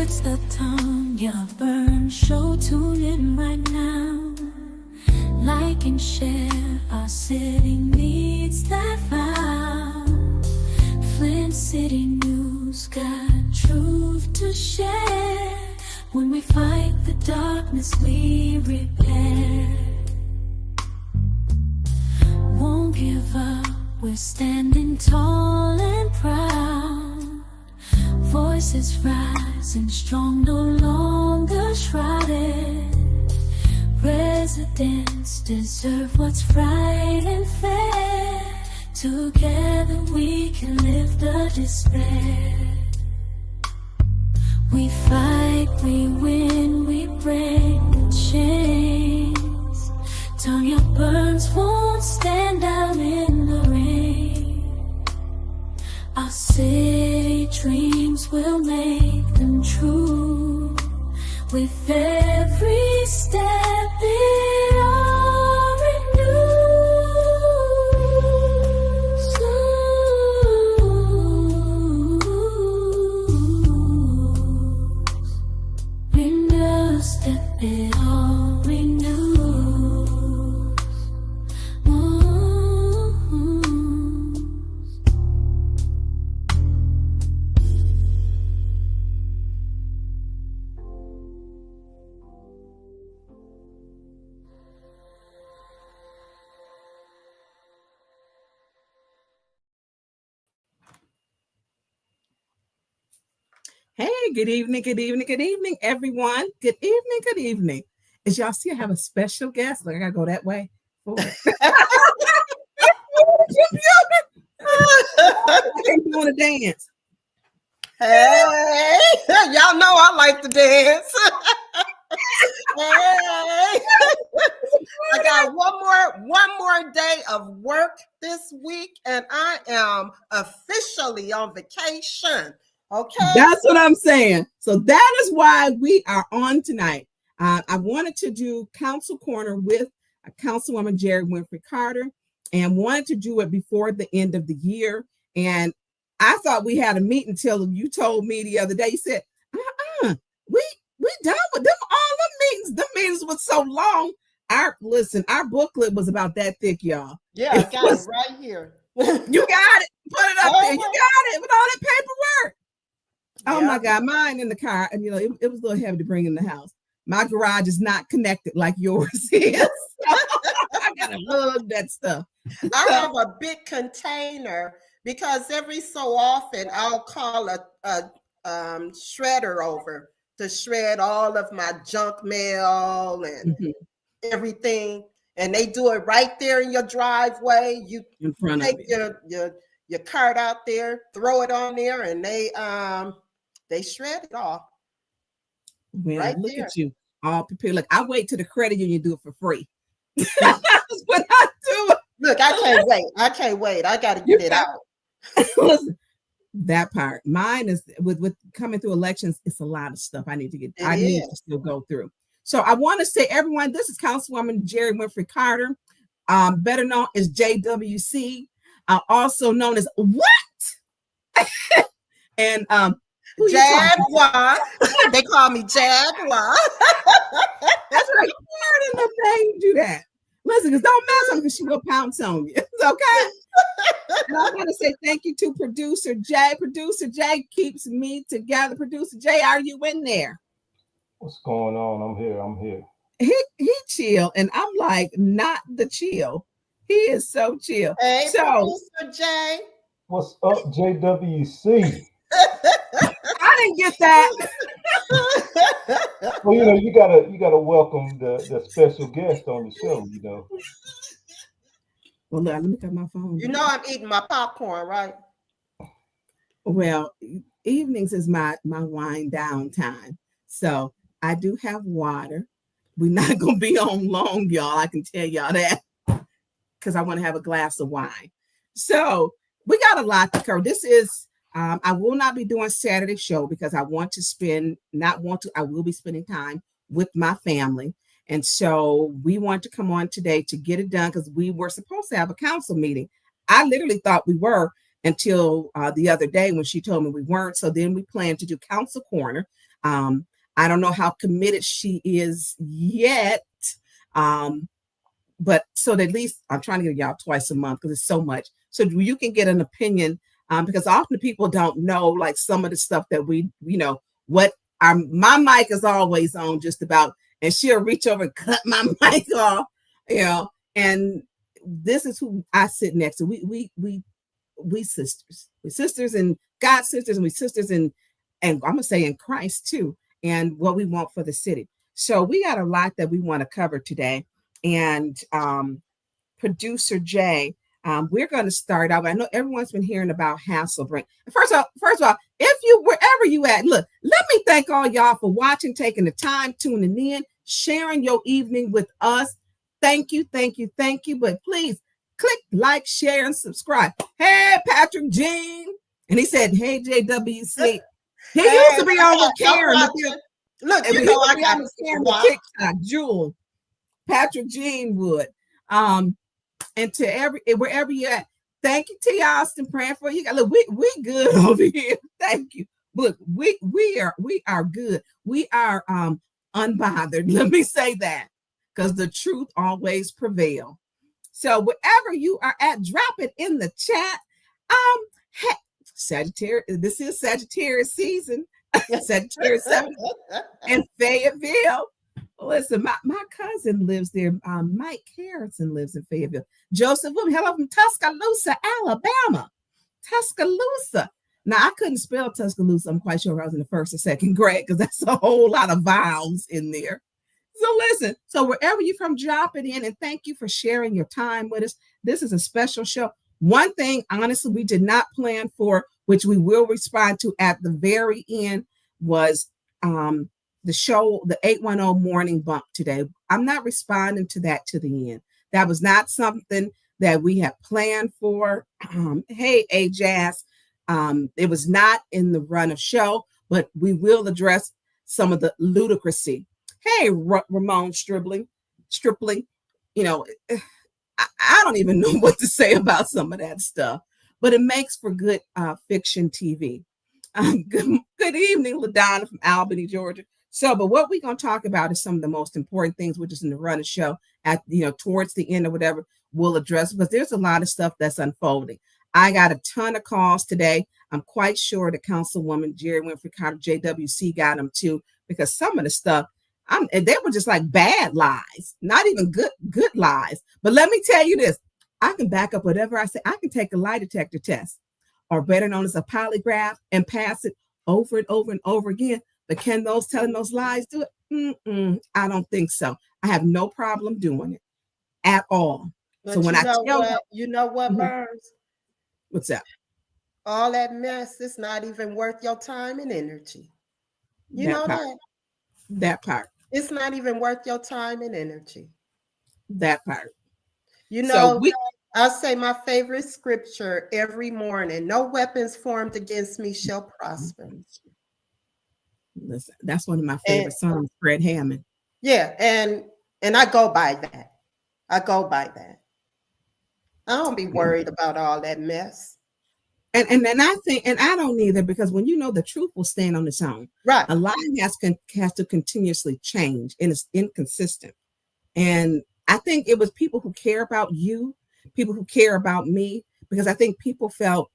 It's the Tonya Burn Show. Tune in right now. Like and share. Our city needs that vow. Flint City News got truth to share. When we fight the darkness, we repair. Won't give up. We're standing tall and proud. Voices rising strong, no longer shrouded. Residents deserve what's right and fair. Together we can lift the despair. We fight, we win, we break the chains. Tonya Burns won't stand out in the rain. Our city dreams will make them true. With every step it all renews. In a step it all renews. Hey, good evening, everyone. Good evening. As y'all see, I have a special guest. Look, I gotta go that way. I ain't doing a dance. Hey, y'all know I like to dance. Hey, I got one more day of work this week, and I am officially on vacation. Okay, that's what I'm saying. So that is why we are on tonight. I wanted to do Council Corner with Councilwoman Jerri Winfrey-Carter, and wanted to do it before the end of the year. And I thought we had a meeting until you told me the other day. You said, we done with them all the meetings. The meetings was so long. Our booklet was about that thick, y'all. Yeah, I got it right here. You got it. Put it up there. You got it with all that paperwork. Oh my God, mine in the car, and it was a little heavy to bring in the house. My garage is not connected like yours is. I gotta love that stuff. I have a big container because every so often I'll call a shredder over to shred all of my junk mail and everything, and they do it right there in your driveway. You in front take of your cart out there, throw it on there, and they shred it all. Well, right look there. At you, all prepared. Look, I wait till the credit union do it for free. That's what I do. Look, I can't wait. I got to get it out. Listen, that part. Mine is with coming through elections. It's a lot of stuff I need to get. I need to still go through. So I want to say, everyone, this is Councilwoman Jerri Winfrey-Carter, better known as JWC, also known as what? And Jaguar. They call me Jaguar. That's right. You heard them do that. Listen, because don't mess up because she will pounce on you. Okay. And I want to say thank you to Producer Jay. Producer Jay keeps me together. Producer Jay, are you in there? What's going on? I'm here. He chill, and I'm like not the chill. He is so chill. Hey, so Producer Jay. What's up, JWC? I didn't get that. Well, you gotta welcome the special guest on the show. Well, look, let me cut my phone. I'm eating my popcorn, right? Well, evenings is my wind down time, so I do have water. We're not gonna be on long, y'all. I can tell y'all that, because I want to have a glass of wine. So we got a lot to cover. This is. I will not be doing Saturday show because I will be spending time with my family. And so we want to come on today to get it done because we were supposed to have a council meeting. I literally thought we were until the other day when she told me we weren't. So then we planned to do Council Corner. I don't know how committed she is yet. But so at least I'm trying to give y'all twice a month because it's so much. So you can get an opinion, because often people don't know like some of the stuff that we, what my mic is always on just about, and she'll reach over and cut my mic off, and this is who I sit next to. We sisters. We sisters and God sisters, and we sisters and I'm gonna say in Christ too, and what we want for the city. So we got a lot that we want to cover today. And producer Jay, we're going to start out. I know everyone's been hearing about Hasselbring. First of all, if you wherever you at, look, let me thank all y'all for watching, taking the time, tuning in, sharing your evening with us. Thank you. But please click like, share, and subscribe. Hey, Patrick Jean, and he said, "Hey, JWC." He used to be on with Karen. Look, I got TikTok, Jewel. Patrick Jean Wood. And to wherever you're at, thank you, T. Austin, praying for you. Look, we good over here. Thank you. Look, we are good. We are unbothered. Let me say that, because the truth always prevail. So wherever you are at, drop it in the chat. Hey, Sagittarius, this is Sagittarius season. Sagittarius 7 in Fayetteville. Listen, my cousin lives there. Mike Harrison lives in Fayetteville. Joseph Wood, hello from Tuscaloosa, Alabama. Tuscaloosa. Now, I couldn't spell Tuscaloosa. I'm quite sure I was in the first or second grade, because that's a whole lot of vowels in there. So listen, so wherever you're from, drop it in, and thank you for sharing your time with us. This is a special show. One thing, honestly, we did not plan for, which we will respond to at the very end, was the show, the 810 morning bump today. I'm not responding to that to the end. That was not something that we had planned for. Hey, Jazz. It was not in the run of show, but we will address some of the ludicrousy. Hey, Ramon Stripling, I don't even know what to say about some of that stuff, but it makes for good fiction TV. Good evening, LaDonna from Albany, Georgia. So, but what we're going to talk about is some of the most important things, which is in the run of show at, towards the end or whatever, we'll address, because there's a lot of stuff that's unfolding. I got a ton of calls today. I'm quite sure the Councilwoman Jerri Winfrey-Carter, JWC, got them too, because some of the stuff, they were just like bad lies, not even good lies. But let me tell you this, I can back up whatever I say. I can take a lie detector test, or better known as a polygraph, and pass it over and over and over again. But can those telling those lies do it? I don't think so. I have no problem doing it at all. But so when I tell you know what, Burns? What's that? All that mess is not even worth your time and energy. You know that? That part. It's not even worth your time and energy. That part. So I say my favorite scripture every morning: no weapons formed against me shall prosper. Listen, that's one of my favorite songs, Fred Hammond. Yeah, and I go by that. I don't be worried about all that mess. And I think, and I don't either, because when the truth will stand on its own. Right. A lie has to continuously change, and it's inconsistent. And I think it was people who care about you, people who care about me, because I think people felt,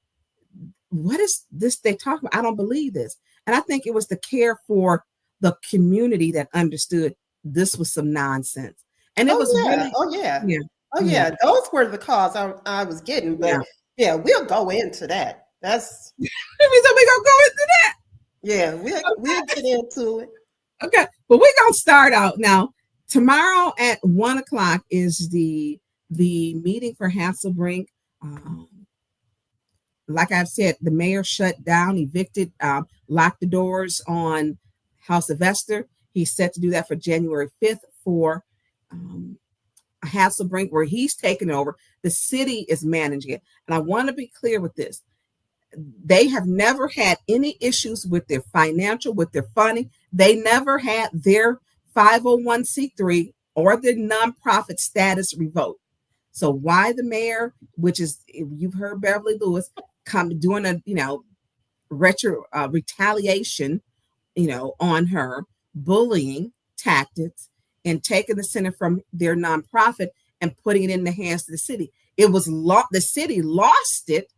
what is this they talk about? I don't believe this. And I think it was the care for the community that understood this was some nonsense. And it was really, those were the calls I was getting. But we'll go into that. That's we're gonna go into that. Yeah, we'll get into it. Okay, but we're gonna start out now. Tomorrow at 1:00 is the meeting for Hasselbring. Like I've said, the mayor shut down, evicted, locked the doors on House of Esther. He's set to do that for January 5th for Hasselbring, where he's taken over. The city is managing it. And I want to be clear with this. They have never had any issues with their financial, with their funding. They never had their 501c3 or their nonprofit status revoked. So why the mayor, which is, you've heard Beverly Lewis, come doing a retaliation on her bullying tactics and taking the center from their nonprofit and putting it in the hands of the city. It was the city lost it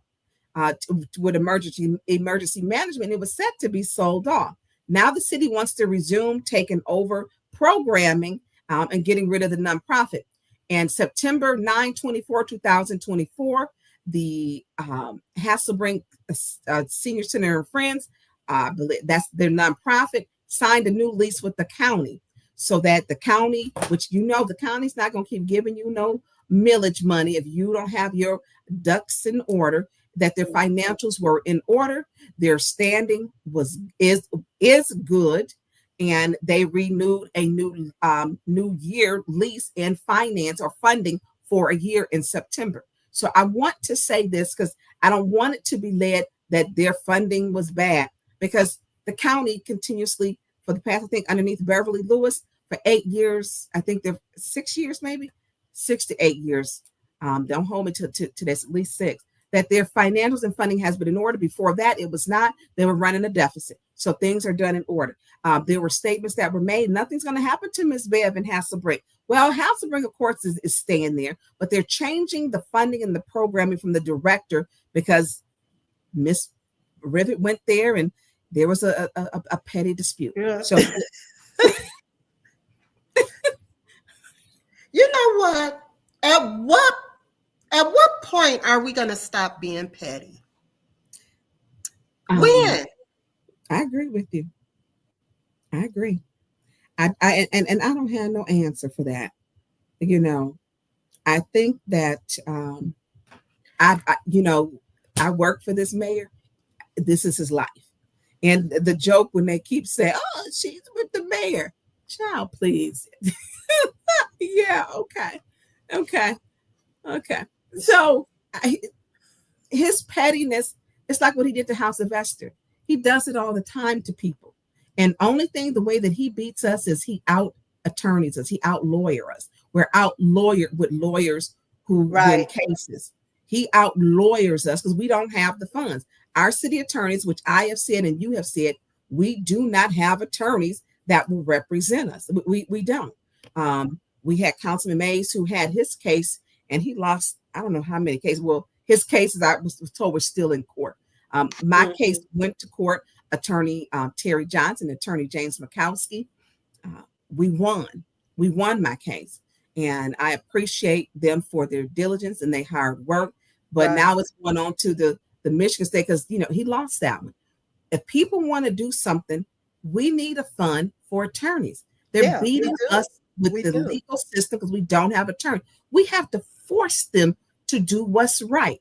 with emergency management. It was set to be sold off. Now the city wants to resume taking over programming and getting rid of the nonprofit. And September 2024, the Hasselbring Senior Center and Friends, I believe that's their nonprofit, signed a new lease with the county, so that the county, which the county's not going to keep giving you no millage money if you don't have your ducks in order, that their financials were in order, their standing is good, and they renewed a new year lease and finance or funding for a year in September. So I want to say this because I don't want it to be led that their funding was bad, because the county continuously, for the past, I think, underneath Beverly Lewis, for 8 years, I think they're 6 years, maybe 6 to 8 years. Don't hold me to this, at least 6, that their financials and funding has been in order. Before that, it was not. They were running a deficit. So things are done in order. There were statements that were made. Nothing's going to happen to Ms. Bev and Hasselbring. Well, Hasselbring, of course, is staying there, but they're changing the funding and the programming from the director because Miss Rivet went there and there was a petty dispute. Yeah. So, you know what? At what point are we going to stop being petty? When? I agree with you. I agree. I don't have no answer for that. I think that I work for this mayor. This is his life. And the joke when they keep saying, "Oh, she's with the mayor." Child, please. Yeah, okay. So his pettiness, it's like what he did to House of Esther. He does it all the time to people. And only thing, the way that he beats us is he out attorneys us. He out lawyer us. We're out lawyered with lawyers who win cases. He out lawyers us because we don't have the funds. Our city attorneys, which I have said and you have said, we do not have attorneys that will represent us. We don't. We had Councilman Mays who had his case and he lost, I don't know how many cases. Well, his cases, I was told, were still in court. My case went to court. Attorney Terry Johnson, Attorney James Mikowski. We won my case. And I appreciate them for their diligence and their hard work. But now it's going on to the Michigan State because, he lost that one. If people want to do something, we need a fund for attorneys. They're beating us with the legal system because we don't have attorneys. We have to force them to do what's right.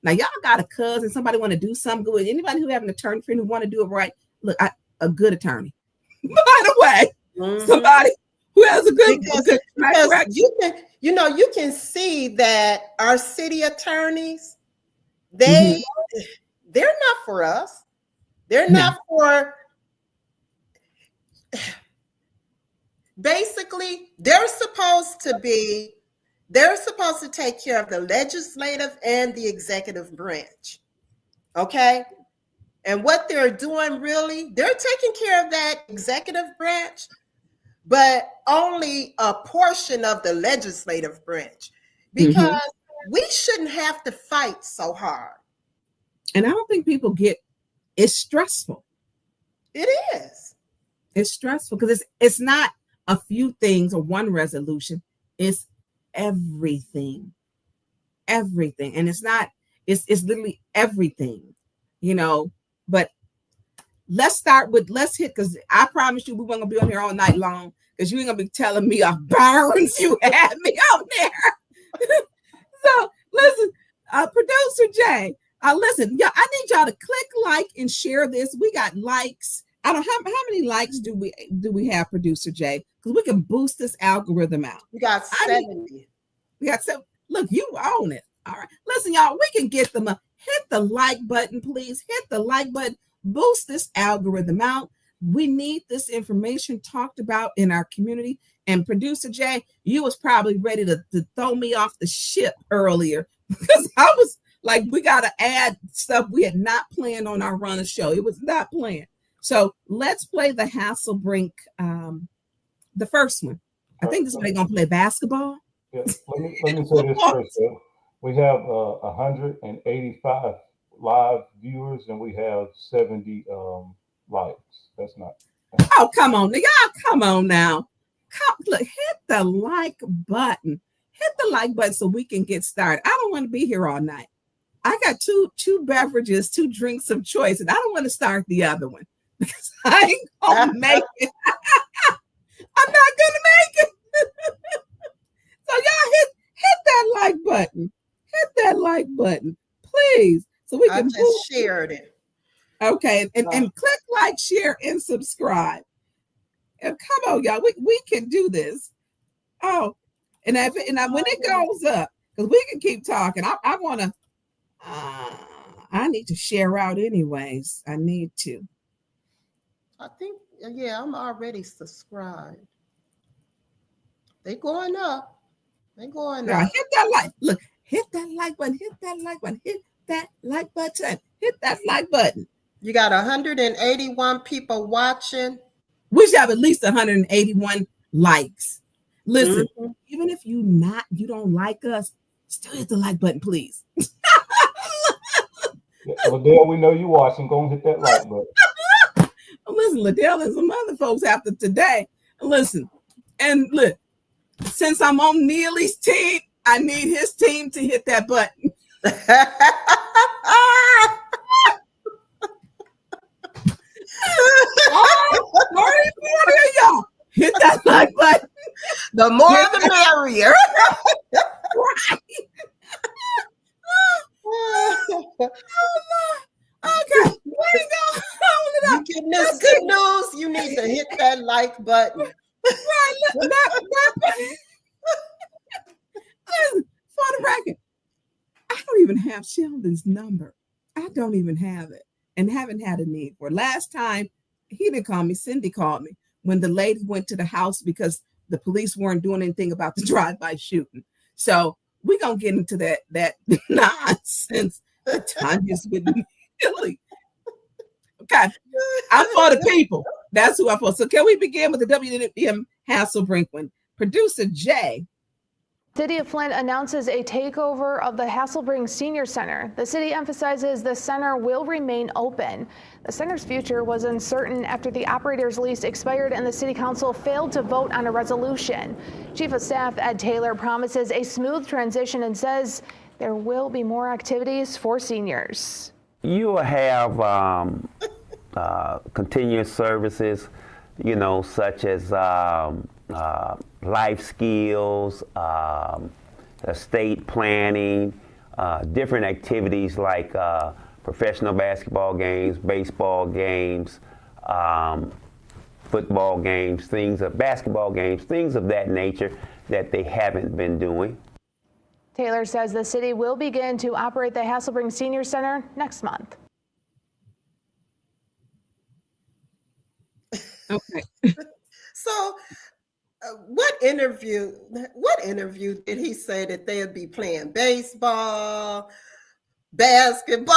Now, y'all got a cousin, somebody want to do something good. Anybody who have an attorney friend who want to do it right, look, a good attorney. By the way, somebody who has a good because you can see that our city attorneys, they're not for us. They're not for. Basically, they're supposed to take care of the legislative and the executive branch. Okay? And what they're doing really, they're taking care of that executive branch, but only a portion of the legislative branch because we shouldn't have to fight so hard. And I don't think people get it's stressful. It is. It's stressful because it's not a few things or one resolution. It's everything. And it's literally everything, but let's hit, because I promise you we weren't gonna be on here all night long because you ain't gonna be telling me of burns you had me out there. So listen, producer Jay, listen, y'all, I need y'all to click like and share this. We got likes. I don't know how many likes do we have, producer Jay? Because we can boost this algorithm out. We got 70. We got 7. Look, you own it. All right. Listen, y'all, we can get them up. Hit the like button, please. Hit the like button. Boost this algorithm out. We need this information talked about in our community. And producer Jay, you was probably ready to throw me off the ship earlier because I was like, we got to add stuff we had not planned on our run of show. It was not planned. So let's play the Hasselbrink, the first one. I think this is they're gonna play basketball. Yeah, let me say this first. We have 185 live viewers, and we have 70 likes. That's not. Oh, come on, y'all! Come on now. Look, hit the like button. Hit the like button so we can get started. I don't want to be here all night. I got two beverages, 2 drinks of choice, and I don't want to start the other one because I ain't gonna make it. I'm not gonna make it. So y'all hit that like button. Hit that like button, please, so we can. I just shared it. Okay, and click like, share, and subscribe. And come on, y'all, we can do this. Oh, and when it goes up, because we can keep talking. I want to. I need to share out anyways. I need to. I think, yeah, I'm already subscribed. They going up. They going now, up. Hit that like. Look, hit that like button. Hit that like button. Hit that like button. Hit that like button. You got 181 people watching. We should have at least 181 likes. Listen, even if you don't like us, still hit the like button, please. Liddell, we know you watching. Go and hit that like button. Listen, Liddell and some other folks after today. Listen, and look, since I'm on Neely's team, I need his team to hit that button. Y'all hit that like button. The more the merrier. Right. Okay, where go? You getting this good news? You need to hit that like button. Right, listen, for the record, I don't even have Sheldon's number. I don't even have it, and haven't had a need for it. Last time he didn't call me, Cindy called me when the lady went to the house because the police weren't doing anything about the drive-by shooting. So we're gonna get into that nonsense. Tonya's with Neely. Okay, I'm for the people. That's who I'm for. So can we begin with the WM Hasselbrink one? Producer Jay. City of Flint announces a takeover of the Hasselbring Senior Center. The city emphasizes the center will remain open. The center's future was uncertain after the operator's lease expired and the city council failed to vote on a resolution. Chief of Staff Ed Taylor promises a smooth transition and says there will be more activities for seniors. You will have continuous services, such as life skills, estate planning, different activities like professional basketball games, baseball games, football games, basketball games, things of that nature that they haven't been doing. Taylor says the city will begin to operate the Hasselbring Senior Center next month. Okay. So what interview did he say that they'd be playing baseball, basketball?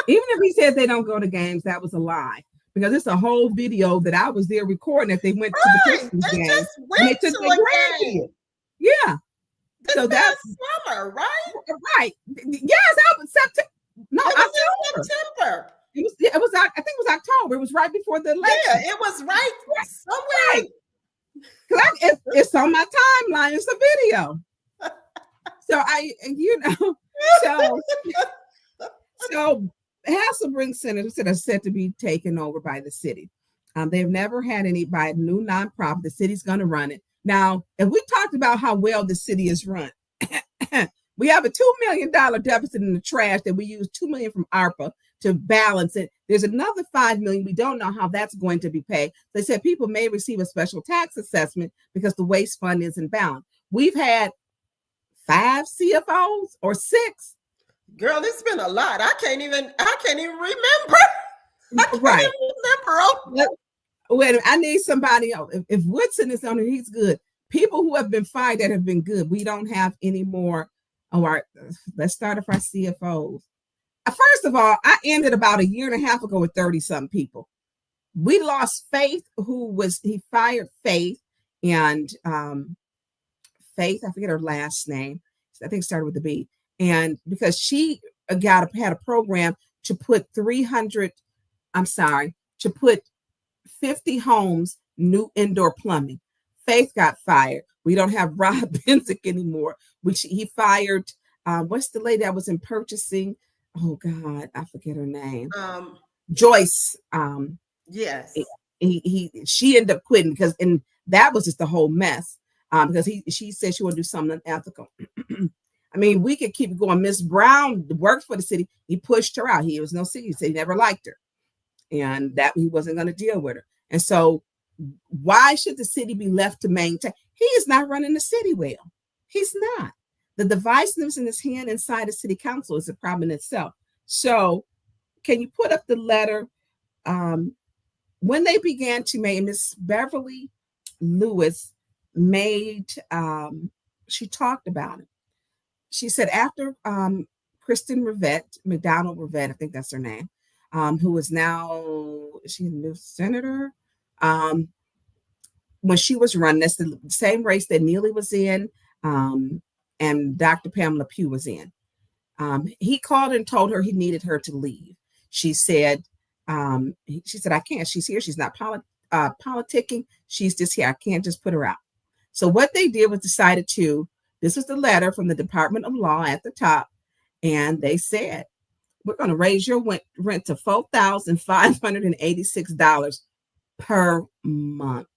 Even if he said they don't go to games, that was a lie. Because it's a whole video that I was there recording that they went to the Christmas game. Just went to a game. Yeah. So that's summer, right? Right. Yes, I was September. No, September. It was. I think it was October. It was right before the election. Yeah, it was right somewhere. Right. It's on my timeline. It's a video. So Hasselbring Centers are set to be taken over by the city. They've never had by a new nonprofit. The city's going to run it. Now, if we talked about how well the city is run, we have a $2 million deficit in the trash that we use $2 million from ARPA to balance it. There's another $5 million. We don't know how that's going to be paid. They said people may receive a special tax assessment because the waste fund isn't balanced. We've had 5 CFOs or 6. Girl, it's been a lot. I can't even remember. Right. Remember. I need somebody else. If Woodson is on it, he's good. People who have been fired that have been good. We don't have any more. Let's start with our CFOs. First of all, I ended about a year and a half ago with 30-something people. We lost Faith, he fired Faith, and Faith, I forget her last name. I think it started with a B. And because she had a program to put 50 homes, new indoor plumbing. Faith got fired. We don't have Rob Benzick anymore. He fired, what's the lady that was in purchasing? Oh God, I forget her name. Joyce. Yes. She ended up quitting and that was just the whole mess. Because she said she would do something unethical. I mean, we could keep going. Miss Brown worked for the city. He pushed her out. He was no city. He said he never liked her, and that he wasn't going to deal with her. And so, why should the city be left to maintain? He is not running the city well. He's not. The divisiveness in his hand inside the city council is a problem in itself. So, can you put up the letter? When they began to make Miss Beverly Lewis made, she talked about it. She said after Kristen McDonald Rivette, I think that's her name, who is now, she's a new senator. When she was running, that's the same race that Neely was in, and Dr. Pamela Pugh was in. He called and told her he needed her to leave. She said, I can't. She's here. She's not politicking. She's just here. I can't just put her out. So what they did was decided this was the letter from the Department of Law at the top, and they said, we're going to raise your rent to $4,586 per month.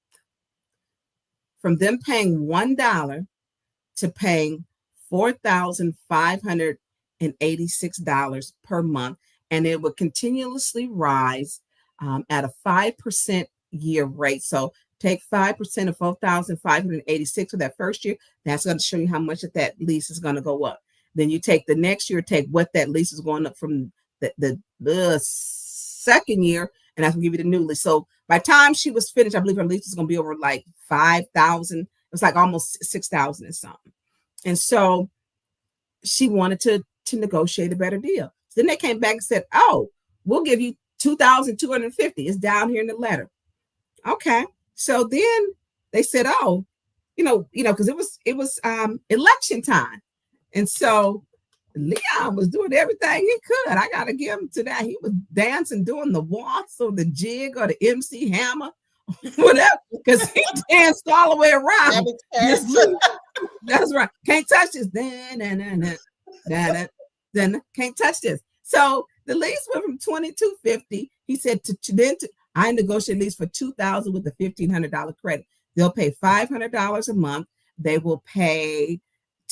From them paying $1 to paying $4,586 per month, and it would continuously rise at a 5% year rate. So take 5% of 4,586 for that first year. That's going to show you how much of that lease is going to go up. Then you take the next year, take what that lease is going up from the second year, and that's going to give you the new lease. So by the time she was finished, I believe her lease was going to be over like 5,000. It was like almost 6,000 and something. And so she wanted to negotiate a better deal. So then they came back and said, oh, we'll give you $2,250. It's down here in the letter. Okay. So then they said, oh, because it was election time. And so Leon was doing everything he could. I got to give him to that. He was dancing, doing the waltz or the jig or the MC Hammer, whatever, because he danced all the way around. That's right. Can't touch this. Then can't touch this. So the lease went from $2,250. He said I negotiate lease for $2,000 with a $1,500 credit. They'll pay $500 a month. They will pay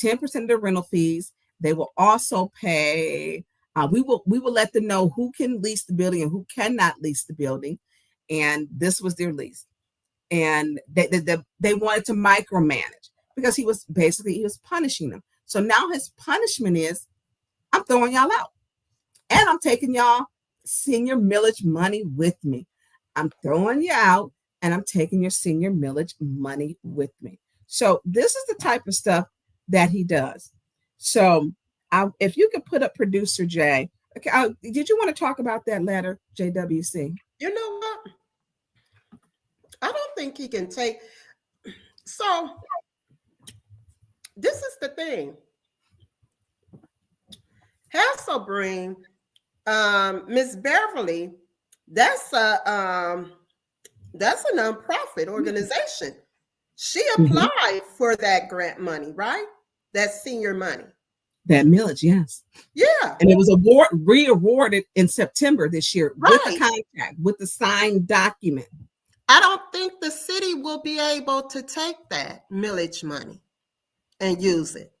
10% of the rental fees. They will also pay. We will let them know who can lease the building and who cannot lease the building. And this was their lease. And they wanted to micromanage because he was punishing them. So now his punishment is, I'm throwing y'all out, and I'm taking y'all senior millage money with me. I'm throwing you out, and I'm taking your senior millage money with me. So this is the type of stuff that he does. So if you could put up producer Jay. Okay, did you want to talk about that letter, JWC? You know what? I don't think he can take. So this is the thing. Hasselbring, Miss Beverly, that's a nonprofit organization. She applied for that grant money, right? That senior money. That millage, yes. Yeah. And it was re-awarded in September this year, right, with the contract, with the signed document. I don't think the city will be able to take that millage money and use it.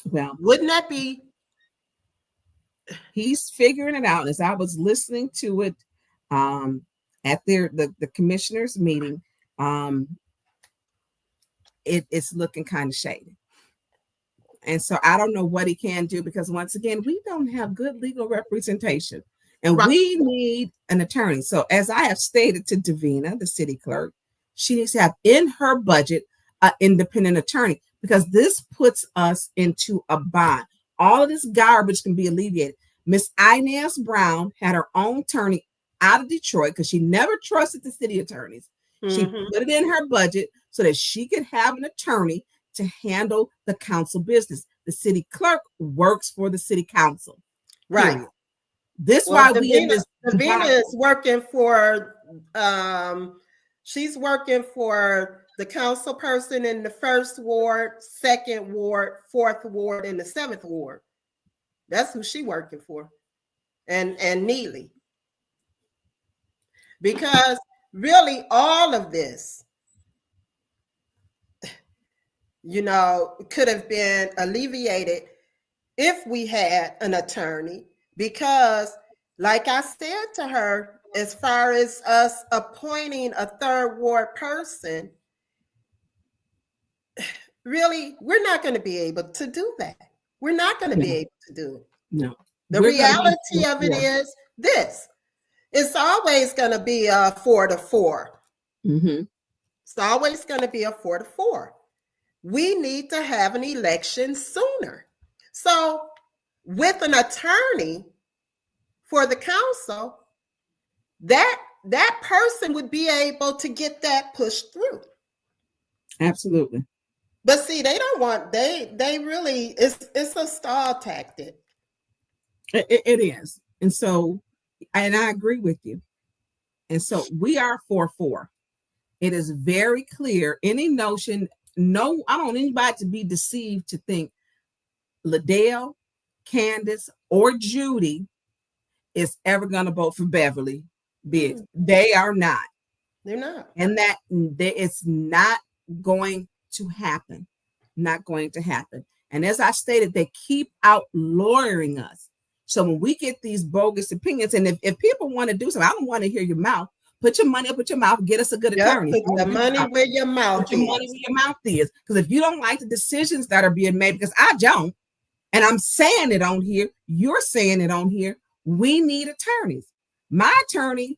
Well, wouldn't that be? He's figuring it out. As I was listening to it at the commissioners meeting, it's looking kind of shady. And so I don't know what he can do, because once again, we don't have good legal representation, and right, we need an attorney. So as I have stated to Davina, the city clerk, she needs to have in her budget an independent attorney, because this puts us into a bind. all of this garbage can be alleviated. Miss Inez Brown had her own attorney out of Detroit because she never trusted the city attorneys. She put it in her budget so that she could have an attorney to handle the council business. The city clerk works for the city council. Right. Period. This why we in this. Davina is working for. She's working for the council person in the 1st ward, 2nd ward, 4th ward, and the 7th ward. That's who she working for, and Neely. Because really, all of this, could have been alleviated if we had an attorney. Because, like I said to her, as far as us appointing a 3rd ward person, really, we're not going to be able to do that. We're not going to be able to do it. No. The reality of it is this. It's always going to be a 4-4. It's always going to be a 4-4. We need to have an election sooner. So with an attorney for the council, that person would be able to get that pushed through. Absolutely. But see, they don't want, they really, it's a stall tactic. It is. And so, and I agree with you. And so we are 4-4. It is very clear. Any notion, I don't want anybody to be deceived to think Liddell, Candace, or Judy is ever going to vote for Beverly Biggs. They are not. They're not. And that it's not going to happen. Not going to happen. And as I stated, they keep out lawyering us. So when we get these bogus opinions, and if people want to do something, I don't want to hear your mouth. Put your money up with your mouth. Get us a good attorney. Put your money where your mouth is. Put your money where your mouth is. Because if you don't like the decisions that are being made, because I don't, and I'm saying it on here, you're saying it on here, we need attorneys. My attorney,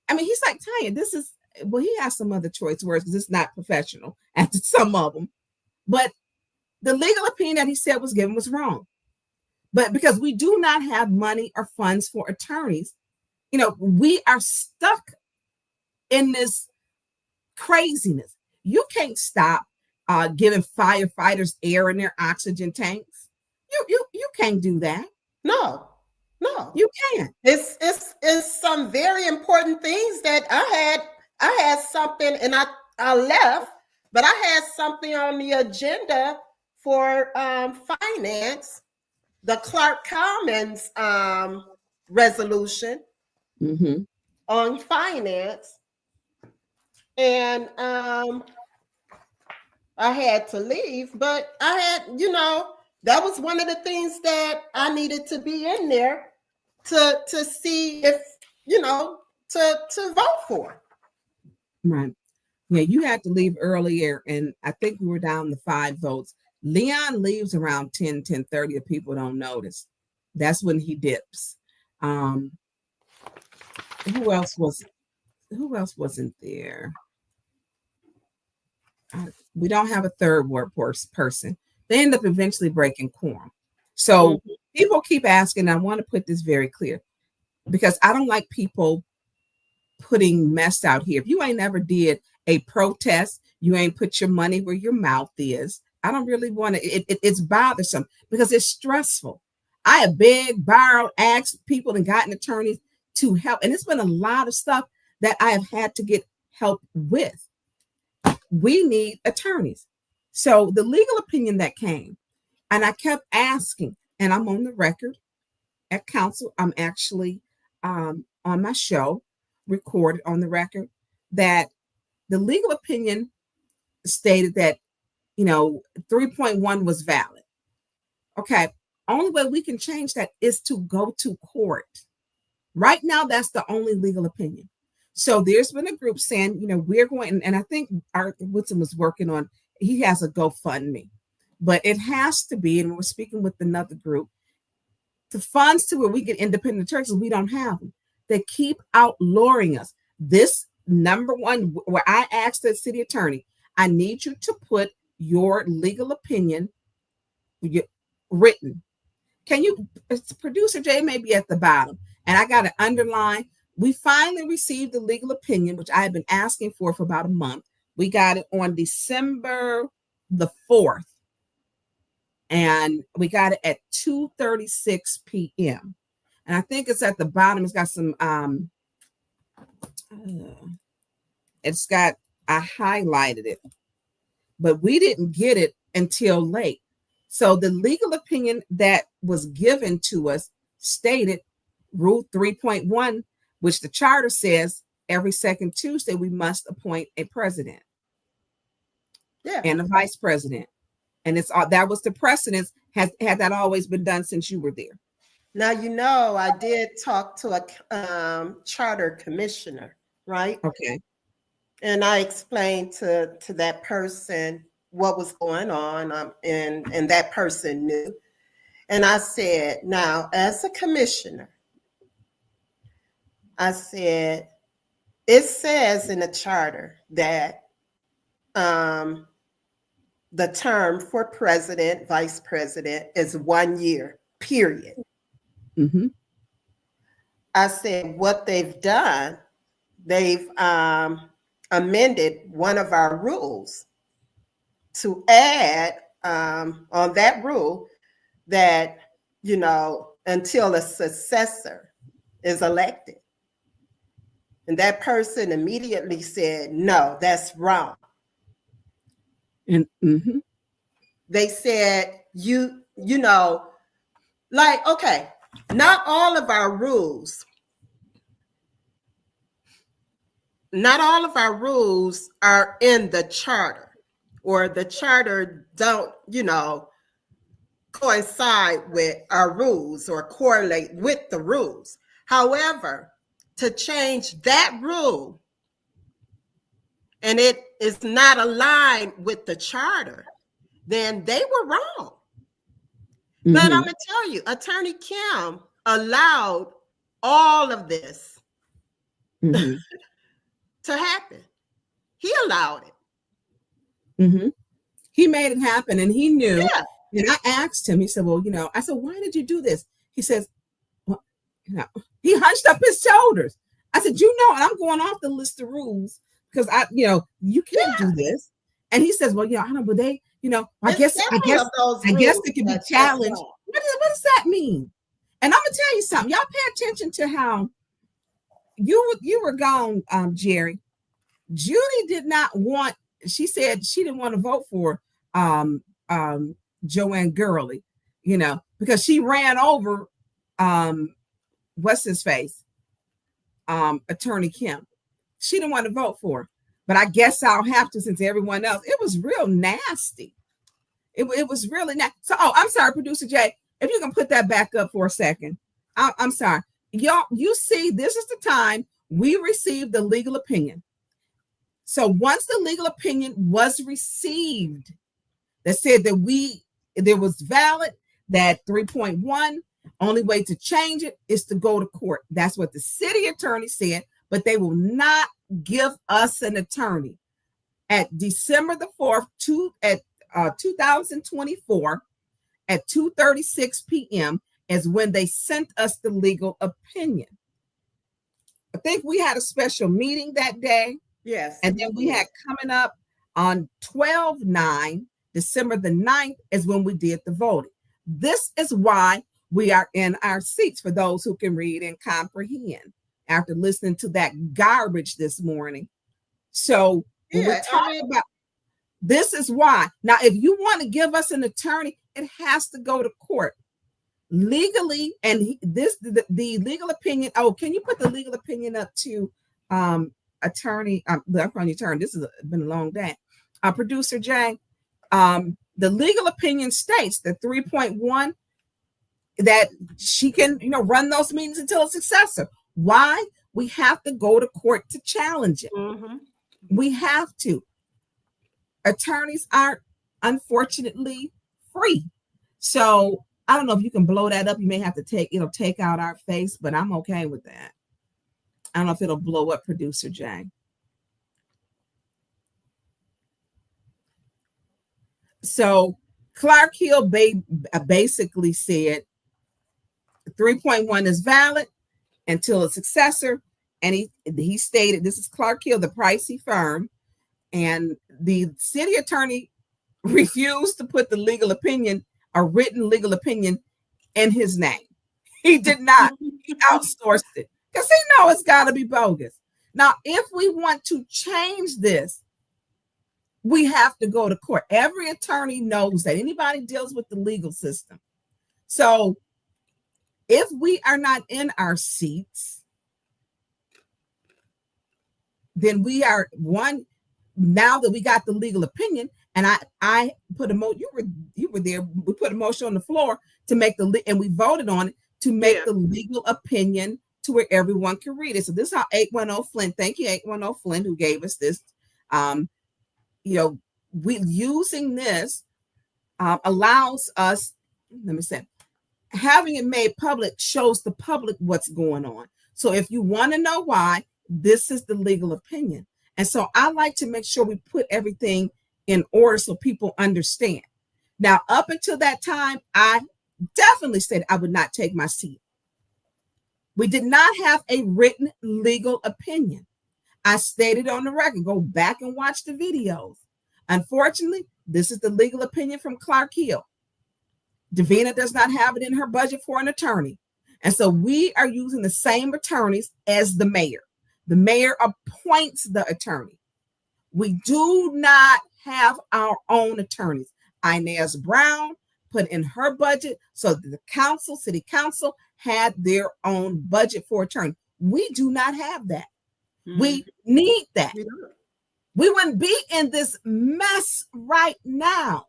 I mean, he's like, Tonya, this is, well, he has some other choice words because it's not professional at some of them. But the legal opinion that he said was given was wrong. But because we do not have money or funds for attorneys, we are stuck in this craziness. You can't stop giving firefighters air in their oxygen tanks. You can't do that. No, you can't. It's some very important things that I had something, and I left, but I had something on the agenda for finance, the Clark Commons resolution on finance. And I had to leave, but I had, that was one of the things that I needed to be in there to see if, to vote for. Right. Yeah, you had to leave earlier, and I think we were down to 5 votes. Leon leaves around 10:30 if people don't notice. That's when he dips. Who else wasn't there? We don't have a 3rd ward person. They end up eventually breaking quorum. So people keep asking, I want to put this very clear, because I don't like people putting mess out here. If you ain't never did a protest, you ain't put your money where your mouth is. I don't really want to, it's bothersome because it's stressful. I have begged, borrowed, asked people and gotten attorneys to help. And it's been a lot of stuff that I have had to get help with. We need attorneys. So the legal opinion that came, and I kept asking, and I'm on the record at council, I'm actually on my show, recorded on the record, that the legal opinion stated that 3.1 was valid. Okay, only way we can change that is to go to court. Right now, that's the only legal opinion. So there's been a group saying, we're going, and I think Art Woodson was working on, he has a GoFundMe, but it has to be, and we're speaking with another group, the funds to where we get independent attorneys, we don't have them. They keep outlawying us. This number one, where I asked the city attorney, I need you to put your legal opinion written Can you, producer Jay may be at the bottom, and I got to underline. We finally received the legal opinion, which I have been asking for about a month. We got it on December the 4th, and we got it at 2:36 p.m. And I think it's at the bottom. It's got some, it's got, I highlighted it, but we didn't get it until late. So the legal opinion that was given to us stated Rule 3.1, which the charter says every second Tuesday we must appoint a president and a vice president. And it's that was the precedence. Had that always been done since you were there? Now, you know, I did talk to a charter commissioner, right? Okay. And I explained to that person what was going on, and that person knew. And I said, now, as a commissioner, I said, it says in the charter that the term for president, vice president is 1 year, period. Mm-hmm. I said, what they've done, they've amended one of our rules to add on that rule that, you know, until a successor is elected. And that person immediately said, no, that's wrong. And They said, you know, like, okay, not all of our rules are in the charter, or the charter don't, you know, coincide with our rules or correlate with the rules. However, to change that rule and it is not aligned with the charter, then they were wrong. Mm-hmm. But I'm going to tell you, Attorney Kim allowed all of this to happen. He allowed it. Mm-hmm. He made it happen, and he knew. Yeah. And I asked him, he said, well, you know, I said, why did you do this? He says, well, you know, he hunched up his shoulders. I said, you know, and I'm going off the list of rules because you can't do this. And he says, well, you know, I don't know, but they, you know, I guess it can be challenged. What does that mean? And I'm gonna tell you something. Y'all pay attention to how you were gone, Jerri. Judy did not want. She said she didn't want to vote for Joanne Gurley, you know, because she ran over what's his face, Attorney Kim. She didn't want to vote for her. But I guess I'll have to, since everyone else. It was real nasty. It was really nasty. So, I'm sorry, Producer Jay, if you can put that back up for a second. I'm sorry. Y'all, you see, this is the time we received the legal opinion. So once the legal opinion was received that said that there was valid, that 3.1, only way to change it is to go to court. That's what the city attorney said, but they will not give us an attorney. At December the 4th, 2024, at 2:36 p.m. is when they sent us the legal opinion. I think we had a special meeting that day. Yes. And then we had coming up on 12/9, December the 9th is when we did the voting. This is why we are in our seats, for those who can read and comprehend after listening to that garbage this morning. So we're talking about, this is why. Now, if you want to give us an attorney, it has to go to court legally. And the legal opinion. Oh, can you put the legal opinion up to attorney? This has been a long day. Producer Jay, the legal opinion states that 3.1, that she can, you know, run those meetings until a successor. Why? We have to go to court to challenge it. Mm-hmm. We have to. Attorneys aren't, unfortunately, free. So I don't know if you can blow that up. You may have to take out our face, but I'm okay with that. I don't know if it'll blow up, Producer Jay. So Clark Hill basically said 3.1 is valid until a successor. And he stated, this is Clark Hill, the pricey firm, and the city attorney refused to put the legal opinion, a written legal opinion, in his name. He did not. He outsourced it because he knows it's got to be bogus. Now, if we want to change this, we have to go to court. Every attorney knows that. Anybody deals with the legal system. So if we are not in our seats, then we are one. Now that we got the legal opinion, and I put a you were there. We put a motion on the floor to make and we voted on it to make the legal opinion to where everyone can read it. So this is how 810 Flint. Thank you, 810 Flint, who gave us this. We using this allows us. Let me say, having it made public shows the public what's going on. So if you want to know why, this is the legal opinion. And so I like to make sure we put everything in order so people understand. Now, up until that time, I definitely said I would not take my seat. We did not have a written legal opinion. I stated on the record, go back and watch the videos. Unfortunately, this is the legal opinion from Clark Hill. Davina does not have it in her budget for an attorney. And so we are using the same attorneys as the mayor. The mayor appoints the attorney. We do not have our own attorneys. Inez Brown put in her budget so that the council, city council, had their own budget for attorney. We do not have that. We need that. We wouldn't be in this mess right now.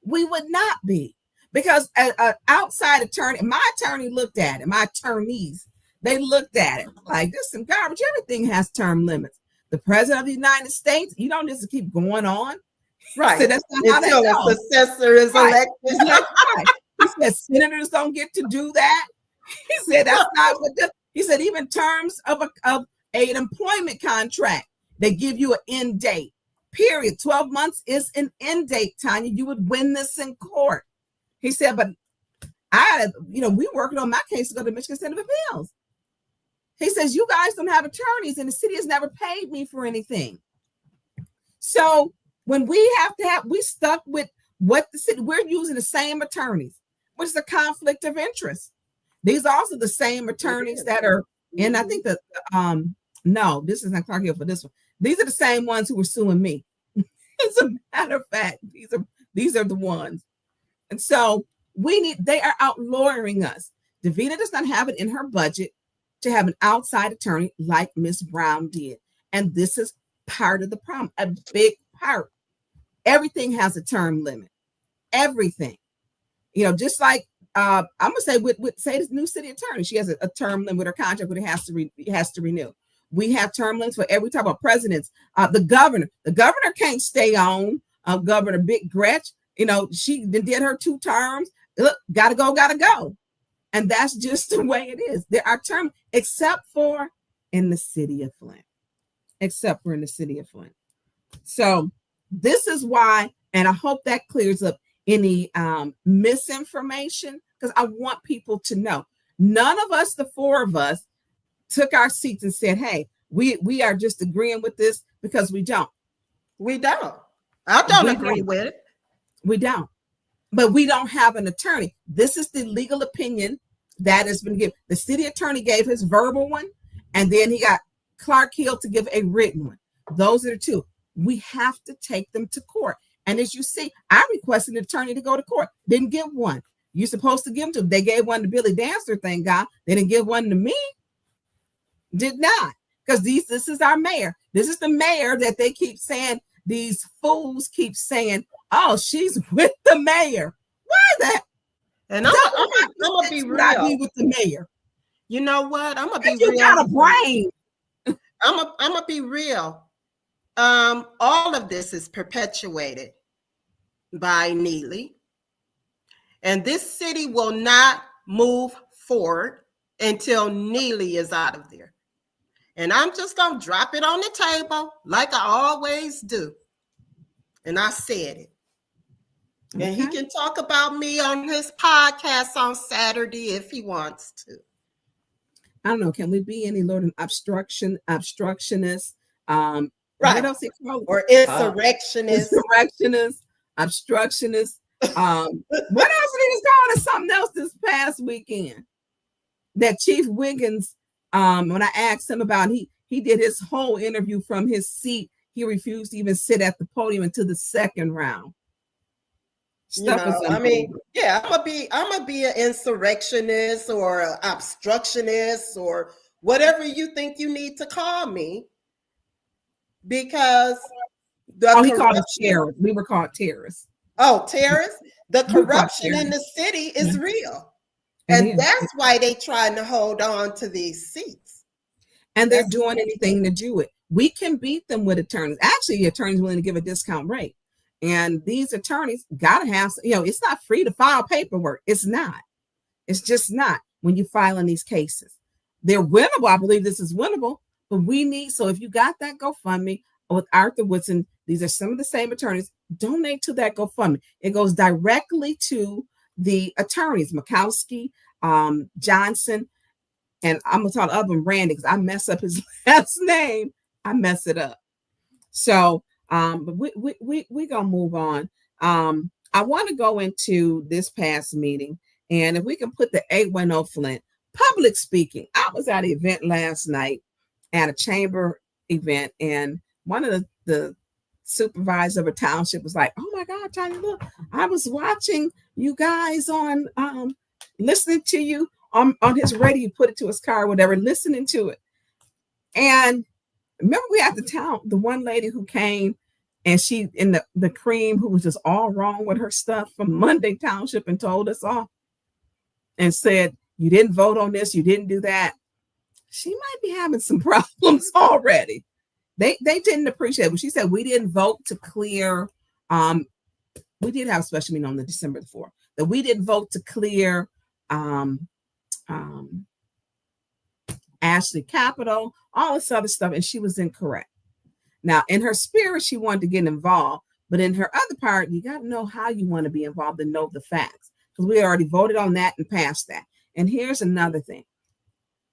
We would not be, because an outside attorney, my attorney looked at it, my attorneys, they looked at it like, this is some garbage. Everything has term limits. The president of the United States, you don't just keep going on. Right. So that's not how until that a successor is elected. Right. He said senators don't get to do that. He said that's not what he said. Even terms of an employment contract, they give you an end date. Period. 12 months is an end date, Tonya. You would win this in court. He said, but we working on my case to go to Michigan State of Appeals. He says, you guys don't have attorneys and the city has never paid me for anything. So when we stuck with what the city, we're using the same attorneys, which is a conflict of interest. These are also the same attorneys that are in, I think no, this is not Clark Hill for this one. These are the same ones who were suing me. As a matter of fact, these are the ones. And so they are out lawyering us. Davina does not have it in her budget to have an outside attorney like Miss Brown did. And this is part of the problem, a big part. Everything has a term limit. Everything. Just like I'm gonna say with say this new city attorney, she has a term limit with her contract, but it has to renew. We have term limits for every type of presidents. The governor can't stay on. Governor Big Gretch, she did her 2 terms. Look, gotta go. And that's just the way it is. There are terms, except for in the city of Flint. So this is why, and I hope that clears up any misinformation, because I want people to know. None of us, the 4 of us, took our seats and said, hey, we are just agreeing with this, because we don't. We don't. I don't agree with it. We don't. But we don't have an attorney. This is the legal opinion that has been given. The city attorney gave his verbal one, and then he got Clark Hill to give a written one. Those are the 2. We have to take them to court. And as you see, I requested an attorney to go to court. Didn't give one. You're supposed to give them to. They gave one to Billy Dancer, thank God. They didn't give one to me. Did not. Because this is our mayor. This is the mayor that they keep saying, these fools keep saying, oh, she's with the mayor. Why that? And I'm gonna be real. Not be with the mayor. You know what? I'm gonna be real. You got a brain. I'm gonna be real. All of this is perpetuated by Neely, and this city will not move forward until Neely is out of there. And I'm just gonna drop it on the table like I always do. And I said it. And he can talk about me on his podcast on Saturday if he wants to. I don't know. Can we be any Lord an obstructionist? Right. What else they call it? Or insurrectionist. Obstructionist. What else did he was calling it? Something else this past weekend. That Chief Wiggins, when I asked him about it, he did his whole interview from his seat. He refused to even sit at the podium until the second round. I'm gonna be an insurrectionist or an obstructionist or whatever you think you need to call me, because he called us terrorists. We were called terrorists. Oh, terrorists! The corruption in the city is real, and that's why they're trying to hold on to these seats. And they're doing anything to do it. We can beat them with attorneys. Actually, the attorney's willing to give a discount rate. And these attorneys got to have, it's not free to file paperwork. It's not. It's just not when you file in these cases. They're winnable. I believe this is winnable, but we need, so if you got that GoFundMe with Arthur Woodson, these are some of the same attorneys, donate to that GoFundMe. It goes directly to the attorneys, Mikowski, Johnson, and I'm going to talk of him, Randy, because I mess up his last name. I mess it up. So, but we gonna move on. I want to go into this past meeting, and if we can put the 810 Flint public speaking. I was at an event last night at a chamber event, and one of the supervisor of a township was like, "Oh my God, Tonya, look, I was watching you guys on listening to you on his radio. Put it to his car, or whatever, listening to it." And remember, we had the one lady who came, and she in the cream, who was just all wrong with her stuff from Monday Township, and told us off and said, "You didn't vote on this, you didn't do that." She might be having some problems already. They didn't appreciate it. When she said we didn't vote to clear, we did have a special meeting on the December the 4th, that we didn't vote to clear Ashley Capital, all this other stuff, and she was incorrect. Now, in her spirit, she wanted to get involved, but in her other part, you got to know how you want to be involved and know the facts, because we already voted on that and passed that. And here's another thing.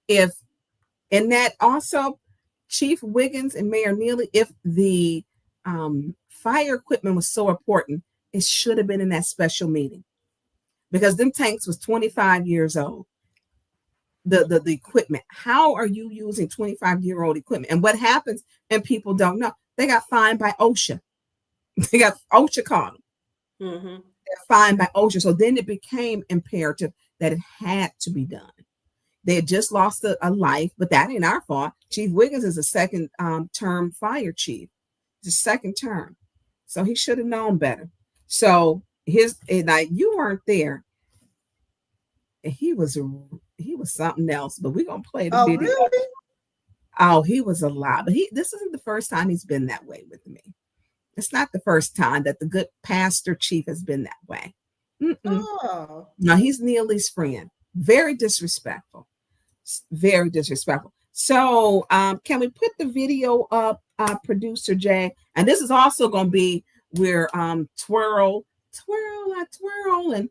And that also, Chief Wiggins and Mayor Neely, if the fire equipment was so important, it should have been in that special meeting, because them tanks was 25 years old. The equipment. How are you using 25-year-old equipment? And what happens, and people don't know, they got fined by OSHA. OSHA caught them. Mm-hmm. They're fined by OSHA. So then it became imperative that it had to be done. They had just lost a life, but that ain't our fault. Chief Wiggins is a second term fire chief. It's a second term. So he should have known better. So you weren't there. He was something else, but we're gonna play the video. Really? Oh, he was a lot, but this isn't the first time he's been that way with me. It's not the first time that the good pastor chief has been that way. Oh. No, he's Neely's friend. Very disrespectful. Very disrespectful. So can we put the video up, producer Jay? And this is also gonna be where twirl, and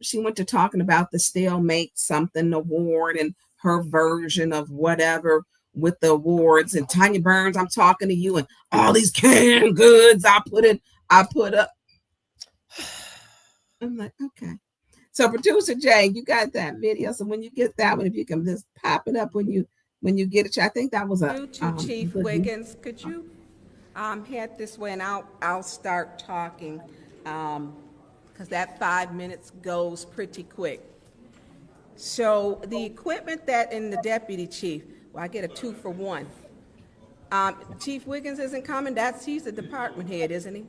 she went to talking about the stalemate something award and her version of whatever with the awards. And Tonya Burns, I'm talking to you, and all these canned goods I put up. I'm like, okay. So producer Jay, you got that video. So when you get that one, if you can just pop it up when you get it. I think that was Chief Wiggins, could you head this way, and I'll start talking. Because that 5 minutes goes pretty quick. So the equipment that in the deputy chief, well, I get a 2 for 1. Chief Wiggins isn't coming. He's the department head, isn't he?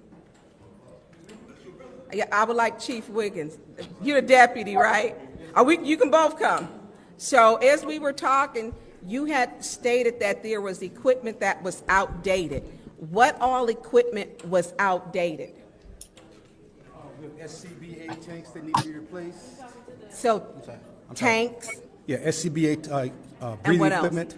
Yeah, I would like Chief Wiggins. You're the deputy, right? You can both come. So as we were talking, you had stated that there was equipment that was outdated. What all equipment was outdated? SCBA tanks that need to be replaced. So, tanks? Yeah, SCBA breathing equipment,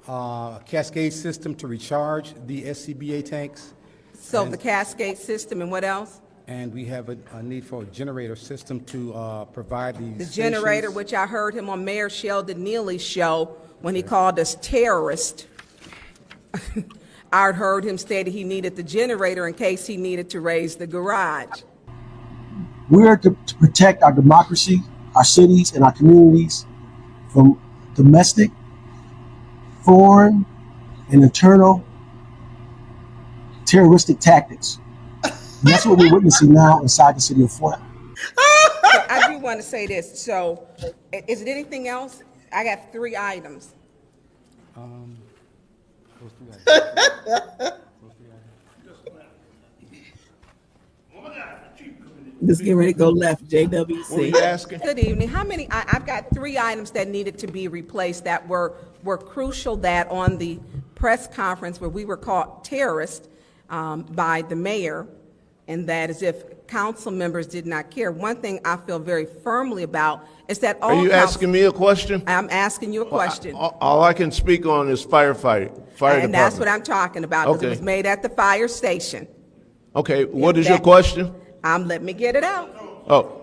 cascade system to recharge the SCBA tanks. So the cascade system, and what else? and we have a need for a generator system to provide these The generator, stations. which I heard him on Mayor Sheldon Neely's show when he called us terrorists. I heard him say that he needed the generator in case he needed to raise the garage. We're to protect our democracy, our cities, and our communities from domestic, foreign, and internal terroristic tactics. And that's what we're witnessing now inside the city of Flint. I do want to say this. So, is it anything else? I got 3 items. Just get ready to go left, What are you JWC. asking? Good evening. How many? I've got 3 items that needed to be replaced that were crucial. That on the press conference where we were called terrorists by the mayor, and that as if council members did not care. One thing I feel very firmly about is that all. Are you asking me a question? I'm asking you a question. All I can speak on is firefighting, fire And that's what department. I'm talking about, because it Okay. was made at the fire station. Okay, what is that- your question? Let me get it out. Oh,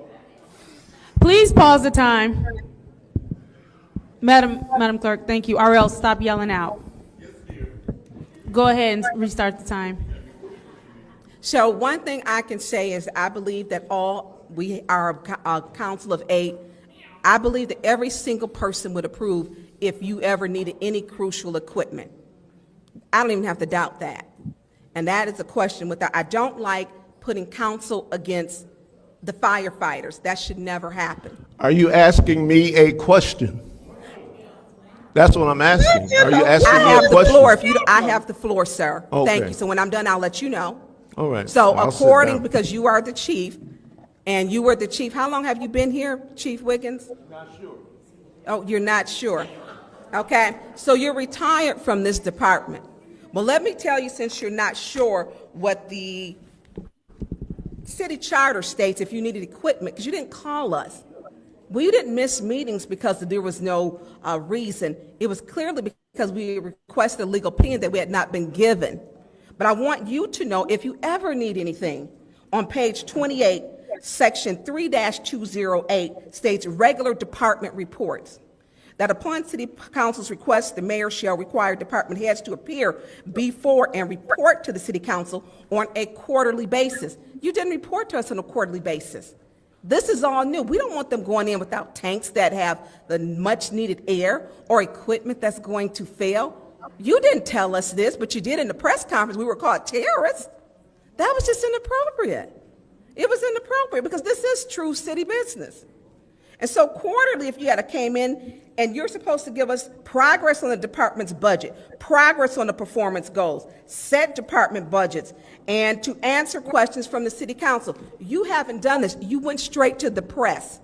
Please pause the time. Madam Clerk, thank you. RL, stop yelling out. Go ahead and restart the time. So one thing I can say is I believe that we are a council of 8. I believe that every single person would approve if you ever needed any crucial equipment. I don't even have to doubt that. And that is a question without, I don't like putting council against the firefighters. That should never happen. are you asking me a question? That's what I'm asking. Are you I asking me have a the floor. If question? you, I have the floor, sir. Thank Okay. you. So when I'm done, I'll let you know. All right. So I'll sit according, down. because you are the chief, and you were the chief, how long have you been here, Chief Wiggins? Not sure. Oh, you're not sure. Okay, so you're retired from this department. Well, let me tell you, since you're not sure, what the city charter states if you needed equipment, because you didn't call us. We didn't miss meetings because there was no reason. It was clearly because we requested a legal opinion that we had not been given. But I want you to know, if you ever need anything, on page 28, section 3-208 states regular department reports. That upon city council's request, the mayor shall require department heads to appear before and report to the city council on a quarterly basis. You didn't report to us on a quarterly basis. This is all new. We don't want them going in without tanks that have the much needed air or equipment that's going to fail. You didn't tell us this, but you did in the press conference. We were called terrorists. That was just inappropriate. It was inappropriate because this is true city business. And so quarterly, if you had came in and you're supposed to give us progress on the department's budget, progress on the performance goals, set department budgets, and to answer questions from the city council. You haven't done this. You went straight to the press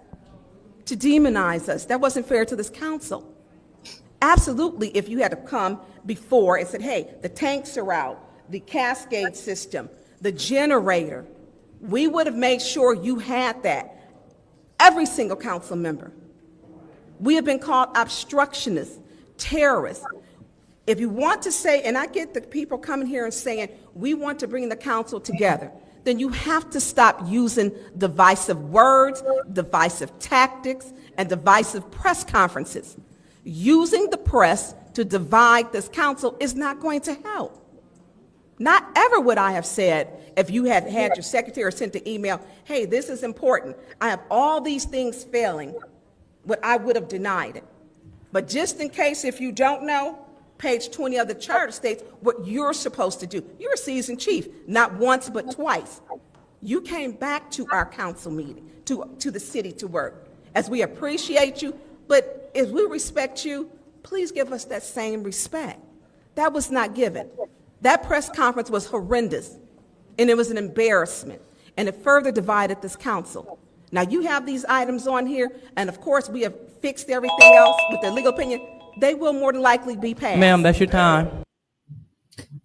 to demonize us. That wasn't fair to this council. Absolutely, if you had to come before and said, hey, the tanks are out, the cascade system, the generator, we would have made sure you had that. Every single council member. We have been called obstructionists, terrorists. If you want to say, and I get the people coming here and saying, we want to bring the council together, then you have to stop using divisive words, divisive tactics, and divisive press conferences. Using the press to divide this council is not going to help. Not ever would I have said, if you had had your secretary sent the email, hey, this is important, I have all these things failing, but I would have denied it. But just in case, if you don't know, page 20 of the charter states what you're supposed to do. You're a seasoned chief, not once but twice. You came back to our council meeting, to the city to work. As we appreciate you, but as we respect you, please give us that same respect. That was not given. That press conference was horrendous, and it was an embarrassment, and it further divided this council. Now, you have these items on here, and of course, we have fixed everything else with the legal opinion. They will more than likely be passed. Ma'am, that's your time.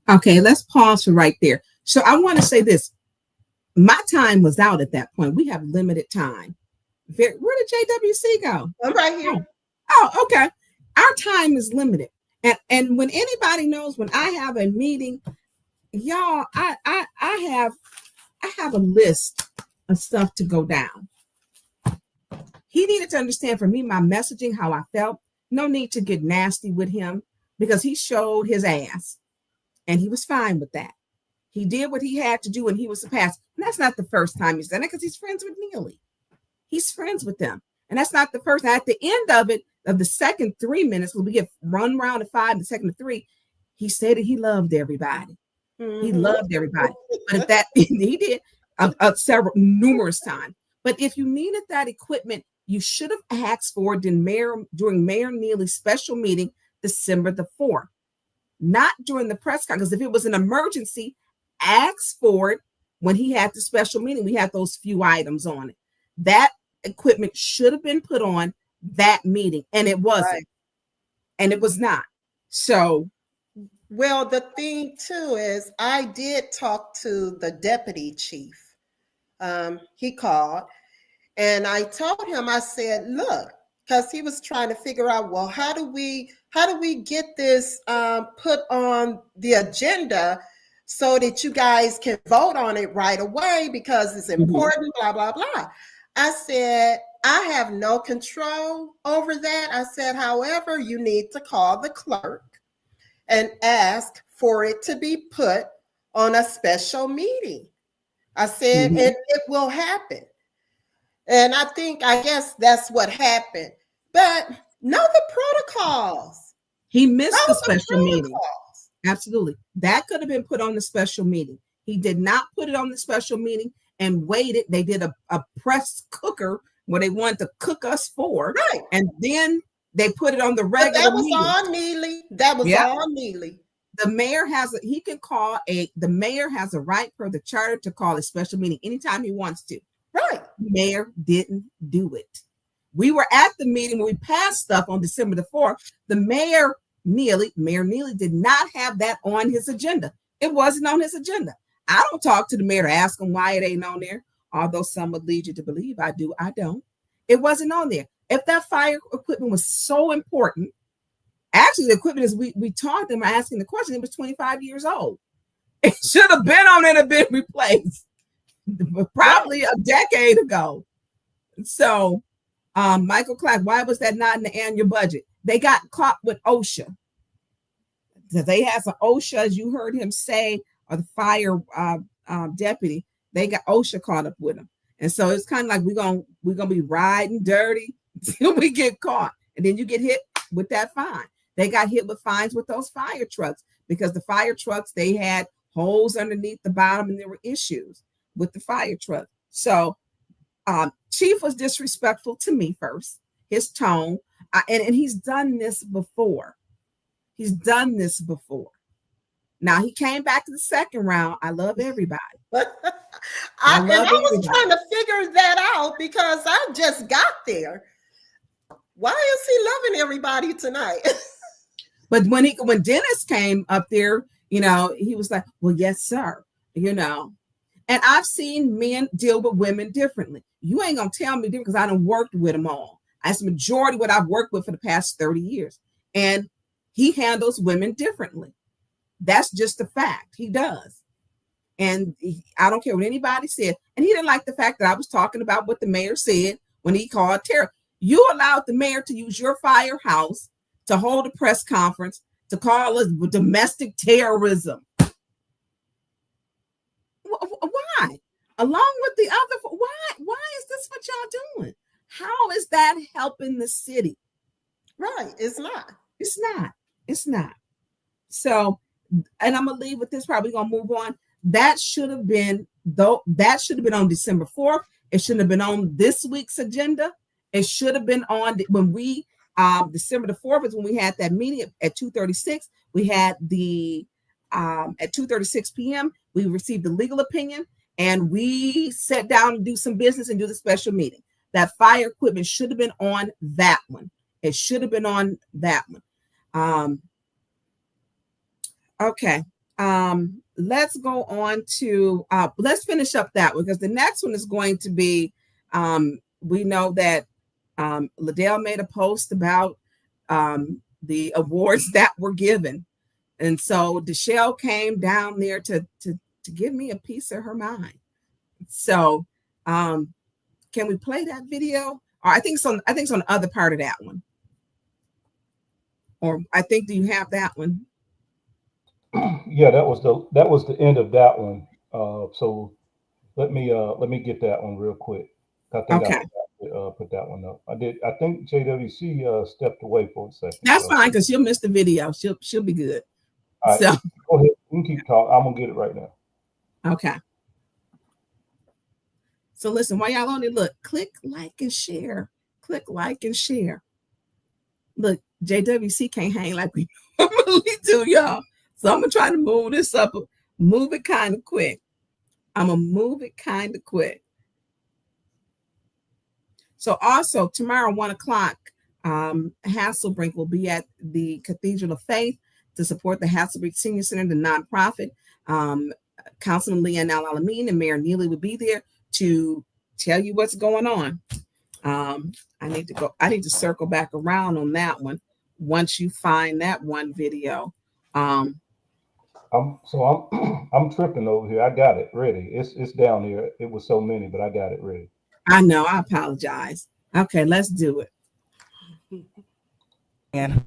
Okay, let's pause for right there. So I want to say this. My time was out at that point. We have limited time. Where did JWC go? I'm right here. Oh, okay. Our time is limited. And when anybody knows, when I have a meeting, y'all, I have I have a list of stuff to go down. He needed to understand from me my messaging, how I felt. No need to get nasty with him because he showed his ass and he was fine with that. He did what he had to do and he was surpassed. And that's not the first time he's done it because he's friends with Neely. He's friends with them. And that's not the first. At the end of it, of the second 3 minutes, when we get one round of 5, the second of 3, he said that he loved everybody. Mm-hmm. He loved everybody. But if that he did numerous times. But if you needed that equipment, you should have asked for it during Mayor Neely's special meeting, December the 4th, not during the press conference. If it was an emergency, ask for it when he had the special meeting. We had those few items on it. That equipment should have been put on that meeting, and it wasn't. Right. And it was not. So, well, the thing too is I did talk to the deputy chief. He called and I told him, I said, look, because he was trying to figure out, well, how do we get this put on the agenda so that you guys can vote on it right away because it's important, blah, blah, blah. I said, I have no control over that. I said, however, you need to call the clerk and ask for it to be put on a special meeting. I said, and it will happen. And I guess that's what happened. But know the protocols. He missed the special meeting. Absolutely. That could have been put on the special meeting. He did not put it on the special meeting and waited. They did a press cooker where they wanted to cook us for. Right. And then they put it on the regular meeting. On Neely. That was on Neely. The mayor the mayor has a right per the charter to call a special meeting anytime he wants to. Right. The mayor didn't do it. We were at the meeting when we passed stuff on December the 4th. The Mayor Neely did not have that on his agenda. It wasn't on his agenda. I don't talk to the mayor to ask him why it ain't on there, although some would lead you to believe I do. I don't. It wasn't on there. If that fire equipment was so important, actually the equipment is we taught them asking the question, it was 25 years old. It should have been on it and been replaced probably a decade ago. So Michael Clark, why was that not in the annual budget? They got caught with OSHA. They have some OSHA, as you heard him say, or the fire deputy. They got OSHA caught up with them, and so it's kind of like we're gonna be riding dirty until we get caught, and then you get hit with that fine. They got hit with fines with those fire trucks because the fire trucks, they had holes underneath the bottom, and there were issues with the fire truck. So Chief was disrespectful to me first, his tone, and he's done this before. Now he came back to the second round. I love everybody. I was trying to figure that out because I just got there. Why is he loving everybody tonight? But when Dennis came up there, he was like, well, yes, sir, And I've seen men deal with women differently. You ain't gonna tell me different because I done worked with them all. That's the majority of what I've worked with for the past 30 years. And he handles women differently. That's just a fact. He does. And I don't care what anybody said. And he didn't like the fact that I was talking about what the mayor said when he called terror. You allowed the mayor to use your firehouse to hold a press conference to call us domestic terrorism. Why? Along with the other, why is this what y'all doing? How is that helping the city? Right. It's not. So, and I'm gonna leave with this, probably gonna move on. That should have been on December 4th. It shouldn't have been on this week's agenda. It should have been on when we December the 4th is when we had that meeting at 2:36. We had the at 2:36 p.m. we received the legal opinion and we sat down and do some business and do the special meeting. That fire equipment should have been on that one. It should have been on that one. Okay. Let's go on to let's finish up that one because the next one is going to be we know that Liddell made a post about the awards that were given. And so Deshelle came down there to give me a piece of her mind. So can we play that video? Or I think it's on the other part of that one. Or I think, do you have that one? Yeah, that was the end of that one. So let me get that one real quick. I think Okay. I forgot to put that one up. I think JWC stepped away for a second. That's fine, because she'll miss the video. She'll be good. All right, So go ahead. You can keep talking. I'm gonna get it right now. okay. So listen, while y'all on it, look, click like and share. Click like and share. Look, JWC can't hang like we normally do, y'all. So I'm gonna try to move this up, move it kind of quick. I'm gonna move it kind of quick. So also tomorrow, 1 o'clock, Hasselbring will be at the Cathedral of Faith to support the Hasselbring Senior Center, the nonprofit. Councilman Leanne Al-Alamin and Mayor Neely will be there to tell you what's going on. I need to circle back around on that one once you find that one video. I'm tripping over here. I got it ready. It's down here. It was so many, but I got it ready. I know. I apologize. Okay, let's do it. And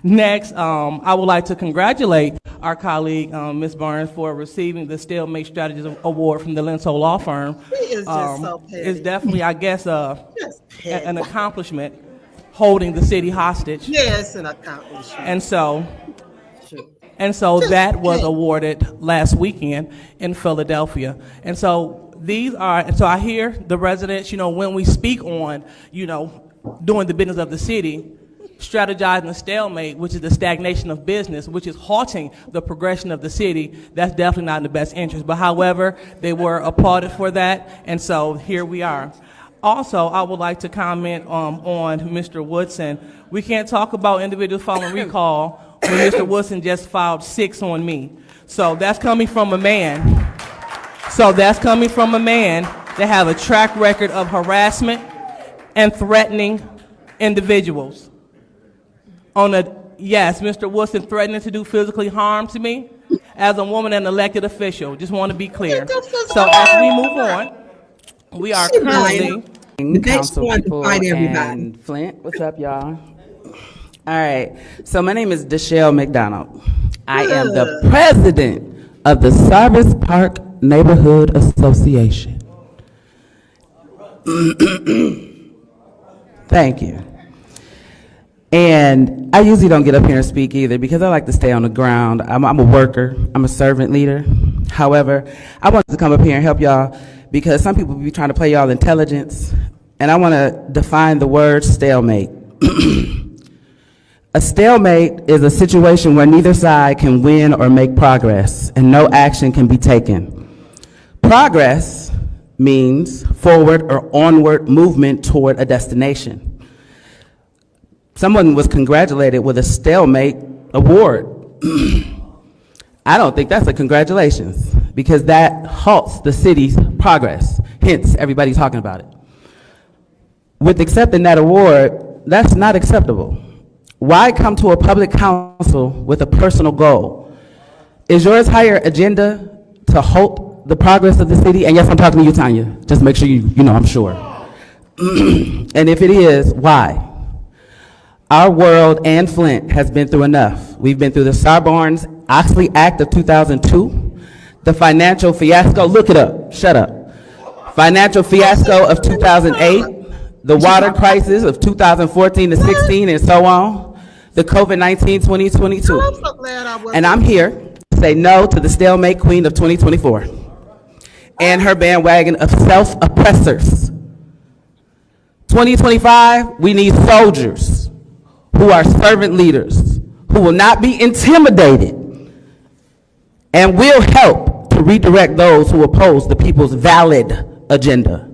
next, I would like to congratulate our colleague, Ms. Barnes, for receiving the Stalemate Strategies Award from the Lenso Law Firm. He is just so petty. It's definitely, I guess, an accomplishment holding the city hostage. Yes, an accomplishment. And so that was awarded last weekend in Philadelphia. And so I hear the residents, when we speak on, doing the business of the city, strategizing a stalemate, which is the stagnation of business, which is halting the progression of the city, that's definitely not in the best interest. But however, they were applauded for that, and so here we are. Also, I would like to comment on Mr. Woodson. We can't talk about individuals following recall when Mr. Woodson just filed 6 on me. So that's coming from a man. That have a track record of harassment and threatening individuals. Yes, Mr. Woodson threatening to do physically harm to me as a woman and elected official. Just want to be clear. So as we move on, we are currently council people and Flint. What's up, y'all? All right. So my name is Deshelle McDonald. I am the president of the Service Park Neighborhood Association. Thank you. And I usually don't get up here and speak either because I like to stay on the ground. I'm a worker. I'm a servant leader. However, I wanted to come up here and help y'all because some people be trying to play y'all intelligence, and I want to define the word stalemate. A stalemate is a situation where neither side can win or make progress, and no action can be taken. Progress means forward or onward movement toward a destination. Someone was congratulated with a stalemate award. I don't think that's a congratulations because that halts the city's progress. Hence, everybody's talking about it. With accepting that award, that's not acceptable. Why come to a public council with a personal goal? Is your entire agenda to halt the progress of the city? And yes, I'm talking to you, Tonya. Just make sure you know I'm sure. And if it is, why? Our world and Flint has been through enough. We've been through the Sarbanes-Oxley Act of 2002, the financial fiasco, look it up, shut up. Financial fiasco of 2008, the water crisis of 2014 to 16 and so on, the COVID-19 2022. I'm so glad I was. And I'm here to say no to the stalemate queen of 2024 and her bandwagon of self-oppressors. 2025, we need soldiers who are servant leaders, who will not be intimidated and will help to redirect those who oppose the people's valid agenda.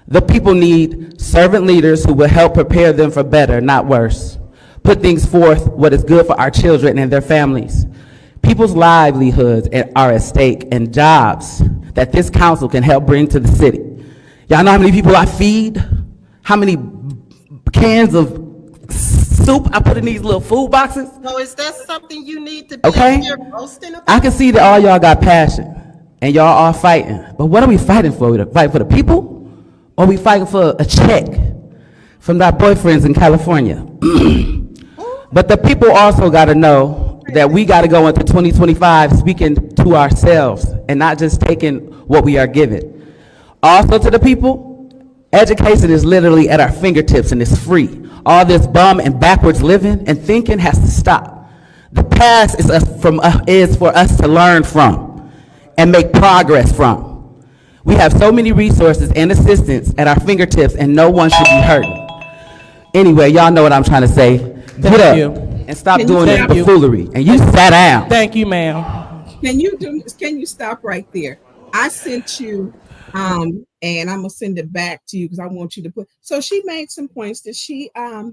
The people need servant leaders who will help prepare them for better, not worse. Put things forth what is good for our children and their families. People's livelihoods are at stake and jobs that this council can help bring to the city. Y'all know how many people I feed? How many cans of soup I put in these little food boxes? So is that something you need to be Okay. here boasting about? I can see that all y'all got passion. and y'all are fighting. But what are we fighting for? We fight for the people, or are we fighting for a check from our boyfriends in California? But the people also got to know that we got to go into 2025 speaking to ourselves and not just taking what we are given. Also to the people, education is literally at our fingertips and it's free. All this bum and backwards living and thinking has to stop. The past is for us to learn from and make progress from. We have so many resources and assistance at our fingertips and no one should be hurting. Anyway, y'all know what I'm trying to say. Get up and stop doing that foolery. And you sat down. Thank you, ma'am. Can you stop right there? I sent you, and I'm gonna send it back to you because I want you to put. So she made some points that she, I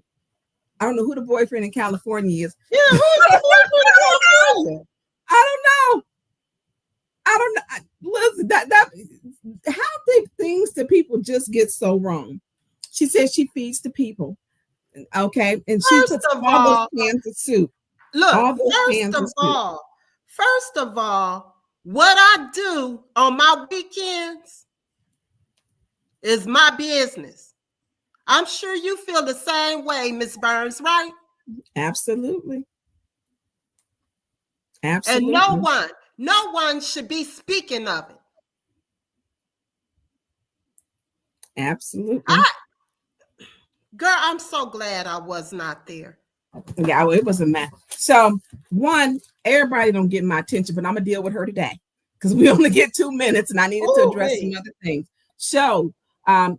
don't know who the boyfriend in California is. Yeah, who's the boyfriend in California? I don't know. Listen, how did things that people just get so wrong? She says she feeds the people. Okay, and she puts all those cans of soup. Look, first of all, what I do on my weekends is my business. I'm sure you feel the same way, Miss Burns, right? Absolutely. Absolutely. And no one should be speaking of it. Absolutely. Girl, I'm so glad I was not there. Yeah, it was a mess. So one, everybody don't get my attention, but I'm gonna deal with her today because we only get 2 minutes and I needed to address some other things. So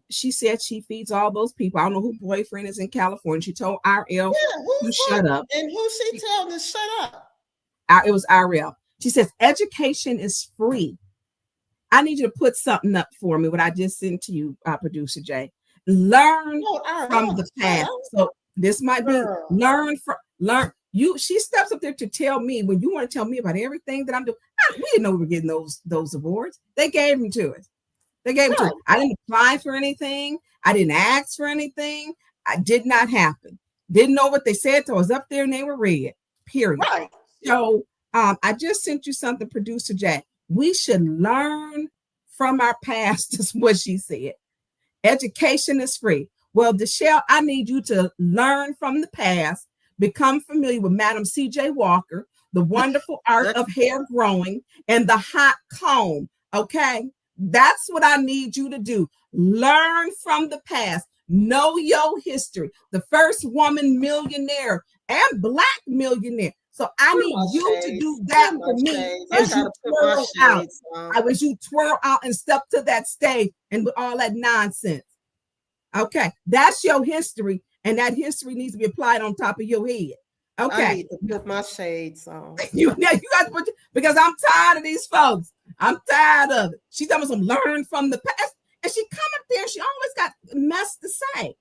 she said she feeds all those people. I don't know who boyfriend is in California. She told RL to shut up. And who she told to shut up? It was RL. She says education is free. I need you to put something up for me, what I just sent to you, producer Jay. Learn from the past. So this might be learn. She steps up there to tell me when you want to tell me about everything that I'm doing. We didn't know we were getting those awards. They gave them to us. I didn't apply for anything. I didn't ask for anything. I did not happen. Didn't know what they said. So I was up there and they were read. Period. Right. So I just sent you something, producer Jack. We should learn from our past, is what she said. Education is free. Well, Deshelle, I need you to learn from the past, become familiar with Madam C.J. Walker, the wonderful art of hair growing, and the hot comb. Okay, that's what I need you to do. Learn from the past. Know your history. The first woman millionaire and Black millionaire. So I need you to do that for me as you twirl out. As you twirl out and step to that stage and with all that nonsense. Okay, that's your history, and that history needs to be applied on top of your head. Okay, I need to put my shades on. you got to put, because I'm tired of these folks. I'm tired of it. She's talking some learn from the past, and she come up there. She always got mess to say.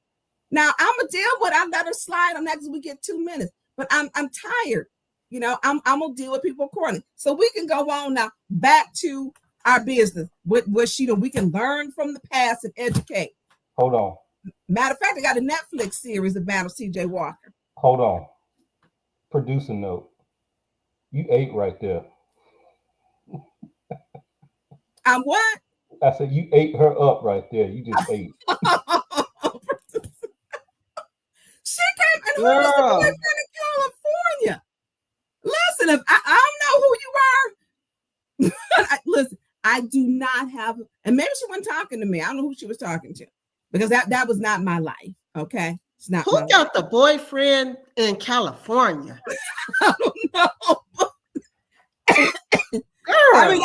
Now I'm gonna deal with. I let her slide on that because we get 2 minutes. But I'm tired. You know, I'm gonna deal with people accordingly. So we can go on now back to our business. What she do? We can learn from the past and educate. Hold on. Matter of fact, I got a Netflix series about C.J. Walker. Hold on. Producer note. You ate right there. I'm what? I said you ate her up right there. You just ate. She came and who was the boyfriend in California? Listen, if I don't know who you are. Listen, I do not have, and maybe she wasn't talking to me. I don't know who she was talking to. Because that was not my life, okay? It's not. Who got the boyfriend in California? I don't know. I mean,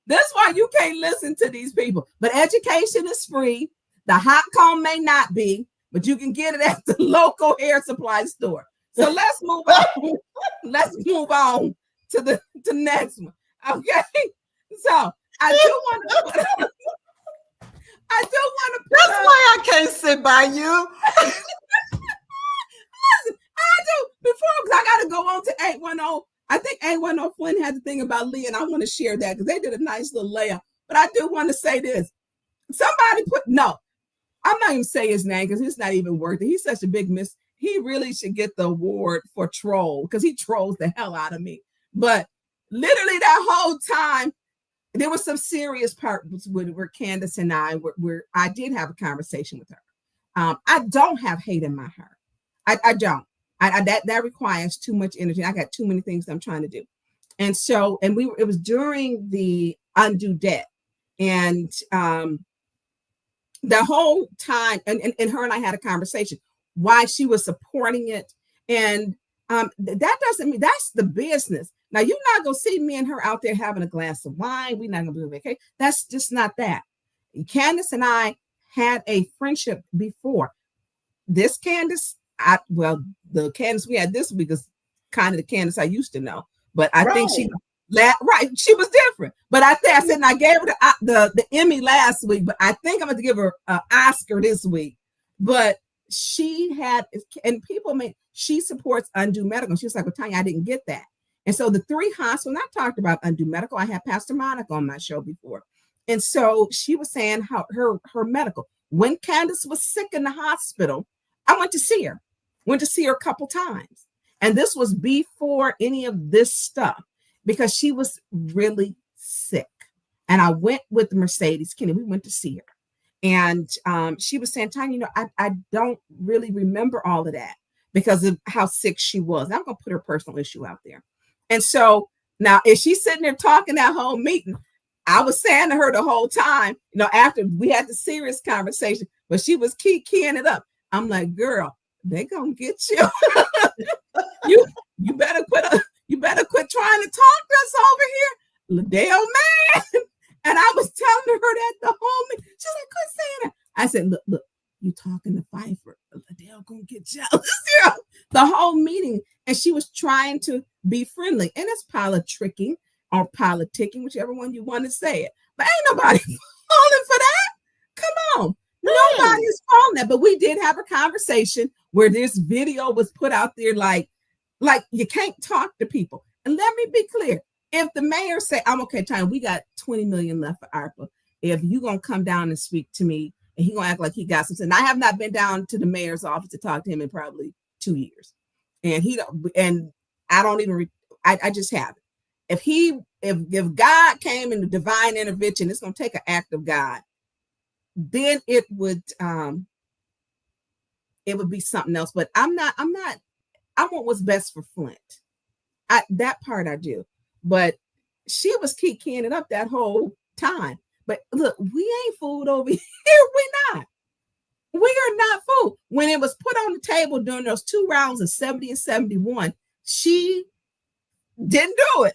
that's why you can't listen to these people. But education is free. The hot comb may not be, but you can get it at the local hair supply store. So let's move on. Let's move on to the next one, okay? So I do want to. That's why I can't sit by you. Listen, I do before because I got to go on to 810. I think 810 Flynn had the thing about Lee, and I want to share that because they did a nice little layout. But I do want to say this. Somebody I'm not even saying his name because it's not even worth it. He's such a big miss. He really should get the award for troll because he trolls the hell out of me. But literally that whole time, there was some serious parts where Candace and I where I did have a conversation with her. I don't have hate in my heart. I don't. That requires too much energy. I got too many things I'm trying to do. And so, it was during the undue debt. And the whole time, and her and I had a conversation why she was supporting it. And that doesn't mean that's the business. Now, you're not going to see me and her out there having a glass of wine. We're not going to do vacation. That's just not that. Candace and I had a friendship before. This Candace, the Candace we had this week is kind of the Candace I used to know. But I think she was different. But I said, and I gave her the Emmy last week, but I think I'm going to give her an Oscar this week. But she had, and she supports undue medical. She was like, well, Tonya, I didn't get that. And so the 3 hospitals, I talked about undue medical. I had Pastor Monica on my show before. And so she was saying how her medical, when Candace was sick in the hospital, I went to see her a couple times. And this was before any of this stuff, because she was really sick. And I went with Mercedes Kennedy. We went to see her. And she was saying, Tonya, I don't really remember all of that because of how sick she was. I'm going to put her personal issue out there. And so now, if she's sitting there talking that whole meeting, I was saying to her the whole time, after we had the serious conversation, but she was keying it up. I'm like, girl, they're going to get you. You better quit trying to talk to us over here. Liddell, man. And I was telling her that the whole meeting. She's like, quit saying that. I said, look, you talking to Pfeiffer. Liddell gonna get jealous. The whole meeting. And she was trying to be friendly. And it's politicking or politicking, whichever one you want to say it. But ain't nobody falling for that. Come on. Nobody is falling that. But we did have a conversation where this video was put out there like you can't talk to people. And let me be clear. If the mayor say, I'm okay, Tonya, we got 20 million left for ARPA. If you're going to come down and speak to me, and he's going to act like he got something. I have not been down to the mayor's office to talk to him in probably 2 years. And I just haven't. If God came in the divine intervention, it's going to take an act of God. Then it would be something else. But I want what's best for Flint. That part I do. But she was keying it up that whole time. But look, we ain't fooled over here. We're not. We are not fooled. When it was put on the table during those 2 rounds of 70 and 71, she didn't do it.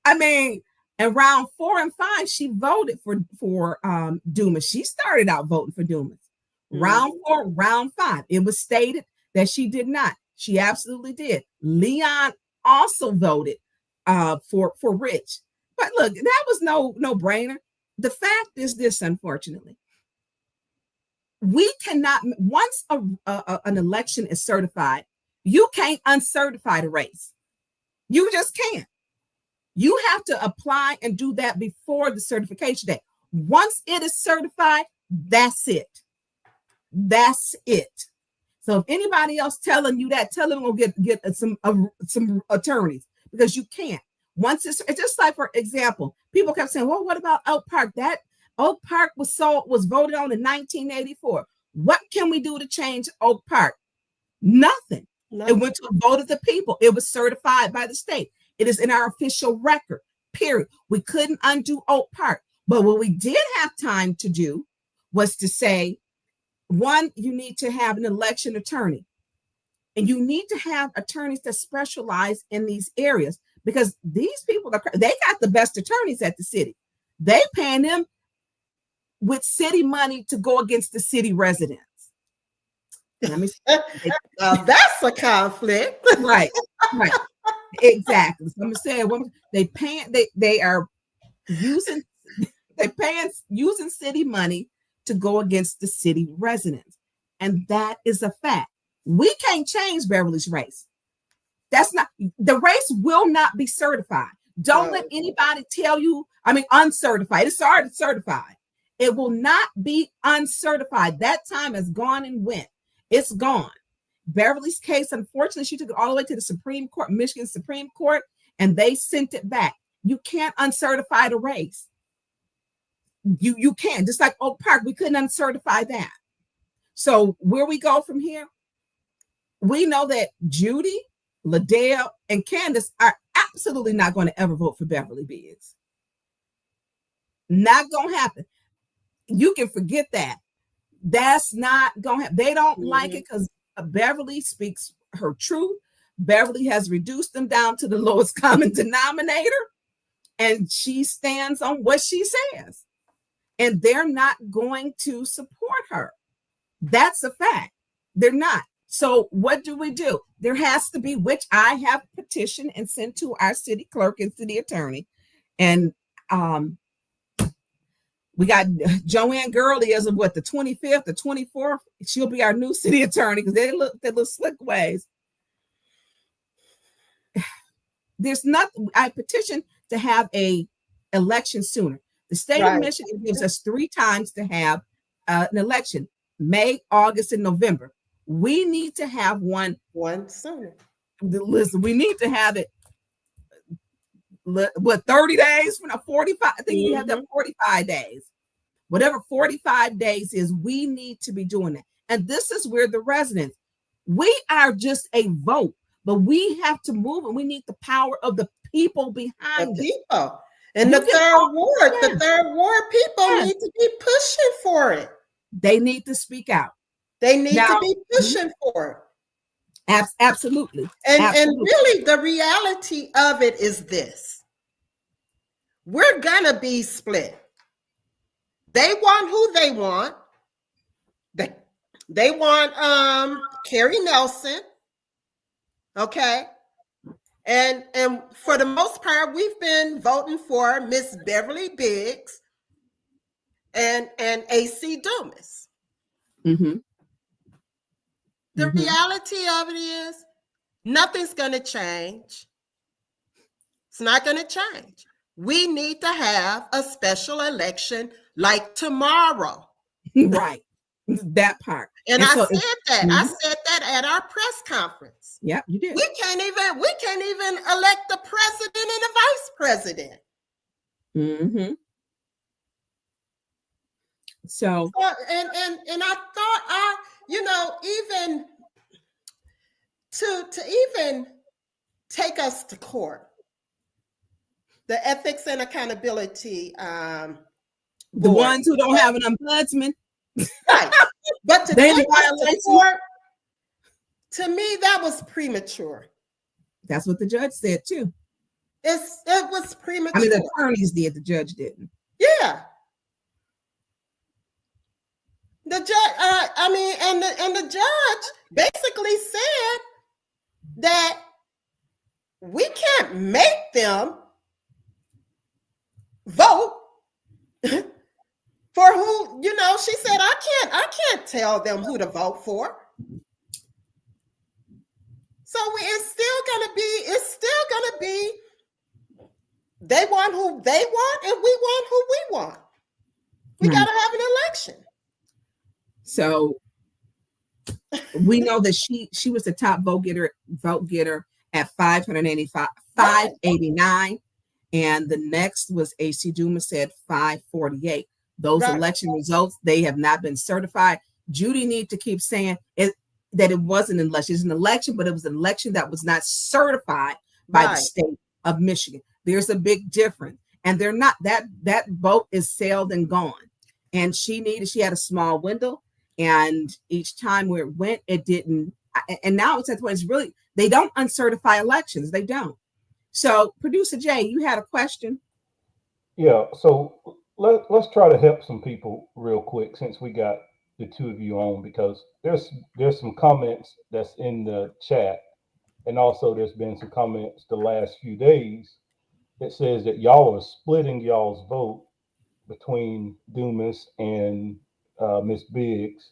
I mean, in round 4 and 5, she voted for Dumas. She started out voting for Dumas. Round 4, round 5, it was stated that she did not. She absolutely did. Leon also voted for Rich. But look, that was no brainer. The fact is this, unfortunately, we cannot, once an election is certified, you can't uncertify the race. You just can't. You have to apply and do that before the certification day. Once it is certified, that's it. That's it. So if anybody else telling you that, tell them we'll get some attorneys, because you can't. Once it's just like, for example, people kept saying, well, what about Oak Park? That Oak Park was voted on in 1984. What can we do to change Oak Park? Nothing. It went to a vote of the people. It was certified by the state. It is in our official record, period. We couldn't undo Oak Park. But what we did have time to do was to say, one, you need to have an election attorney. And you need to have attorneys that specialize in these areas, because these people, they got the best attorneys at the city. They paying them with city money to go against the city residents. Let me that's a conflict. Right. Exactly. So I'm saying they are using city money to go against the city residents. And that is a fact. We can't change Beverly's race. That's not, the race will not be certified. Don't let anybody tell you, uncertified. It's already certified. It will not be uncertified. That time has gone and went. It's gone. Beverly's case, unfortunately, she took it all the way to the Supreme Court, Michigan Supreme Court, and they sent it back. You can't uncertify the race. You can, just like Oak Park, we couldn't uncertify that. So where we go from here, we know that Judy, Liddell, and Candace are absolutely not going to ever vote for Beverly Biggs. Not going to happen. You can forget that. That's not going to happen. They don't like it because Beverly speaks her truth. Beverly has reduced them down to the lowest common denominator, and she stands on what she says. And they're not going to support her. That's a fact. They're not. So what do? There has to be, which I have petitioned and sent to our city clerk and city attorney. And we got Joanne Gurley as of what, the 25th, the 24th. She'll be our new city attorney because they look their little slick ways. There's nothing. I petitioned to have a election sooner. The state of Michigan gives us 3 times to have an election: May, August, and November. We need to have one sooner. Listen, we need to have it. What, 30 days from 45? I think you have that 45 days. Whatever 45 days is, we need to be doing that. And this is where the residents, we are just a vote, but we have to move, and we need the power of the people behind the it. people. And the third ward people need to be pushing for it. They need to speak out. They need to be pushing for it. Absolutely. And really, the reality of it is this: we're gonna be split. They want who they want. They want Carrie Nelson. Okay. And for the most part, we've been voting for Miss Beverly Biggs and AC Dumas. The reality of it is nothing's going to change. It's not going to change. We need to have a special election like tomorrow. Right. That part. And I said that. I said that at our press conference. Yeah, you did. We can't even elect the president and the vice president. So and I thought even to even take us to court, the ethics and accountability the ones who don't have an ombudsman. Right. But to take us to court, to me, that was premature. That's what the judge said too. It was premature. I mean, the attorneys did, the judge didn't. Yeah. The judge, and the judge basically said that we can't make them vote for who, she said, I can't tell them who to vote for. So it's still gonna be, they want who they want and we want who we want. We gotta have an election. So we know that she was the top vote getter at 589, and the next was AC Dumas at 548. Those election results, they have not been certified. Judy need to keep saying that it wasn't an election. It's an election, but it was an election that was not certified by the state of Michigan. There's a big difference, and they're not. That vote is sailed and gone. And she had a small window, and each time where it went, it didn't. And now it's at the point, it's really, they don't uncertify elections. They don't. So, Producer Jay, you had a question? Yeah. So let's try to help some people real quick, since we got the two of you on, because there's some comments that's in the chat, and also there's been some comments the last few days that says that y'all are splitting y'all's vote between Dumas and Miss Biggs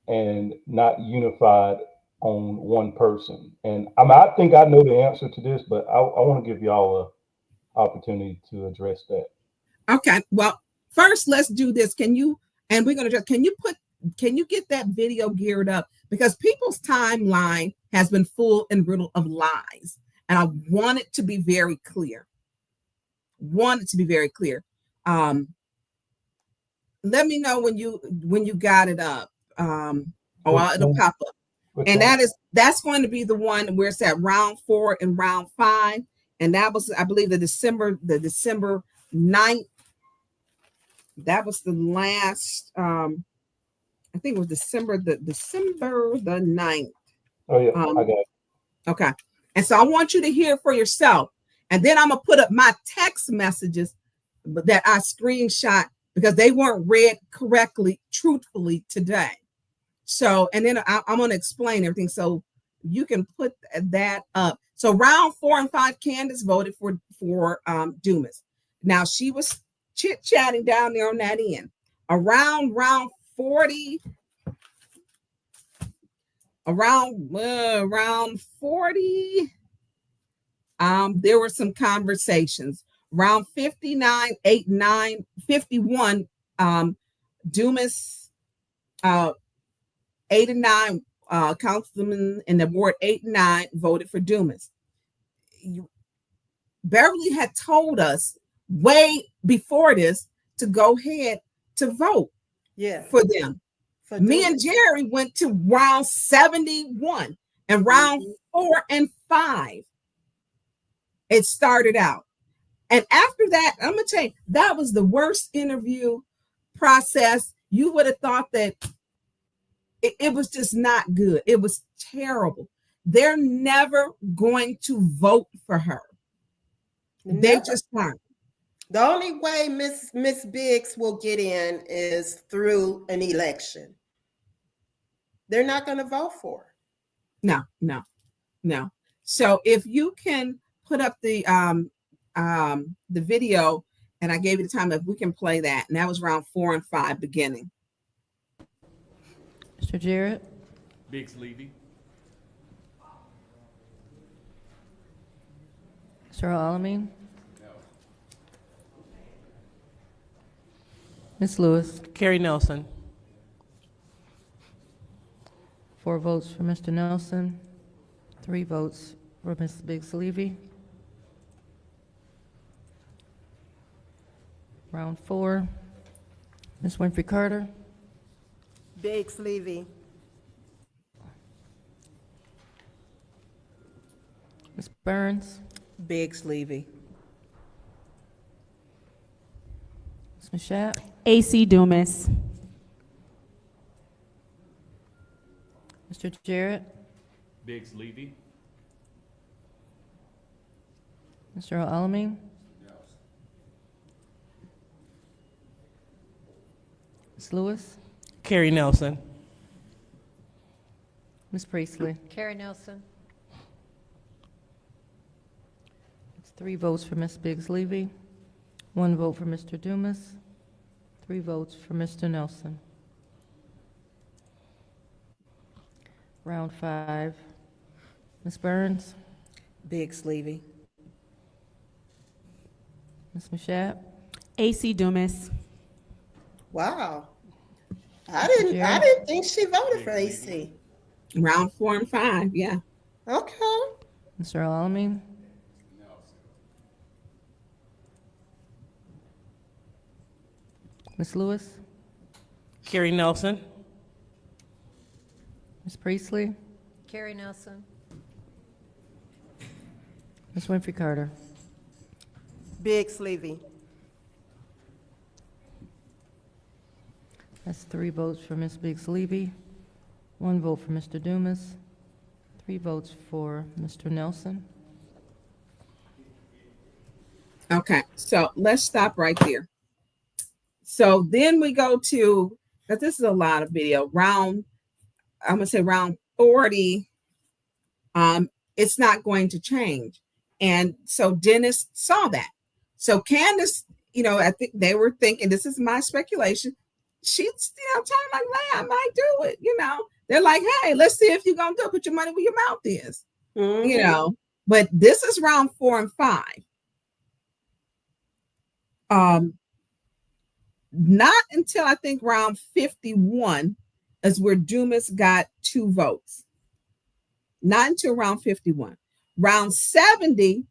and not unified on one person. And I think I know the answer to this, but I want to give y'all an opportunity to address that. Okay. Well, first let's do this. Can you get that video geared up? Because people's timeline has been full and riddled of lies. And I want it to be very clear. let me know when you got it up. It'll pop up. And that's going to be the one where it's at round 4 and round 5. And that was, I believe, the December 9th. That was the last, I think it was December the 9th. Oh yeah, I got it. Okay. And so I want you to hear it for yourself. And then I'm gonna put up my text messages that I screenshot because they weren't read correctly, truthfully today. So, and then I'm going to explain everything so you can put that up. So round 4 and 5, Candace voted for Dumas. Now she was chit-chatting down there on that end. Around round 40, there were some conversations. Round 59, 8, 9, 51, Dumas, 8 and 9, councilman in the ward 8 and 9 voted for Dumas. Beverly had told us way before this to go ahead to vote for them. Me and Jerri went to round 71 and round 4 and 5. It started out. And after that, I'm going to tell you, that was the worst interview process. You would have thought that it was just not good. It was terrible. They're never going to vote for her. They just aren't. The only way Miss Biggs will get in is through an election. They're not going to vote for her. No. So if you can put up the video, and I gave you the time, if we can play that, and that was round 4 and 5 beginning. Mr. Jarrett. Biggs Levy. Mr. Alamin. No. Ms. Lewis. Carrie Nelson. 4 votes for Mr. Nelson, 3 votes for Ms. Biggs Levy. Round 4, Ms. Winfrey-Carter. Biggs Levy. Ms. Burns. Biggs Levy. Ms. Mashat. AC Dumas. Mr. Jarrett. Biggs Levy. Mr. Alamin. Ms. Lewis. Carrie Nelson. Ms. Priestley. Carrie Nelson. It's 3 votes for Ms. Biggs Levy, 1 vote for Mr. Dumas, 3 votes for Mr. Nelson. Round 5, Ms. Burns. Biggs Levy. Ms. Mashat. AC Dumas. Wow. I didn't think she voted for AC. Round 4 and 5, yeah. Okay. Mr. Alamin. Ms. Lewis. Carrie Nelson. Ms. Priestley. Carrie Nelson. Ms. Winfrey-Carter. Biggs Levy. That's 3 votes for Ms. Biggs Levy, 1 vote for Mr. Dumas, 3 votes for Mr. Nelson. Okay, so let's stop right there. So then we go to, because this is a lot of video, I'm going to say round 40, it's not going to change. And so Dennis saw that. So Candace, I think they were thinking, this is my speculation, she's trying like, I might do it, They're like, hey, let's see if you're going to do it. Put your money where your mouth is, But this is round 4 and 5. Not until I think round 51 is where Dumas got 2 votes. Not until round 51. Round 70,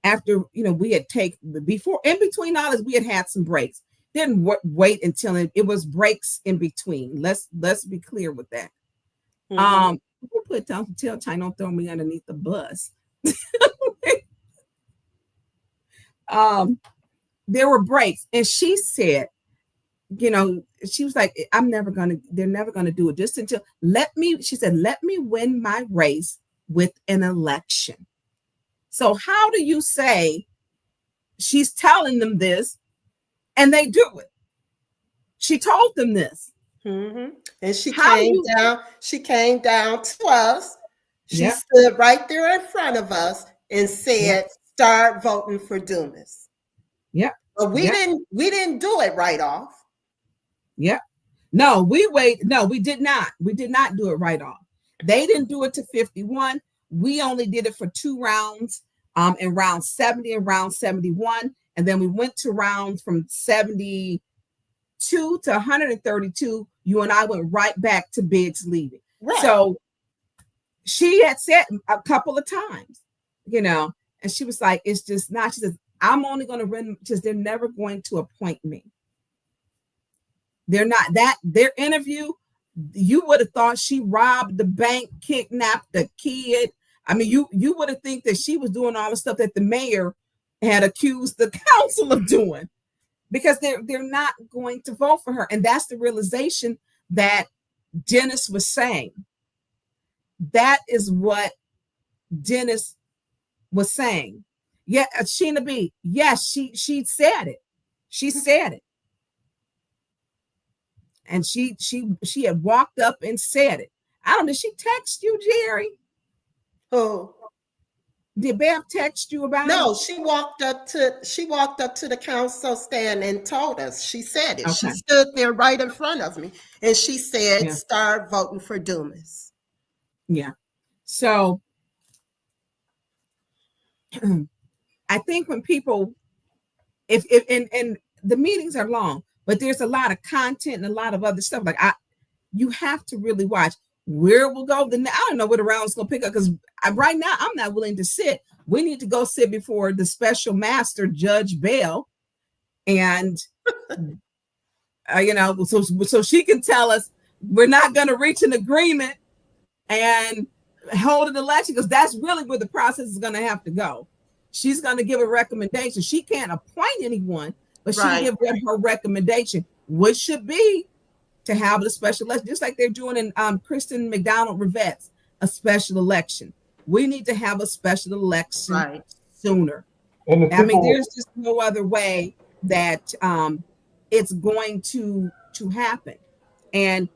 after, we had in between all this, we had some breaks. didn't wait until it was breaks in between. Let's be clear with that. Put tell Tonya don't throw me underneath the bus. There were breaks, and she said, she was like, they're never gonna do it just until she said, let me win my race with an election. So how do you say she's telling them this and they do it? She told them this. And she came down to us. She Yep. stood right there in front of us and said, start voting for Dumas. Yeah. But we didn't do it right off. Yeah. No, we did not. We did not do it right off. They didn't do it to 51. We only did it for 2 rounds, in round 70 and round 71. And then we went to rounds from 72 to 132. You and I went right back to Biggs leaving. Right. So she had said a couple of times, and she was like, it's just not, she says, I'm only going to run because they're never going to appoint me. They're not that. Their interview, you would have thought she robbed the bank, kidnapped the kid. I mean, you would have think that she was doing all the stuff that the mayor had accused the council of doing, because they're not going to vote for her. And that's the realization that Dennis was saying. That is what Dennis was saying. Yeah, Sheena B. Yes, she said it. She said it. And she had walked up and said it. I don't know. Did she text you, Jerri? Who? Did Bev text you about it? No, she walked up to the council stand and told us. She said it. Okay. She stood there right in front of me and she said, start voting for Dumas. Yeah. So I think when people, if and the meetings are long, but there's a lot of content and a lot of other stuff. Like you have to really watch where we'll go. I don't know where the round's gonna pick up, because right now I'm not willing to sit. We need to go sit before the special master, Judge Bell, and so she can tell us we're not going to reach an agreement and hold an election, because that's really where the process is going to have to go. She's going to give a recommendation. She can't appoint anyone, but she'll give her recommendation, which should be to have a special election, just like they're doing in Kristen McDonald Rivette's a special election. We need to have a special election sooner. And there's just no other way that it's going to happen. And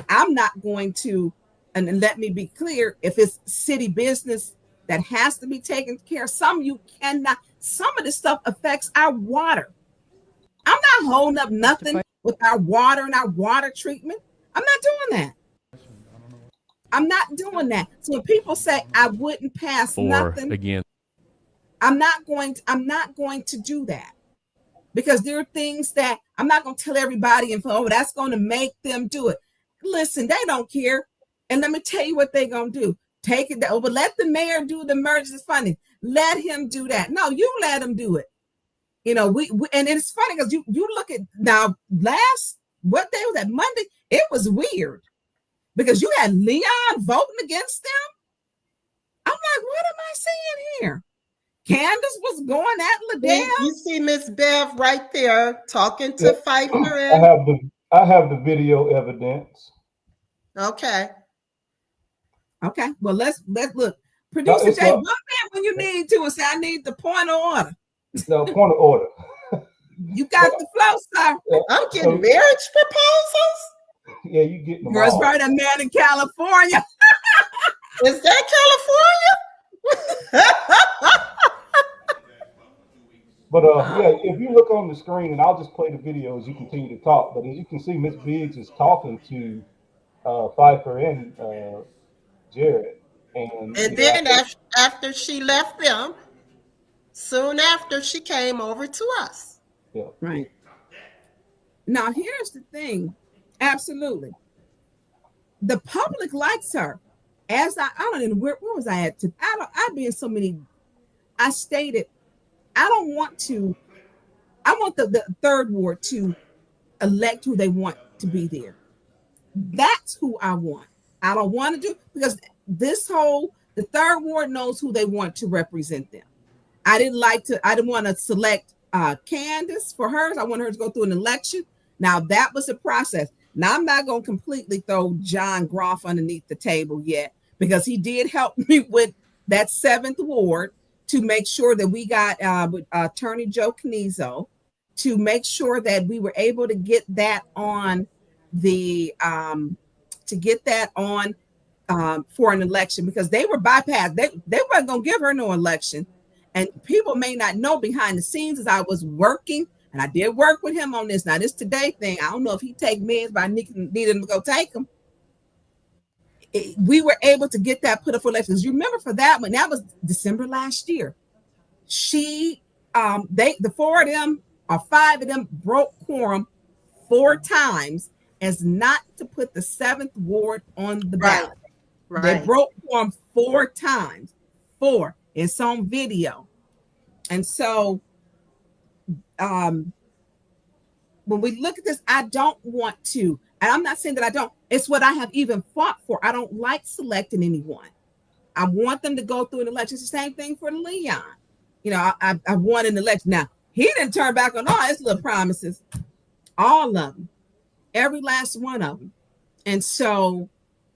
I'm not going to, and let me be clear, if it's city business that has to be taken care of, some you cannot. Some of this stuff affects our water. I'm not holding up nothing with our water and our water treatment. I'm not doing that. I'm not doing that. So when people say I wouldn't pass nothing, again, I'm not going to do that, because there are things that I'm not going to tell everybody and that's going to make them do it. Listen, they don't care. And let me tell you what they're going to do. Take it over. Let the mayor do the emergency funding. Let him do that. No, you let him do it. We and it's funny because you look at now what day was that? Monday? It was weird because you had Leon voting against them. I'm like, what am I seeing here? Candace was going at Liddell. You see Miss Bev right there talking to Pfeiffer. I have the video evidence. Okay. Well, let's look. Producer Jay, one man when you need to and say, I need the point of order. No, point of order. You got the flow, sir. I'm getting marriage proposals. Yeah, you getting them. That's right, a man in California. Is that California? But if you look on the screen, and I'll just play the video as you continue to talk. But as you can see, Miss Biggs is talking to Pfeiffer and Jerri, and then after she left them, soon after she came over to us. Yeah. Right. Now here's the thing. Absolutely. The public likes her. As I don't even where was I at? I'd be in so many. I stated I don't want to I want the third ward to elect who they want to be there. That's who I want. I don't want to do, because the third ward knows who they want to represent them. I didn't want to select Candace for hers. I want her to go through an election. Now that was a process. Now I'm not going to completely throw John Groff underneath the table yet, because he did help me with that 7th ward to make sure that we got with Attorney Joe Canizo to make sure that we were able to get that on the for an election, because they were bypassed. They weren't going to give her no election. And people may not know, behind the scenes, as I was working, and I did work with him on this. Now, this today thing, I don't know if he take meds, but I needed him to go take them. We were able to get that put up for elections. You remember for that one, that was December last year. The 4 of them or 5 of them broke quorum 4 times as not to put the 7th ward on the ballot. Right. They broke quorum 4 times. 4. It's on video. And so when we look at this, I don't want to, and I'm not saying that I don't, it's what I have even fought for. I don't like selecting anyone. I want them to go through an election. It's the same thing for Leon. You know, I won an election. Now, he didn't turn back on all his little promises. All of them. Every last one of them. And so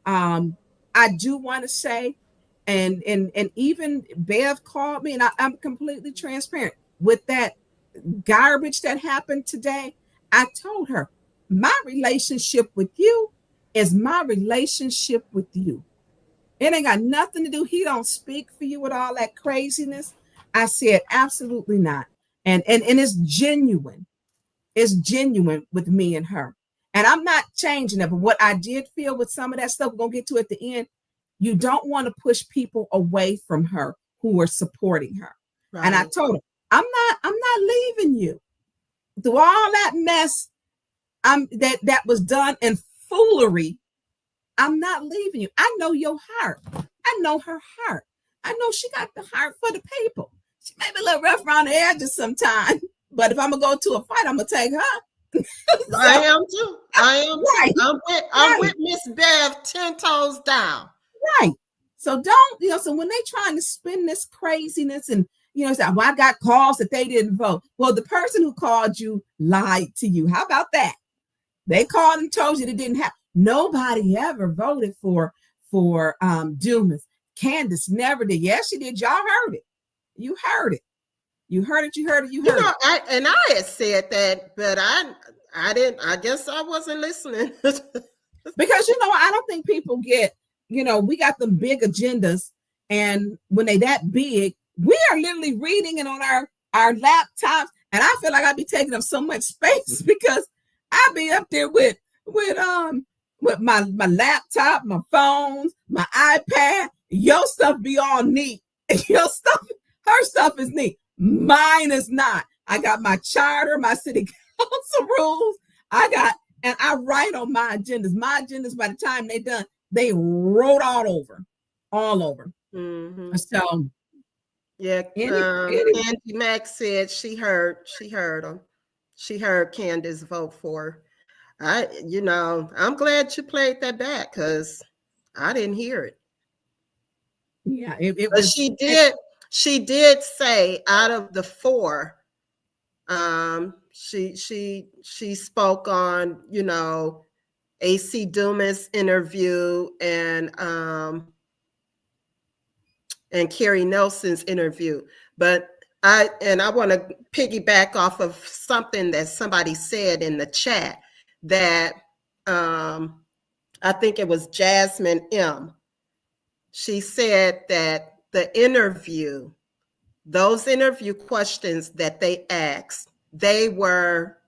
I do want to say, and even Bev called me, and I'm completely transparent with that garbage that happened today. I told her, my relationship with you is my relationship with you. It ain't got nothing to do. He don't speak for you with all that craziness. I said, absolutely not. And it's genuine. It's genuine with me and her. And I'm not changing it. But what I did feel with some of that stuff, we're going to get to at the end, you don't want to push people away from her who are supporting her. Right. And I told her, I'm not leaving you. Through all that mess that was done in foolery, I'm not leaving you. I know your heart. I know her heart. I know she got the heart for the people. She may be a little rough around the edges sometimes, but if I'm going to go to a fight, I'm going to take her. So, I am too. Right. I'm with Miss Bev 10 toes down. Right. So don't, so when they trying to spin this craziness and, say, well, I got calls that they didn't vote. Well, the person who called you lied to you. How about that? They called and told you it didn't happen. Nobody ever voted for Dumas. Candace never did. Yes, she did. Y'all heard it. You heard it. You heard it. You heard it. You heard it. I had said that, but I didn't. I guess I wasn't listening. Because I don't think people get. We got them big agendas, and when they that big, we are literally reading it on our laptops, and I feel like I'd be taking up so much space because I be up there with my laptop, my phones, my iPad. Your stuff be all neat. Your stuff, her stuff is neat. Mine is not. I got my charter, my city council rules. And I write on my agendas. My agendas, by the time they done, they wrote all over. Mm-hmm. So, yeah. Andy Mack said she heard him. She heard Candace vote for her. I'm glad you played that back because I didn't hear it. Yeah, but she did say out of the 4, she spoke on, AC Dumas interview and Carrie Nelson's interview. But I want to piggyback off of something that somebody said in the chat that I think it was Jasmine M. She said that those interview questions that they asked, they were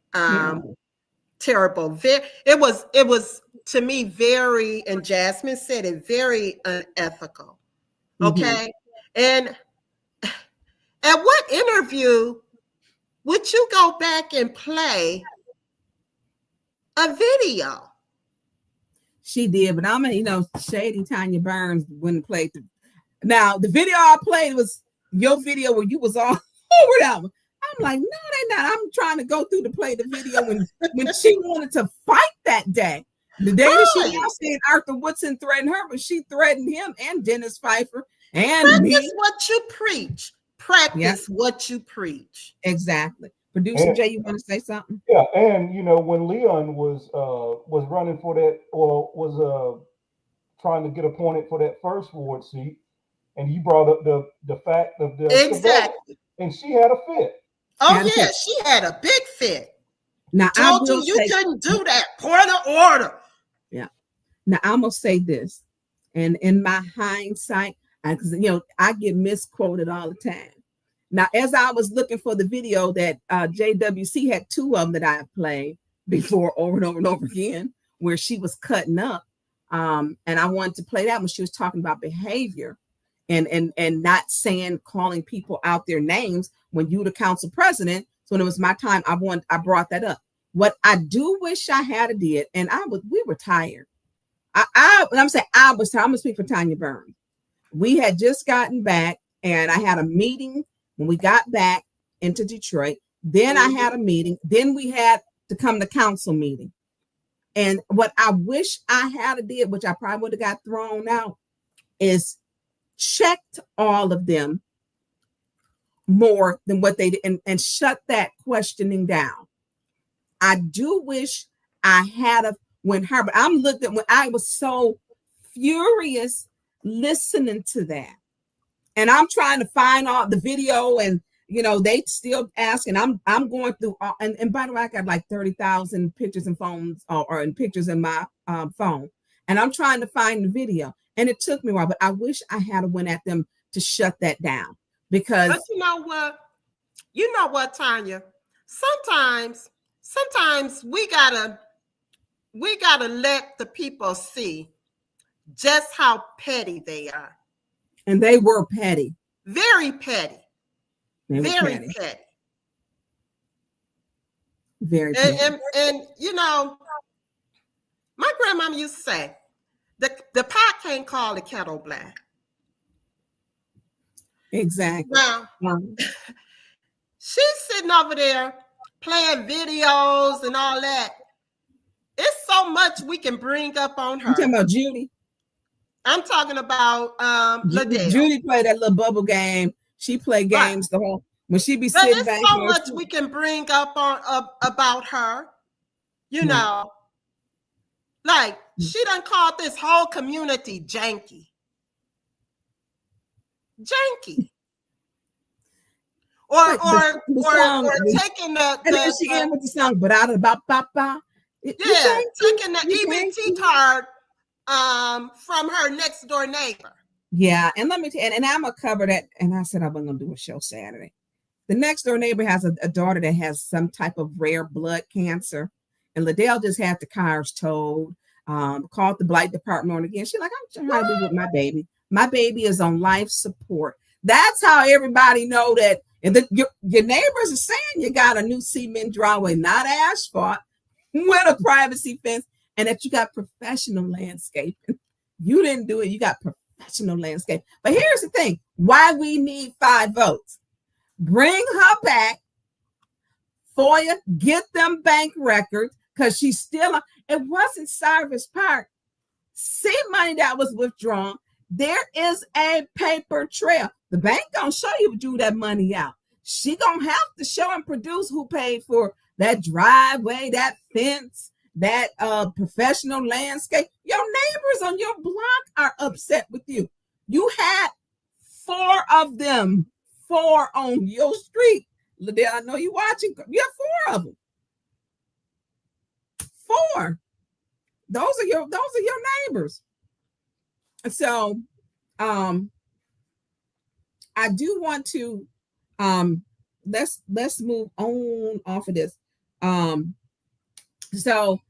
terrible. It was to me very, and Jasmine said it, very unethical. Okay. Mm-hmm. And at what interview would you go back and play a video? She did, but I'm shady Tonya Burns wouldn't play. Now the video I played was your video where you was all over that one. I'm like, no, they're not. I'm trying to go through to play the video when she wanted to fight that day. The day that she now said Arthur Woodson threatened her, but she threatened him and Dennis Pfeiffer and me. Practice what you preach. Practice what you preach. Exactly. Producer Jay, you want to say something? Yeah, and you know, when Leon was running for that, or was trying to get appointed for that first ward seat, and you brought up the fact of the exactly, and she had a fit. Oh yeah, she had a big fit. Now I will you couldn't do that. Point of order. Yeah. Now I'm gonna say this, and in my hindsight, because I get misquoted all the time. Now, as I was looking for the video that JWC had 2 of them that I have played before over and over and over again, where she was cutting up, and I wanted to play that when she was talking about behavior, and not calling people out their names when you the council president. So when it was my time, I brought that up. What I do wish I had did, and we were tired. I'm saying I was tired. I'm gonna speak for Tonya Burns. We had just gotten back, and I had a meeting when we got back into Detroit. Then I had a meeting. Then we had to come to council meeting. And what I wish I had did, which I probably would have got thrown out, is checked all of them more than what they did and shut that questioning down. I do wish I had when I'm looking when I was so furious listening to that. And I'm trying to find all the video, and they still asking. I'm going through and by the way, I got like 30,000 pictures and phones or in pictures in my phone, and I'm trying to find the video. And it took me a while, but I wish I had went at them to shut that down, because. But you know what, Tonya? Sometimes we gotta let the people see just how petty they are. And they were petty. Very petty. Very petty. Very petty. And my grandmama used to say, the pot can't call the kettle black. Exactly. Now, she's sitting over there playing videos and all that. It's so much we can bring up on her. You talking about Judy? I'm talking about Liddell. Judy played that little bubble game. She played games the whole when she be sitting back. There's so much we can bring up on about her. Like she done called this whole community janky. Janky. Or taking the and then she ended with the song, but out of ba. Taking the EBT card from her next door neighbor. Yeah, and let me tell you, and I'm gonna cover that. And I said I wasn't gonna do a show Saturday. The next door neighbor has a daughter that has some type of rare blood cancer, and Liddell just had the cars towed. Called the blight department on again. She's like, I'm trying to be with my baby. My baby is on life support. That's how everybody know that. And your neighbors are saying you got a new cement driveway, not asphalt, with a privacy fence, and that you got professional landscaping. You didn't do it. You got professional landscape. But here's the thing: why we need 5 votes. Bring her back. FOIA, get them bank records, because she's still. It wasn't Cyrus Park. See money that was withdrawn. There is a paper trail. The bank gonna show you who drew that money out. She gonna have to show and produce who paid for that driveway, that fence, that professional landscape. Your neighbors on your block are upset with you. You had 4 of them, 4 on your street. Liddell, I know you watching. You have 4 of them. 4. Those are your neighbors. So I do want to let's move on off of this. So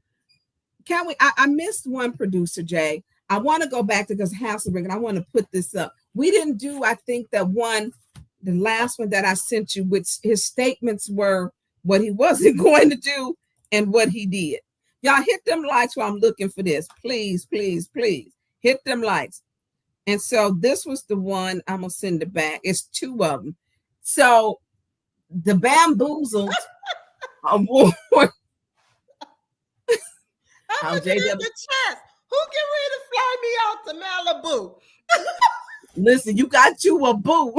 can we I missed one, producer Jay. I want to go back to because Hasselbring, and I want to put this up. We didn't do, I think, the last one that I sent you, which his statements were what he wasn't going to do and what he did. Y'all hit them likes while I'm looking for this. Please, please, please. Hit them likes. And so this was the one I'm going to send it back. It's 2 of them. So the bamboozled award. I'm looking at the chest. Who get ready to fly me out to Malibu? Listen, you got you a boo.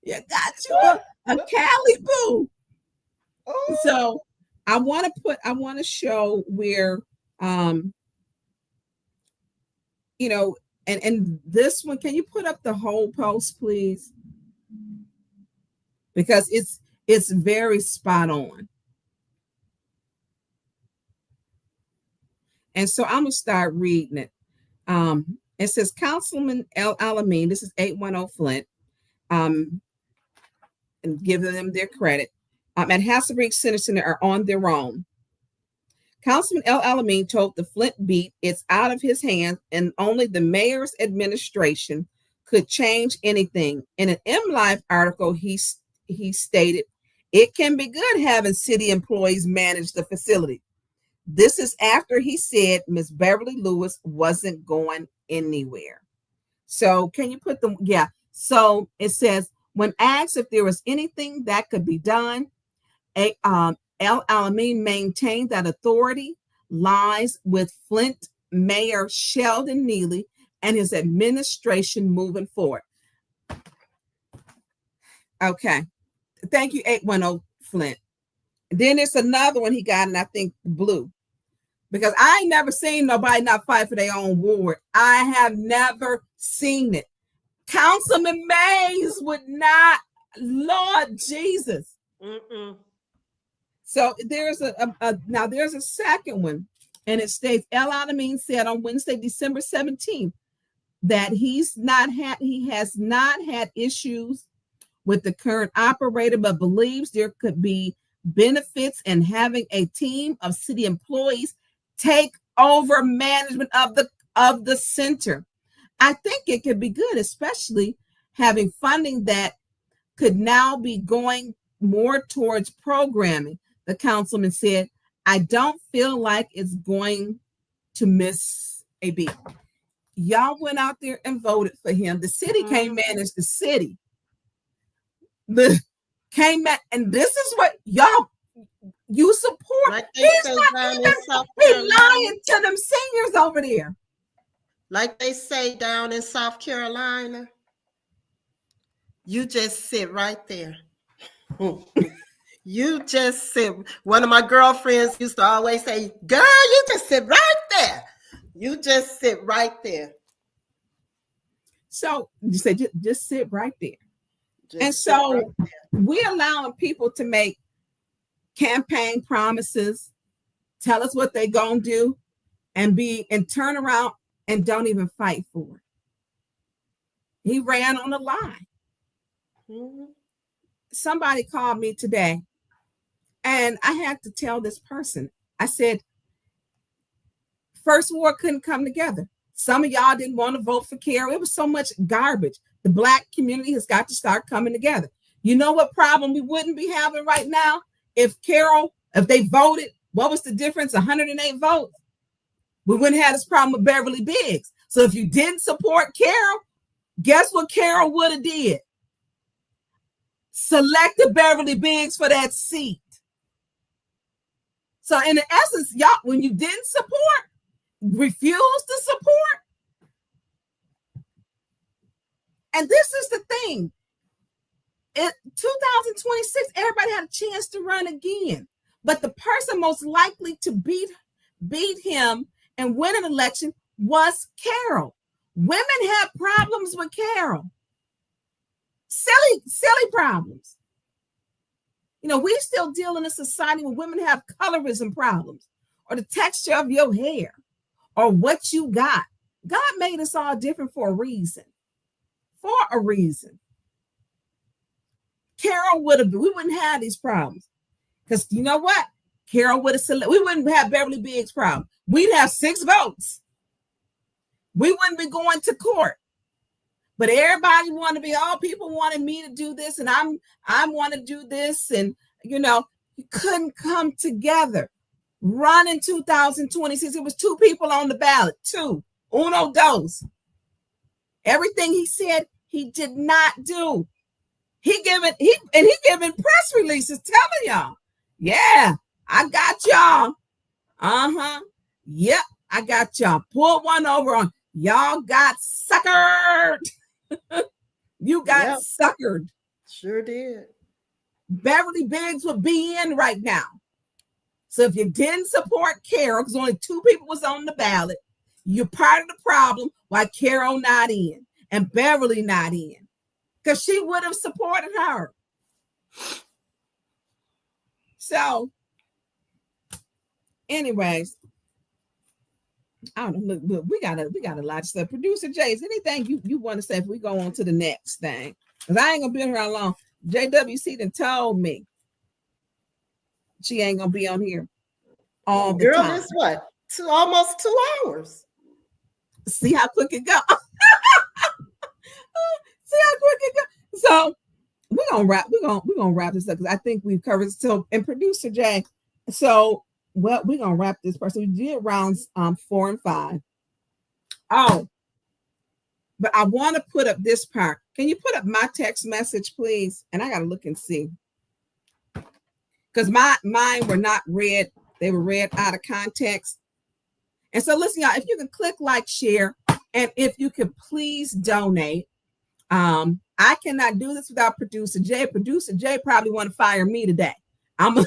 You got you a Cali boo. Oh. So I want to show where, you know, and this one, can you put up the whole post, please? Because it's very spot on. And so I'm gonna start reading it. It says Councilman El Alamein, this is 810 Flint, and giving them their credit, and Hasselbring Center are on their own. Councilman El Alamein told the Flint Beat it's out of his hands and only the mayor's administration could change anything. In an MLive article, he stated, it can be good having city employees manage the facility. This is after he said Ms. Beverly Lewis wasn't going anywhere. So can you put them? Yeah. So it says, when asked if there was anything that could be done, El Alamein maintained that authority lies with Flint Mayor Sheldon Neely and his administration moving forward. Okay. Thank you, 810 Flint. Then there's another one he got, and I think blue. Because I ain't never seen nobody not fight for their own ward. I have never seen it. Councilman Mays would not, Lord Jesus. Mm-mm. So there's now there's a second one, and it states El Alamein said on Wednesday, December 17th, that he has not had issues with the current operator, but believes there could be benefits in having a team of city employees take over management of the center. I think it could be good, especially having funding that could now be going more towards programming. The councilman said, I don't feel like it's going to miss a beat. Y'all went out there and voted for him. The city can't manage the city. And this is what y'all, you support. Like they He's say not down even, in South he's Carolina. lying to them seniors over there. Like they say down in South Carolina, you just sit right there. You just sit. One of my girlfriends used to always say, girl, you just sit right there. You just sit right there. So you say, just sit right there. Just and sit so right there. we're allowing people to make campaign promises, tell us what they're going to do, and turn around and don't even fight for it. He ran on a lie. Mm-hmm. Somebody called me today, and I had to tell this person, I said, First Ward couldn't come together. Some of y'all didn't want to vote for Carol. It was so much garbage. The Black community has got to start coming together. You know what problem we wouldn't be having right now? If they voted, what was the difference? 108 votes. We wouldn't have this problem with Beverly Biggs. So if you didn't support Carol, guess what Carol would have did? Selected Beverly Biggs for that seat. So in essence, y'all, when you didn't support, refused to support, and this is the thing, in 2026, everybody had a chance to run again, but the person most likely to beat him and win an election was Carol. Women have problems with Carol. Silly problems. You know, we still deal in a society where women have colorism problems, or the texture of your hair, or what you got. God made us all different for a reason. For a reason. Carol we wouldn't have these problems. Because you know what? Carol would have we wouldn't have Beverly Biggs' problem. We'd have 6 votes. We wouldn't be going to court. But everybody wanted to be, people wanted me to do this, and I want to do this, and you couldn't come together. Run in 2026. It was 2 people on the ballot. 2. Uno, dos. Everything he said, he did not do. He giving press releases telling y'all, yeah, I got y'all. Yep, I got y'all. Pull one over on y'all. Got suckered. You got suckered. Sure did. Beverly Biggs would be in right now. So if you didn't support Carol, because only 2 people was on the ballot, you're part of the problem why Carol not in and Beverly not in. Because she would have supported her. So, anyways, I don't know. Look, we got a lot of stuff. Producer Jay, is anything you want to say if we go on to the next thing? Because I ain't gonna be here long. JWC done told me she ain't gonna be on here all the Girl, time. it's what? Almost 2 hours. See how quick it go. See how quick it go. So we're gonna wrap this up because I think we've covered. So, and producer Jay, so we're gonna wrap this part. So we did rounds 4 and 5. Oh, but I want to put up this part. Can you put up my text message, please? And I gotta look and see. Because mine were not read, they were read out of context. And so listen, y'all, if you can click like, share, and if you could please donate. I cannot do this without producer Jay. Producer Jay probably want to fire me today. I'm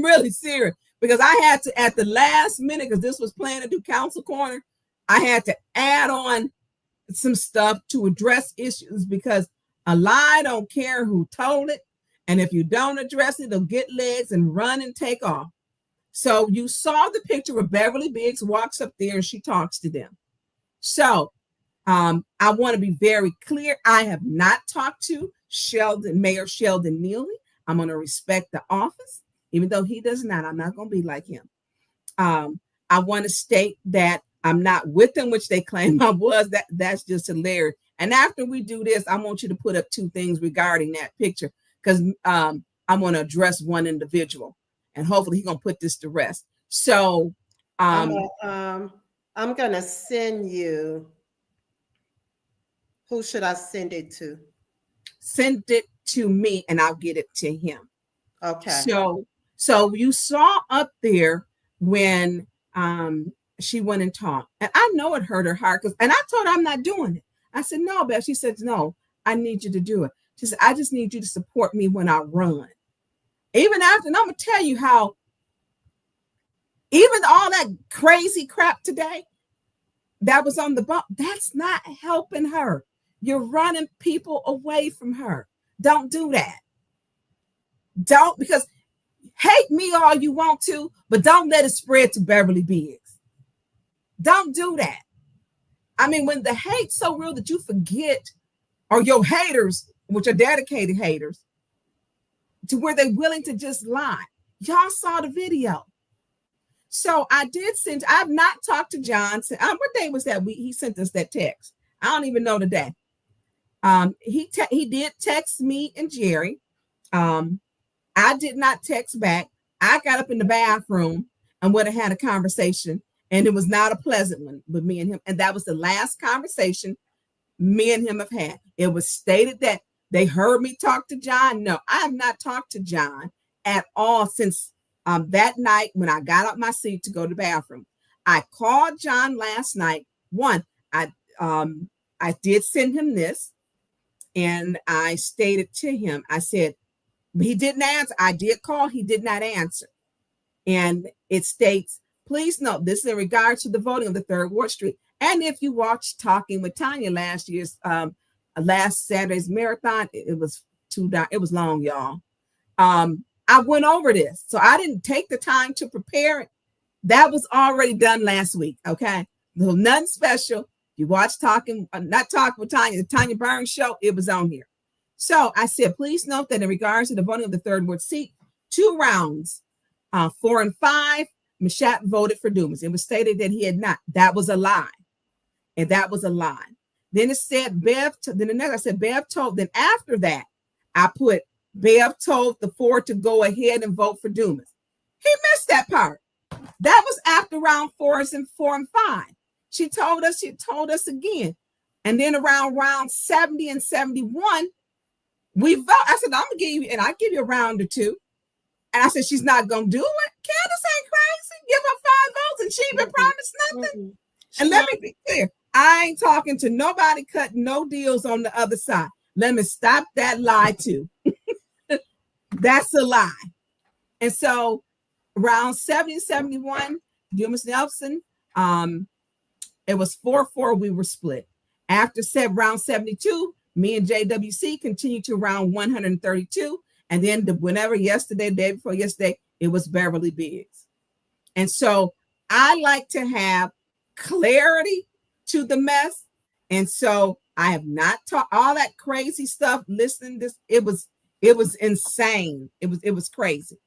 really serious because I had to at the last minute, because this was planned to do council corner, I had to add on some stuff to address issues because a lie don't care who told it. And if you don't address it, it'll get legs and run and take off. So you saw the picture where Beverly Biggs walks up there and she talks to them. So I want to be very clear. I have not talked to Mayor Sheldon Neely. I'm going to respect the office, even though he does not. I'm not going to be like him. I want to state that I'm not with them, which they claim I was. That's just hilarious. And after we do this, I want you to put up 2 things regarding that picture because I'm going to address one individual, and hopefully he's going to put this to rest. So I'm going to send you. Who should I send it to? Send it to me and I'll get it to him. Okay. So you saw up there when she went and talked. And I know it hurt her heart and I told her I'm not doing it. I said, no, Beth. She said, no, I need you to do it. She said, I just need you to support me when I run. Even after, and I'm going to tell you how, even all that crazy crap today that was on the bump, that's not helping her. You're running people away from her. Don't do that. Don't, because hate me all you want to, but don't let it spread to Beverly Biggs. Don't do that. I mean, when the hate's so real that you forget, or your haters, which are dedicated haters, to where they're willing to just lie. Y'all saw the video. So I've not talked to John. What day was that? He sent us that text. I don't even know the day. He did text me and Jerri. I did not text back. I got up in the bathroom and would have had a conversation, and it was not a pleasant one with me and him. And that was the last conversation me and him have had. It was stated that they heard me talk to John. No, I have not talked to John at all since that night when I got up my seat to go to the bathroom. I called John last night. I did send him this, and I stated to him, I said, he didn't answer. I did call, he did not answer. And it states, please note, this is in regards to the voting of the 3rd Ward Street. And if you watched Talking with Tonya last Saturday's marathon, it was long, y'all. I went over this, so I didn't take the time to prepare it. That was already done last week. Okay, so nothing special. You watch not Talking with Tonya, the Tonya Burns show, it was on here. So I said, please note that in regards to the voting of the 3rd Ward seat, 2 rounds, 4 and 5, Mashat voted for Dumas. It was stated that he had not. That was a lie. And that was a lie. Then it said Bev told. Then after that, I put Bev told the 4 to go ahead and vote for Dumas. He missed that part. That was after round 4 and 5. She told us again. And then around round 70 and 71, We vote. I said, I'm gonna give you, and I give you a round or two. And I said, she's not gonna do it. Candace ain't crazy. Give her 5 votes and she even promised nothing. And let me be clear, I ain't talking to nobody cutting no deals on the other side. Let me stop that lie too. That's a lie. And so round 70, 71, Dumas Nelson, it was 4-4, we were split. After round 72, me and JWC continued to round 132. And then whenever yesterday, day before yesterday, it was Beverly Biggs. And so I like to have clarity to the mess. And so I have not taught all that crazy stuff. Listening to this, it was insane. It was crazy.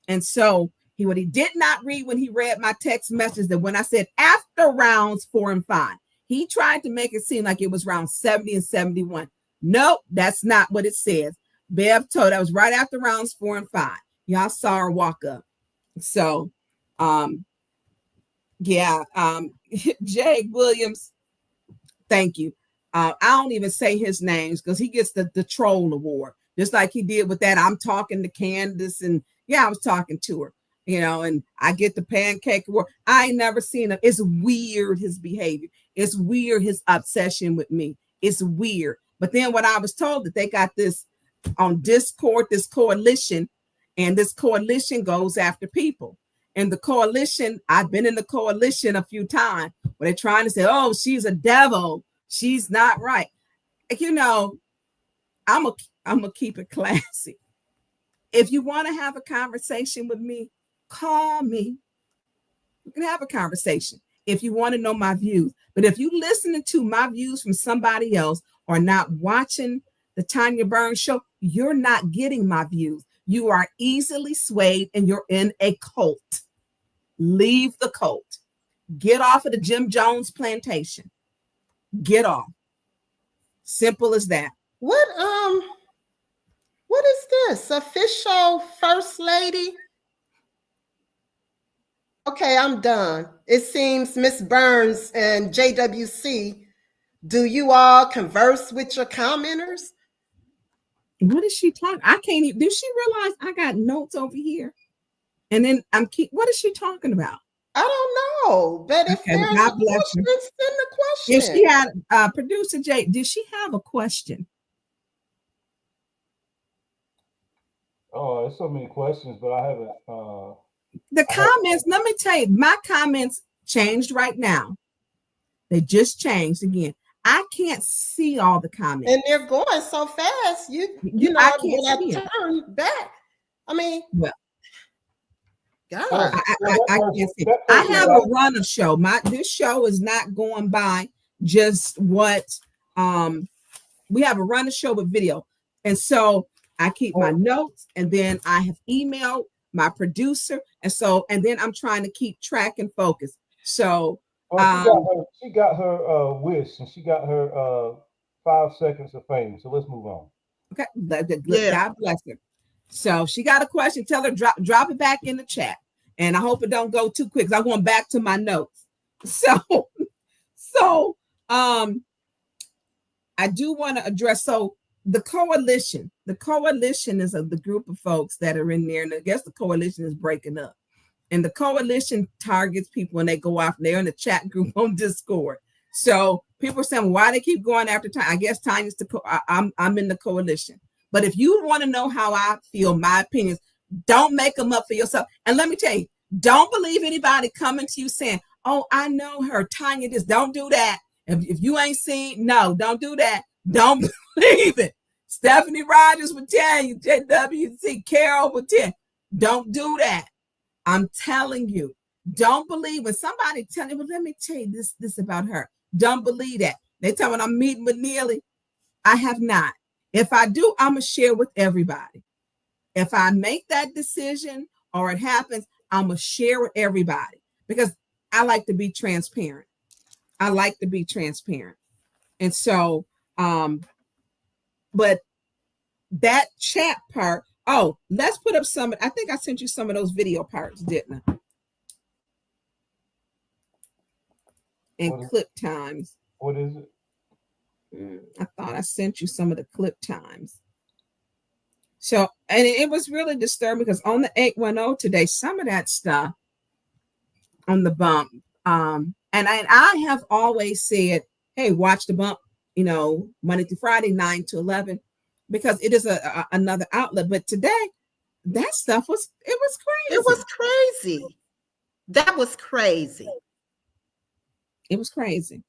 And so what he did not read when he read my text message, that when I said after rounds 4 and 5, he tried to make it seem like it was round 70 and 71. Nope, that's not what it says. Bev told that was right after rounds 4 and 5. Y'all saw her walk up. So, Jay Williams, thank you. I don't even say his names because he gets the troll award, just like he did with that. I'm talking to Candace, and I was talking to her, and I get the pancake award. I ain't never seen him. It's weird, his behavior. It's weird, his obsession with me. It's weird. But then when I was told that they got this on Discord, this coalition, and this coalition goes after people. And the coalition, I've been in the coalition a few times where they're trying to say, oh, she's a devil. She's not right. I'm gonna keep it classy. If you want to have a conversation with me, call me. We can have a conversation if you want to know my views. But if you listening to my views from somebody else or not watching the Tonya Burns show, you're not getting my views. You are easily swayed and you're in a cult. Leave the cult. Get off of the Jim Jones plantation. Get off. Simple as that. What is this? Official First Lady? Okay, I'm done. It seems Miss Burns and JWC, do you all converse with your commenters? What is she talking? I can't even. Does she realize I got notes over here? And then what is she talking about? I don't know. But if there's a question, send the question. If she had producer Jay, did she have a question? Oh, there's so many questions, but I haven't. The comments, let me tell you, my comments changed right now. They just changed again. I can't see all the comments. And they're going so fast. You know, I can't when see I turn back. I mean, well, God. I can't see. I have a runner show. This show is not going by just what we have a runner show with video. And so I keep my notes, and then I have emailed my producer, and then I'm trying to keep track and focus. So she got her wish, and she got her 5 seconds of fame. So let's move on. Okay, God bless her. So she got a question. Tell her drop it back in the chat, and I hope it don't go too quick. 'Cause I'm going back to my notes. So I do want to address. So the coalition is the group of folks that are in there, and I guess the coalition is breaking up. And the coalition targets people when they go off. They're in the chat group on Discord. So people are saying, why they keep going after Tonya? I guess Tonya's I'm in the coalition. But if you want to know how I feel, my opinions, don't make them up for yourself. And let me tell you, don't believe anybody coming to you saying, oh, I know her, Tonya this. Don't do that. If you ain't seen, no, don't do that. Don't believe it. Stephanie Rogers would tell you, JWC, Carol would tell you, don't do that. I'm telling you, don't believe when somebody tell you, well, let me tell you this about her. Don't believe that. They tell me I'm meeting with Neely. I have not. If I do, I'm going to share with everybody. If I make that decision or it happens, I'm going to share with everybody because I like to be transparent. And so, but that chat part, let's put up I think I sent you some of those video parts, didn't I? And clip times. What is it? I thought I sent you some of the clip times. So, and it was really disturbing because on the 810 today, some of that stuff on the bump, and I have always said, hey, watch the bump, Monday through Friday, 9 to 11, because it is another outlet. But today, that stuff was crazy. It was crazy. That was crazy. It was crazy.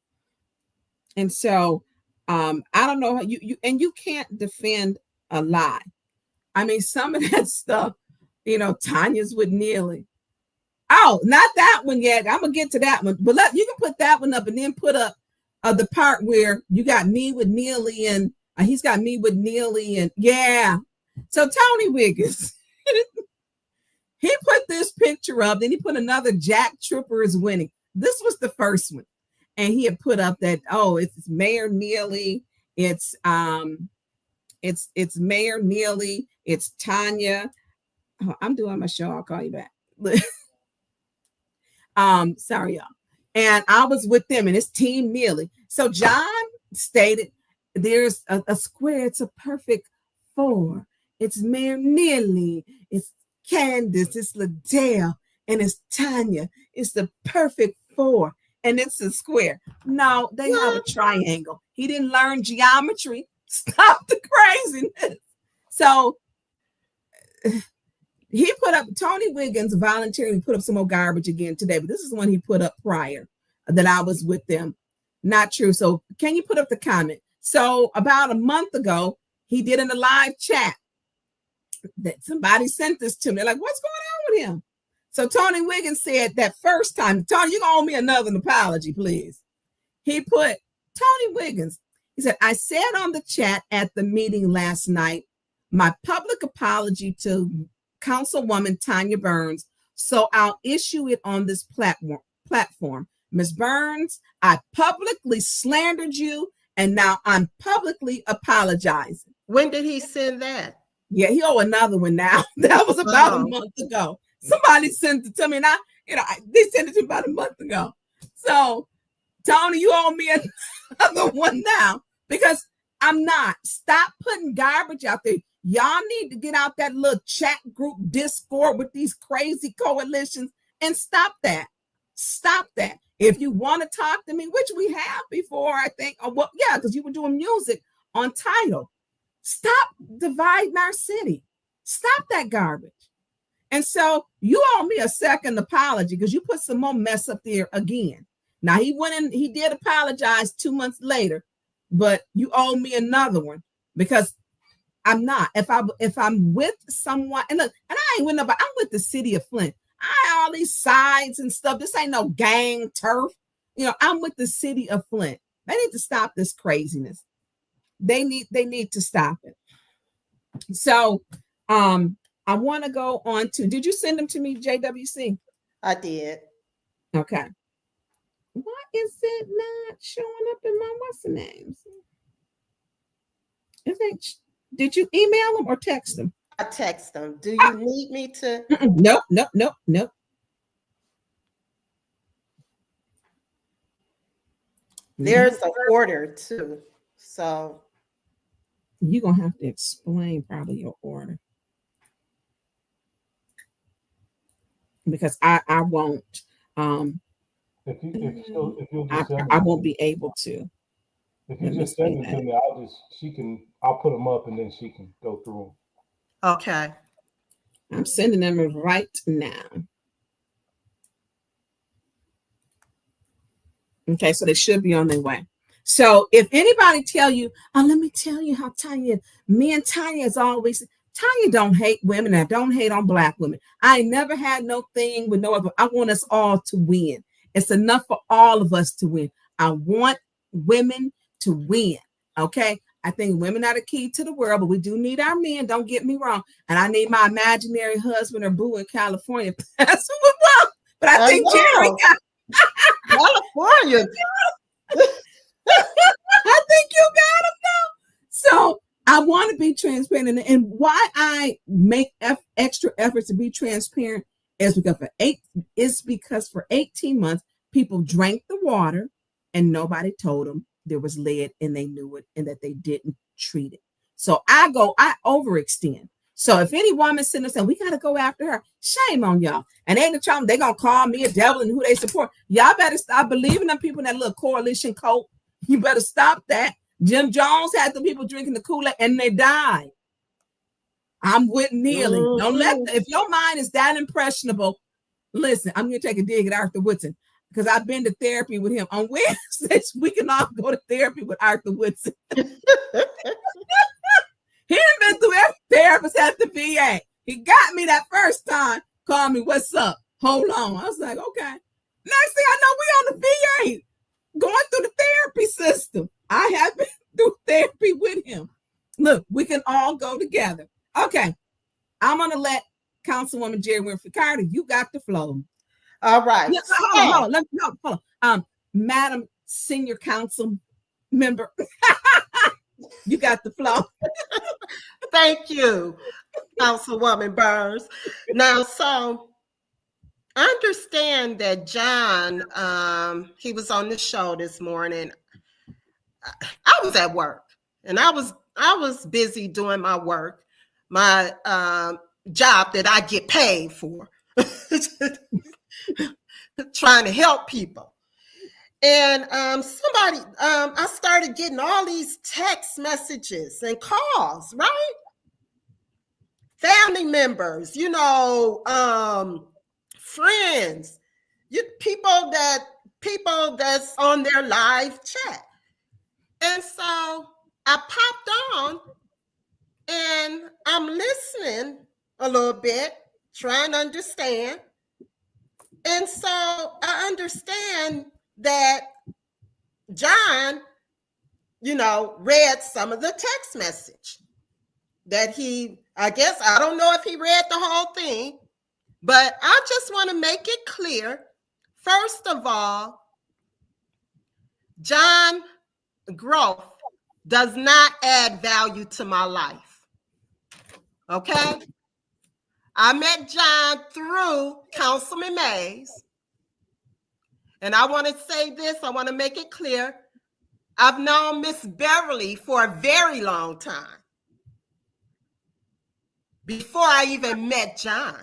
And so, I don't know how you can't defend a lie. I mean, some of that stuff, Tonya's with Neely. Oh, not that one yet. I'm gonna get to that one, but you can put that one up and then put up the part where you got me with Neely and he's got me with Neely and yeah. So Tony Wiggins, he put this picture up. Then he put another Jack Tripper is winning. This was the first one, and he had put up that it's Mayor Neely, it's Mayor Neely, it's Tonya. Oh, I'm doing my show. I'll call you back. Sorry, y'all. And I was with them, and it's Team Neely. So John stated, there's a square. It's a perfect 4. It's Mayor Neely. It's Candace. It's Liddell. And it's Tonya. It's the perfect 4. And it's a square. No, they have a triangle. He didn't learn geometry. Stop the craziness. So he put up, Tony Wiggins voluntarily put up some more garbage again today, but this is one he put up prior that I was with them. Not true. So can you put up the comment? So about a month ago, he did in the live chat that somebody sent this to me. They're like, what's going on with him? So Tony Wiggins said that first time, Tony, you gonna owe me another apology, please. He put, Tony Wiggins, he said, I said on the chat at the meeting last night, my public apology to Councilwoman Tonya Burns, so I'll issue it on this platform. Ms. Burns, I publicly slandered you, and now I'm publicly apologizing. When did he send that? Yeah, he owe another one now. That was about a month ago. Somebody sent it to me, and they sent it to me about a month ago. So, Tony, you owe me another one now because I'm not. Stop putting garbage out there. Y'all need to get out that little chat group Discord with these crazy coalitions and stop that. Stop that. If you want to talk to me, which we have before, I think, because you were doing music on Tidal. Stop dividing our city. Stop that garbage. And so you owe me a second apology because you put some more mess up there again. Now he went in, he did apologize 2 months later, but you owe me another one because I'm not. If I'm with someone, and look, and I ain't with nobody, I'm with the city of Flint. I all these sides and stuff. This ain't no gang turf. I'm with the city of Flint. They need to stop this craziness. They need to stop it. So I want to go on to, did you send them to me, JWC? I did. Okay. Why is it not showing up in my what's the names? Did you email them or text them? I text them. Do you need me to? Nope. There's an order too. So you're gonna have to explain probably your order. Because I won't. If you'll just I won't be able to. If you just send it to me, I'll put them up and then she can go through them. Okay. I'm sending them right now. Okay, so they should be on their way. So if anybody tell you, let me tell you how me and Tonya is always, Tonya don't hate women. I don't hate on Black women. I ain't never had no thing with no other. I want us all to win. It's enough for all of us to win. I want women to win. Okay. I think women are the key to the world, but we do need our men. Don't get me wrong. And I need my imaginary husband or boo in California. That's what we want. But I think Jerri got California. I think you got him though. So I want to be transparent. And why I make extra efforts to be transparent is because for 18 months, people drank the water and nobody told them there was lead and they knew it and that they didn't treat it. So I overextend. So if any woman sitting there saying, we got to go after her, shame on y'all. And ain't the trouble, they going to call me a devil and who they support. Y'all better stop believing them people in that little coalition cult. You better stop that. Jim Jones had the people drinking the Kool-Aid and they died. I'm with Neely. Don't let, if your mind is that impressionable, listen, I'm going to take a dig at Arthur Woodson because I've been to therapy with him. On Wednesdays, we can all go to therapy with Arthur Woodson. He ain't been through every therapist at the VA. He got me that first time, called me, what's up? Hold on. I was like, okay. Next thing I know, we on the VA going through the therapy system. I have been through therapy with him. Look, we can all go together. Okay. I'm going to let Councilwoman Jerri Winfrey-Carter, you got the flow. All right. Hold on. Madam Senior Council Member, you got the flow. Thank you, Councilwoman Burns. Now, so I understand that John, he was on the show this morning. I was at work and I was busy doing my work, my job that I get paid for, trying to help people. And I started getting all these text messages and calls, right? Family members, friends, people that's on their live chat. And so I popped on and I'm listening a little bit, trying to understand. And so I understand that John, read some of the text message that I don't know if he read the whole thing, but I just want to make it clear. First of all, John growth does not add value to my life. Okay? I met John through Councilman Mays. And I want to say this, I want to make it clear. I've known Miss Beverly for a very long time. Before I even met John.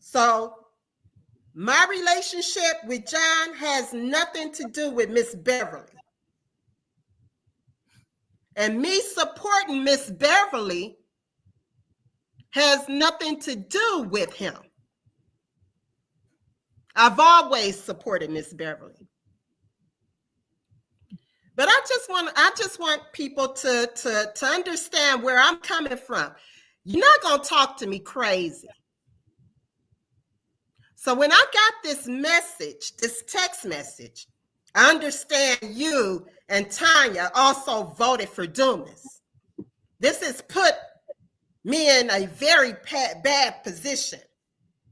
So my relationship with John has nothing to do with Miss Beverly. And me supporting Miss Beverly has nothing to do with him. I've always supported Miss Beverly. But I just want people to understand where I'm coming from. You're not going to talk to me crazy. So when I got this message, this text message, I understand you and Tonya also voted for Dumas. This has put me in a very bad position,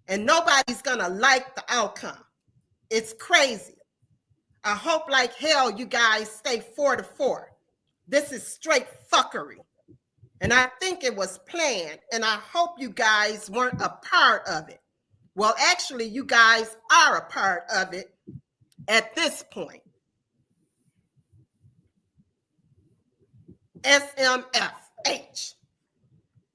and nobody's going to like the outcome. It's crazy. I hope like hell you guys stay 4-4. This is straight fuckery. And I think it was planned, and I hope you guys weren't a part of it. Well, actually, you guys are a part of it at this point. SMFH.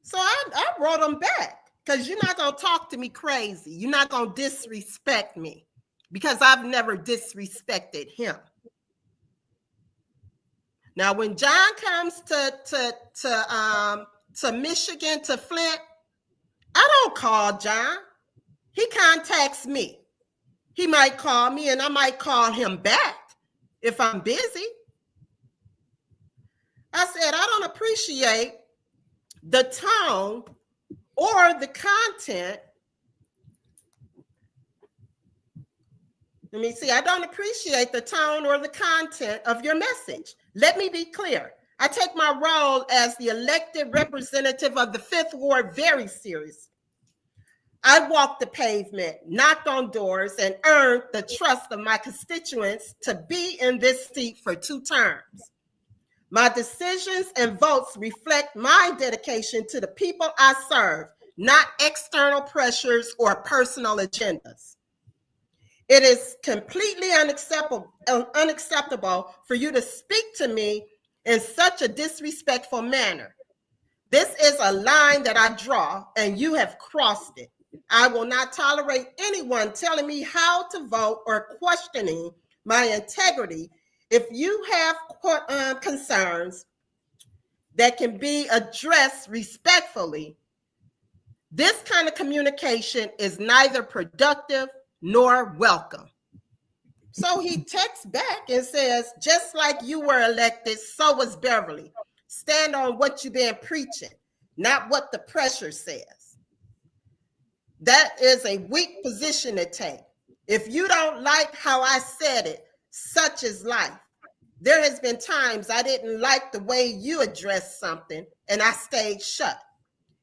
So I wrote them back because you're not going to talk to me crazy. You're not going to disrespect me because I've never disrespected him. Now, when John comes to Michigan, to Flint, I don't call John. He contacts me. He might call me and I might call him back if I'm busy. I said, I don't appreciate the tone or the content. Let me see. I don't appreciate the tone or the content of your message. Let me be clear. I take my role as the elected representative of the 5th Ward very seriously. I walked the pavement, knocked on doors, and earned the trust of my constituents to be in this seat for 2 terms. My decisions and votes reflect my dedication to the people I serve, not external pressures or personal agendas. It is completely unacceptable for you to speak to me in such a disrespectful manner. This is a line that I draw, and you have crossed it. I will not tolerate anyone telling me how to vote or questioning my integrity. If you have concerns that can be addressed respectfully, this kind of communication is neither productive nor welcome. So he texts back and says, just like you were elected, so was Beverly. Stand on what you've been preaching, not what the pressure says. That is a weak position to take. If you don't like how I said it, such is life. There has been times I didn't like the way you addressed something and I stayed shut.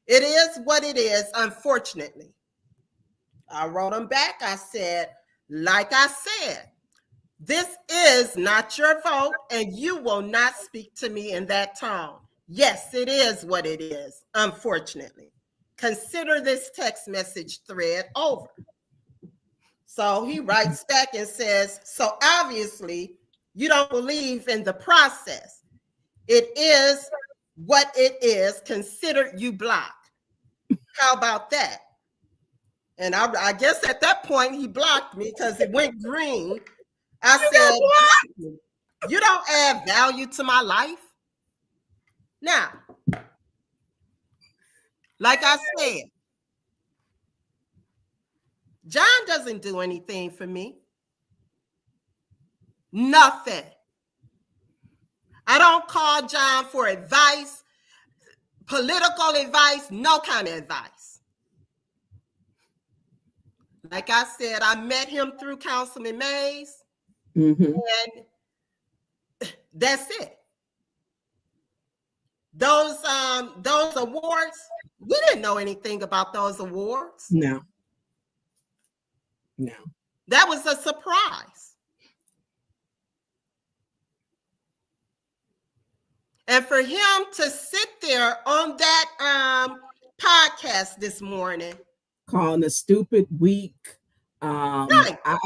It is what it is, unfortunately. I wrote him back. I said, like I said, this is not your vote, and you will not speak to me in that tone. Yes, it is what it is, unfortunately. Consider this text message thread over. So he writes back and says, so obviously you don't believe in the process. It is what it is. Consider you blocked. How about that? And I guess at that point he blocked me because it went green. I said, you don't add value to my life. Now, like I said, John doesn't do anything for me. Nothing. I don't call John for advice, political advice, no kind of advice. Like I said, I met him through Councilman Mays, and that's it. Those awards, we didn't know anything about those awards. No. That was a surprise. And for him to sit there on that podcast this morning, calling a stupid, weak. Right. I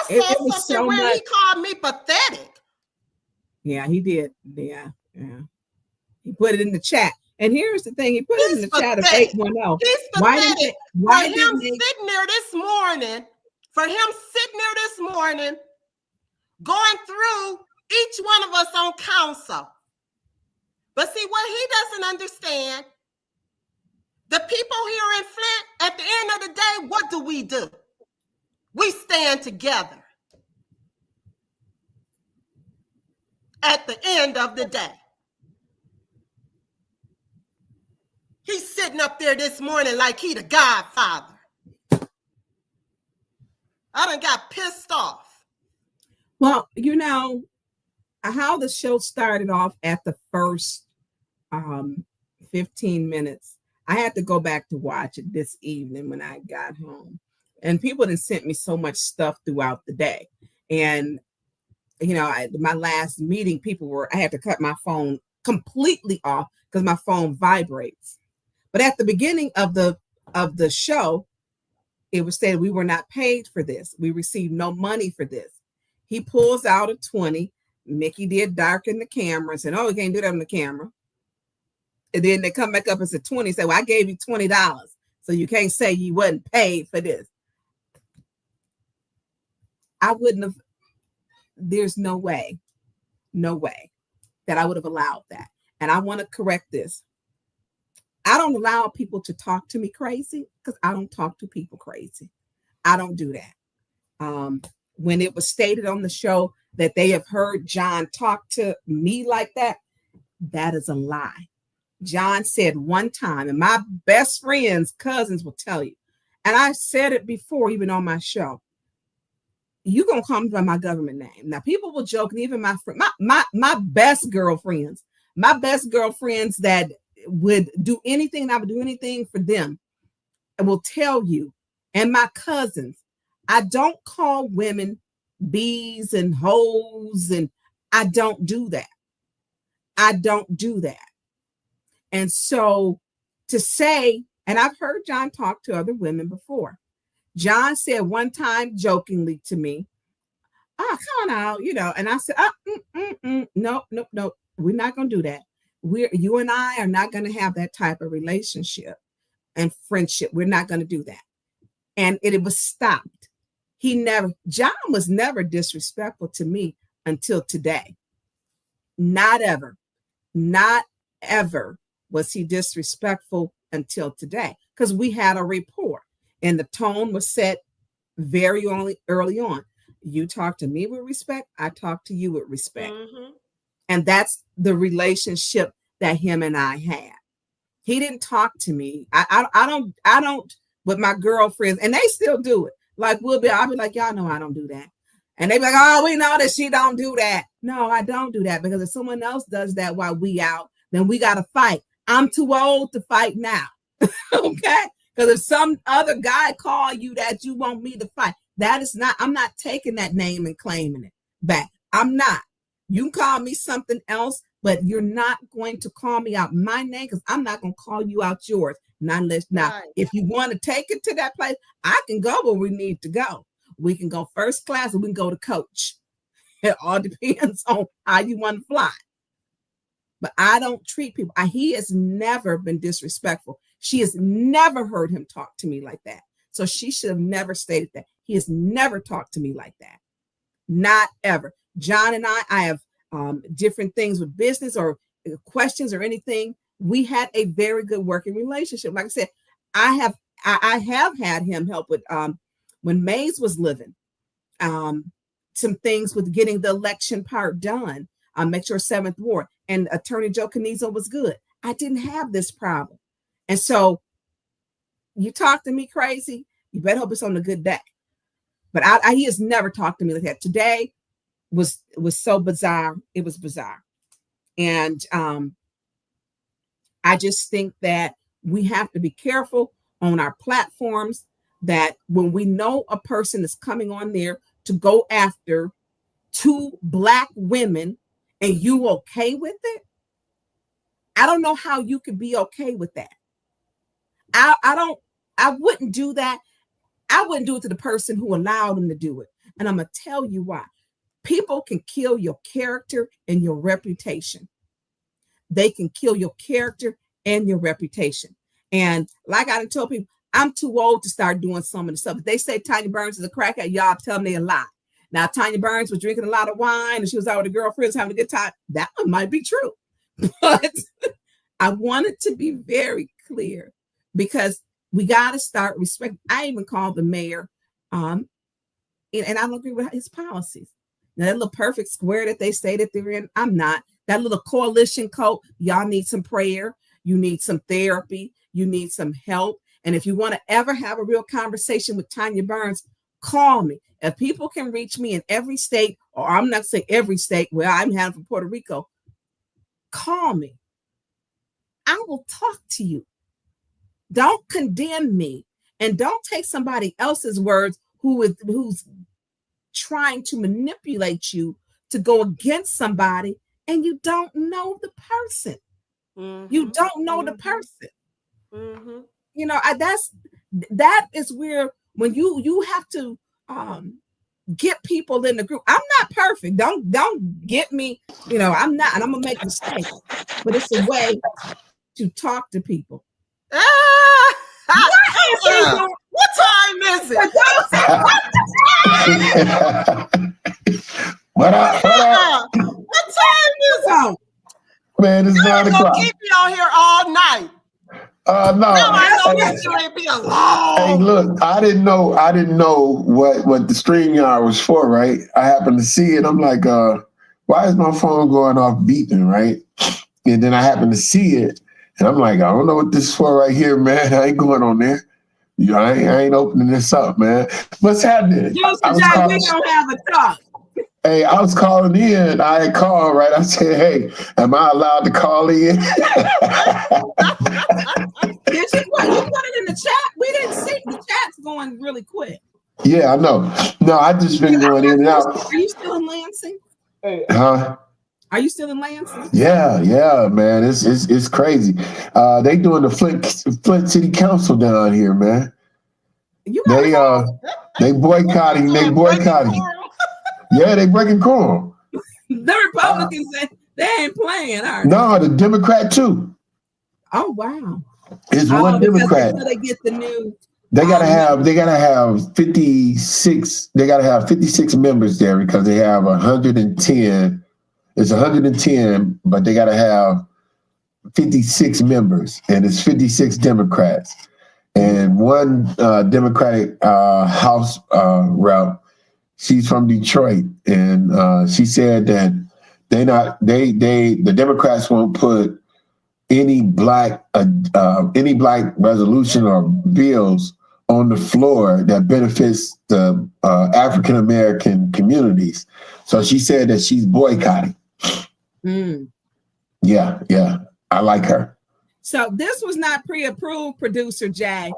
saw something where he called me pathetic. Yeah, he did. Yeah. He put it in the chat. And here's the thing: he put it in the chat of 810. He's pathetic. For him sitting there this morning, going through each one of us on council. But see, what he doesn't understand, the people here in Flint, at the end of the day, what do? We stand together. At the end of the day. He's sitting up there this morning like he the Godfather. I done got pissed off. Well, you know, how the show started off at the first 15 minutes. I had to go back to watch it this evening when I got home. And people had sent me so much stuff throughout the day. And, you know, my last meeting, I had to cut my phone completely off because my phone vibrates. But at the beginning of the show, it was said we were not paid for this. We received no money for this. He pulls out a 20. Mickey did darken the camera and said, oh, we can't do that on the camera. And then they come back up and said 20. Say, well, I gave you $20. So you can't say you wasn't paid for this. I wouldn't have. There's no way that I would have allowed that. And I want to correct this. I don't allow people to talk to me crazy because I don't talk to people crazy. I don't do that. When it was stated on the show that they have heard John talk to me like that, that is a lie. John said one time, and my best friends, cousins will tell you, and I said it before, even on my show, you're going to call me by my government name. Now, people will joke, and even my best girlfriends that would do anything, and I would do anything for them, and will tell you, and my cousins, I don't call women bees and hoes, and I don't do that. And so to say, and I've heard John talk to other women before. John said one time jokingly to me, oh, come on out, you know, and I said, no, we're not going to do that. You and I are not going to have that type of relationship and friendship. We're not going to do that. And it was stopped. John was never disrespectful to me until today. Not ever was he disrespectful until today, because we had a rapport and the tone was set very early on. You talk to me with respect, I talk to you with respect. And that's the relationship that him and I had. He didn't talk to me. I don't with my girlfriends, and they still do it. Like I'll be like, y'all know I don't do that. And they be like, oh, we know that she don't do that. No, I don't do that, because if someone else does that while we out, then we got to fight. I'm too old to fight now. Okay? Because if some other guy call you that, you want me to fight. I'm not taking that name and claiming it back. I'm not. You can call me something else, but you're not going to call me out my name, because I'm not going to call you out yours. Now, if you want to take it to that place, I can go where we need to go. We can go first class, or we can go to coach. It all depends on how you want to fly. But I don't treat people. He has never been disrespectful. She has never heard him talk to me like that. So she should have never stated that. He has never talked to me like that. Not ever. John and I have different things with business or questions or anything. We had a very good working relationship. Like I said, I have had him help with when Mays was living, some things with getting the election part done. Make sure 7th Ward and Attorney Joe Canizo was good. I didn't have this problem. And so you talk to me crazy, you better hope it's on a good day. But he has never talked to me like that. Today was so bizarre. It was bizarre. And I just think that we have to be careful on our platforms, that when we know a person is coming on there to go after 2 Black women, and you okay with it? I don't know how you could be okay with that. I wouldn't do that. I wouldn't do it to the person who allowed them to do it. And I'm going to tell you why. People can kill your character and your reputation. They can kill your character and your reputation. And like I told people, I'm too old to start doing some of the stuff. If they say Tonya Burns is a crackhead, y'all tell them they a lie. Now, Tonya Burns was drinking a lot of wine and she was out with her girlfriends having a good time. That one might be true. But I wanted to be very clear, because we got to start respecting. I even called the mayor, and I don't agree with his policies. Now, that little perfect square that they say that they're in, I'm not. That little coalition code, y'all need some prayer. You need some therapy. You need some help. And if you want to ever have a real conversation with Tonya Burns, call me. If people can reach me in every state, or I'm not saying every state, where I'm having from Puerto Rico, call me. I will talk to you. Don't condemn me, and don't take somebody else's words who's trying to manipulate you to go against somebody, and you don't know the person. You don't know the person. You know, that is where, when you have to get people in the group. I'm not perfect. Don't get me. You know, I'm not, and I'm gonna make mistakes. But it's a way to talk to people. What time is it? What up? What time is it? Man, it's 9 o'clock. Gonna keep you on here all night. No. No, I know this ain't be alone. Hey, look, I didn't know what the StreamYard was for, right? I happened to see it. I'm like, why is my phone going off beeping, right? And then I happened to see it, and I'm like, I don't know what this is for right here, man. I ain't going on there. You know, I ain't opening this up, man. What's happening? We don't have a talk. Hey, I was calling in. I had called, right? I said, hey, am I allowed to call in? Did you put it in the chat? We didn't see. The chat's going really quick. Yeah, I know. No, I just been going in and out. Are you still in Lansing? Huh? Are you still in Lansing? Yeah, man. It's crazy. They doing the Flint City Council down here, man. They boycotting. Yeah, they breaking quorum. The They ain't playing, are they? No, the Democrat too. Oh wow. It's one Democrat. Until they get the new. They gotta have 56. They gotta have 56 members there because they have 110. It's 110, but they gotta have 56 members, and it's 56 Democrats. And one Democratic House rep, she's from Detroit, and she said that the Democrats won't put any black resolution or bills on the floor that benefits the African American communities. So she said that she's boycotting. Yeah, I like her. So this was not pre-approved, producer Jay,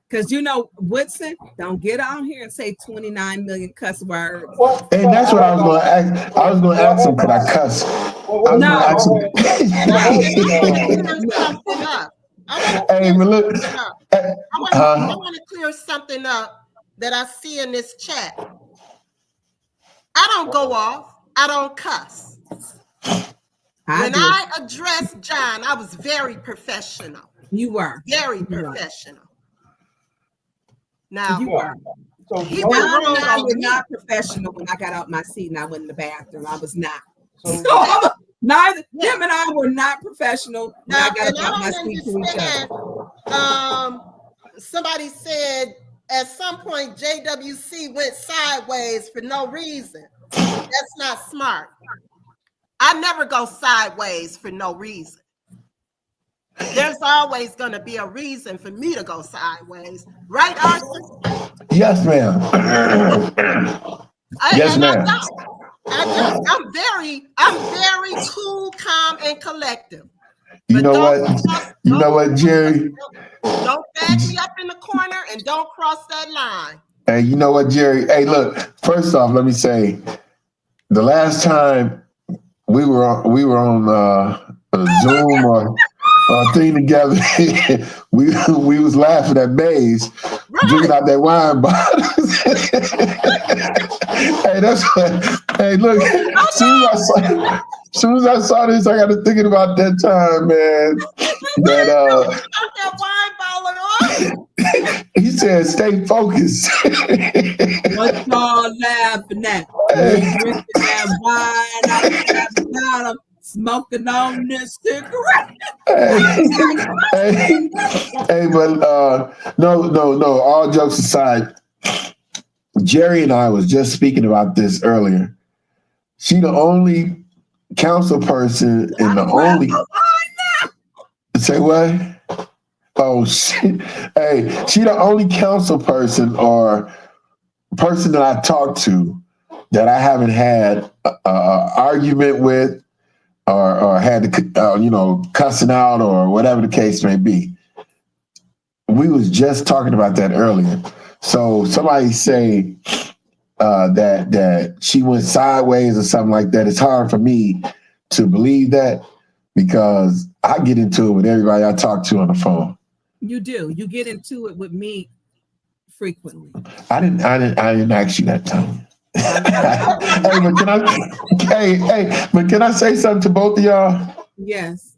because Woodson don't get on here and say 29 million cuss words. And that's what I was going to ask. I was going to ask him, could I cuss? I want to clear something up that I see in this chat. I don't go off. I don't cuss. When I addressed John, I was very professional. You were. Very professional. Now, you were. So he went wrong. I was not professional when I got out my seat and I went in the bathroom. I was not. So neither him and I were not professional when I got out my seat to each other. Somebody said at some point JWC went sideways for no reason. That's not smart. I never go sideways for no reason. There's always going to be a reason for me to go sideways, right, Arthur? Yes, ma'am. Yes, ma'am. I'm very cool, calm, and collective. You know what, Jerry? Don't bag me up in the corner and don't cross that line. Hey, you know what, Jerry? Hey, look. First off, let me say, the last time we were on a Zoom or thing together, we was laughing at Maze, drinking out that wine bottle. Hey, that's what. Hey, look. As soon as I saw this, I got to thinking about that time, man. That wine bottle on. He said, "Stay focused." What y'all laughing at? Drinking that wine out of that bottle, smoking on this cigarette. Hey, but no. All jokes aside, Jerry and I was just speaking about this earlier. She the only council person and the only. Say what? Oh shit! Hey, she the only council person or person that I talked to that I haven't had an argument with or had to cussing out or whatever the case may be. We was just talking about that earlier. So somebody say that she went sideways or something like that. It's hard for me to believe that because I get into it with everybody I talk to on the phone. You do. You get into it with me frequently. I didn't ask you that, Tonya. But can I say something to both of y'all? Yes.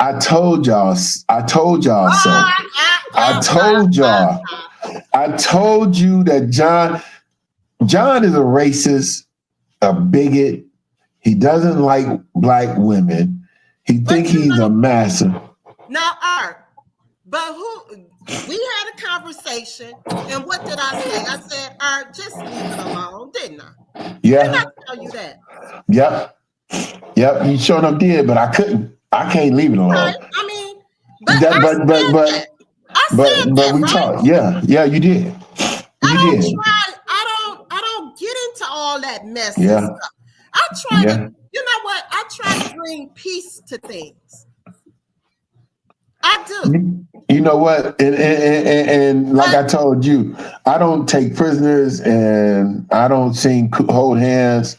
I told y'all so. I told y'all that John is a racist, a bigot. He doesn't like black women. He thinks he's a master. Now, Art, but we had a conversation, and what did I say? I said, Art, just leave it alone, didn't I? Yeah. Didn't I tell you that? Yep, you sure enough did, but I couldn't. I can't leave it alone. Right? I mean, but we talked. Yeah, you did. I don't get into all that mess and stuff. I try to, you know what? I try to bring peace to things. I do. You know what? And like I told you, I don't take prisoners and I don't hold hands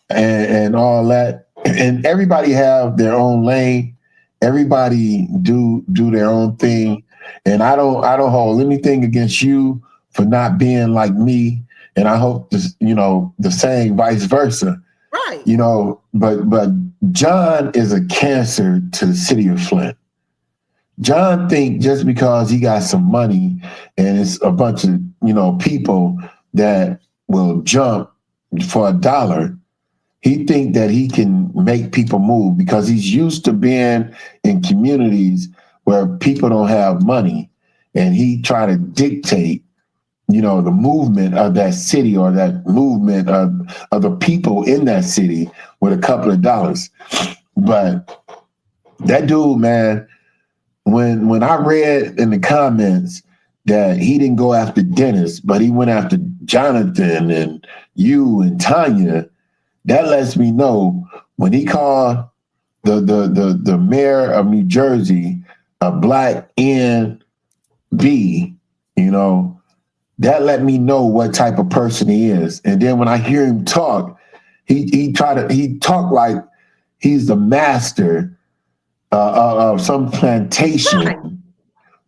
and all that. And everybody have their own lane. Everybody do their own thing. And I don't hold anything against you for not being like me. And I hope this, the same vice versa. Right. Right. You know, but John is a cancer to the city of Flint. John think just because he got some money and it's a bunch of, you know, people that will jump for $1, he think that he can make people move because he's used to being in communities where people don't have money, and he try to dictate, you know, the movement of that city or that movement of the people in that city with a couple of dollars. But that dude, man, when I read in the comments that he didn't go after Dennis, but he went after Jonathan and you and Tonya, that lets me know when he called the mayor of New Jersey a black NB, you know, that let me know what type of person he is. And then when I hear him talk, he talk like he's the master of some plantation,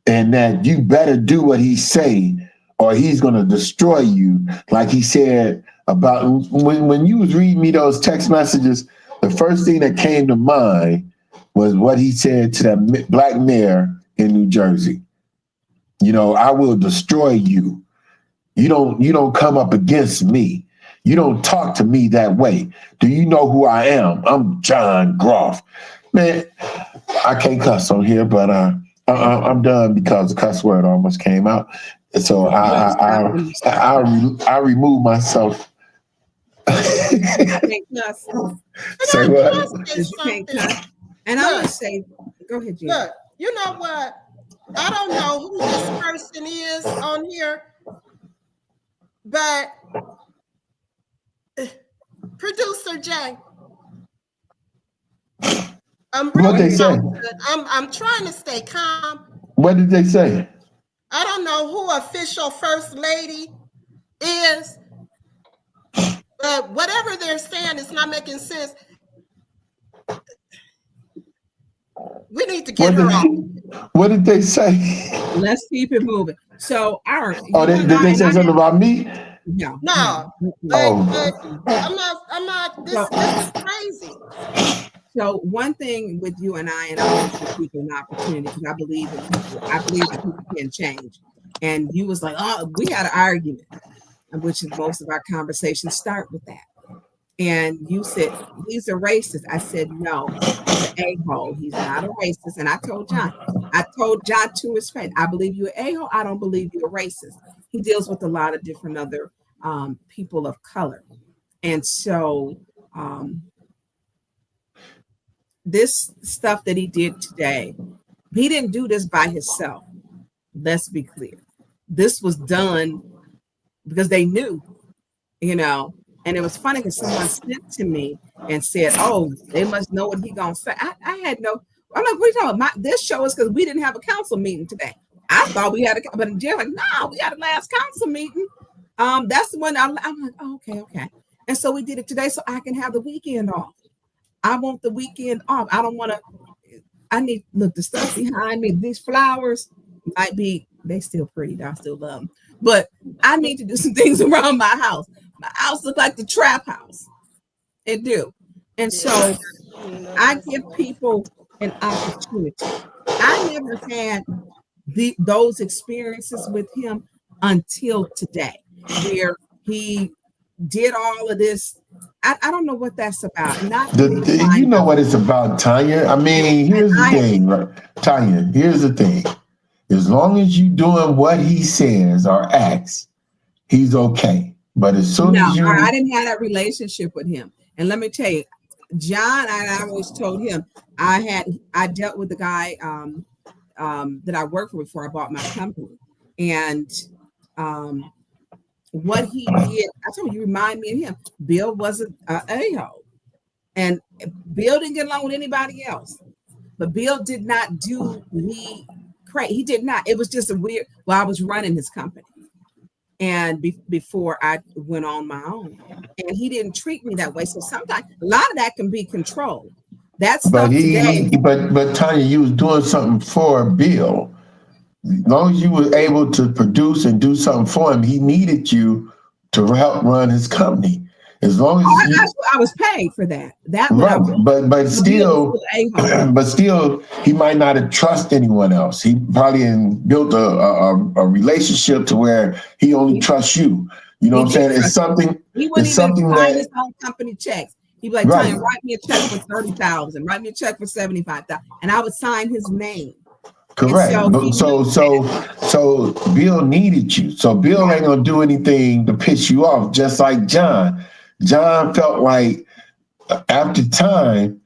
and that you better do what he say or he's gonna destroy you. Like he said about when you was reading me those text messages, the first thing that came to mind was what he said to that black mayor in New Jersey. You know, I will destroy you. You don't come up against me. You don't talk to me that way. Do you know who I am? I'm John Groff. Man, I can't cuss on here, but I'm done because the cuss word almost came out. So I remove myself. Say what? You can't cuss. And I would say, go ahead, Jerri. Look, you know what? I don't know who this person is on here, but Producer Jay. What they say? I'm trying to stay calm. What did they say? I don't know who official first lady is, but whatever they're saying is not making sense. We need to get her off. What did they say? Let's keep it moving. So, did they say something about me? No. But I'm not. This is crazy. So one thing with you and I want to give people an opportunity because I believe that people can change. And you was like, oh, we had an argument, which is most of our conversations start with that. And you said, he's a racist. I said, no, he's an a-hole. He's not a racist. And I told John to his face, I believe you're an a-hole. I don't believe you're a racist. He deals with a lot of different other people of color. And so this stuff that he did today, he didn't do this by himself. Let's be clear. This was done because they knew, you know. And it was funny because someone sent to me and said, oh, they must know what he gonna say. I had no, I'm like, what are you talking about? This show is because we didn't have a council meeting today. I thought we had but Jerri like, no, we had a last council meeting. That's the one I'm like, oh, okay. And so we did it today so I can have the weekend off. I want the weekend off. I don't want to, I need, look, the stuff behind me, these flowers might be, they still pretty, I still love them. But I need to do some things around my house. My house looks like the trap house. It do. And so I give people an opportunity. I never had those experiences with him until today, where he did all of this. I don't know what that's about. You know what it's about, Tonya. I mean, here's the thing, right? Tonya, here's the thing. As long as you doing what he says or acts, he's okay. But as soon as you... I didn't have that relationship with him. And let me tell you, John, I always told him, I dealt with the guy that I worked for before I bought my company. And what he did, I told you, remind me of him. Bill wasn't an a-hole. And Bill didn't get along with anybody else. But Bill did not do me crazy. He did not. It was just a weird, I was running his company. And before I went on my own, and he didn't treat me that way. So sometimes a lot of that can be controlled. That's but but Tonya, you was doing something for Bill. As long as you were able to produce and do something for him, he needed you to help run his company. As long as I was paid for that. That right, one but still, he might not have trust anyone else. He probably built a relationship to where he only trusts you. You know what I'm saying? It's something. He wouldn't It's even something sign that his own company checks. He'd be like, right. Tonya, write me a check for 30,000. Write me a check for 75,000, and I would sign his name. Correct. So Bill needed you. So Bill ain't gonna do anything to piss you off, just like John. John felt like after time,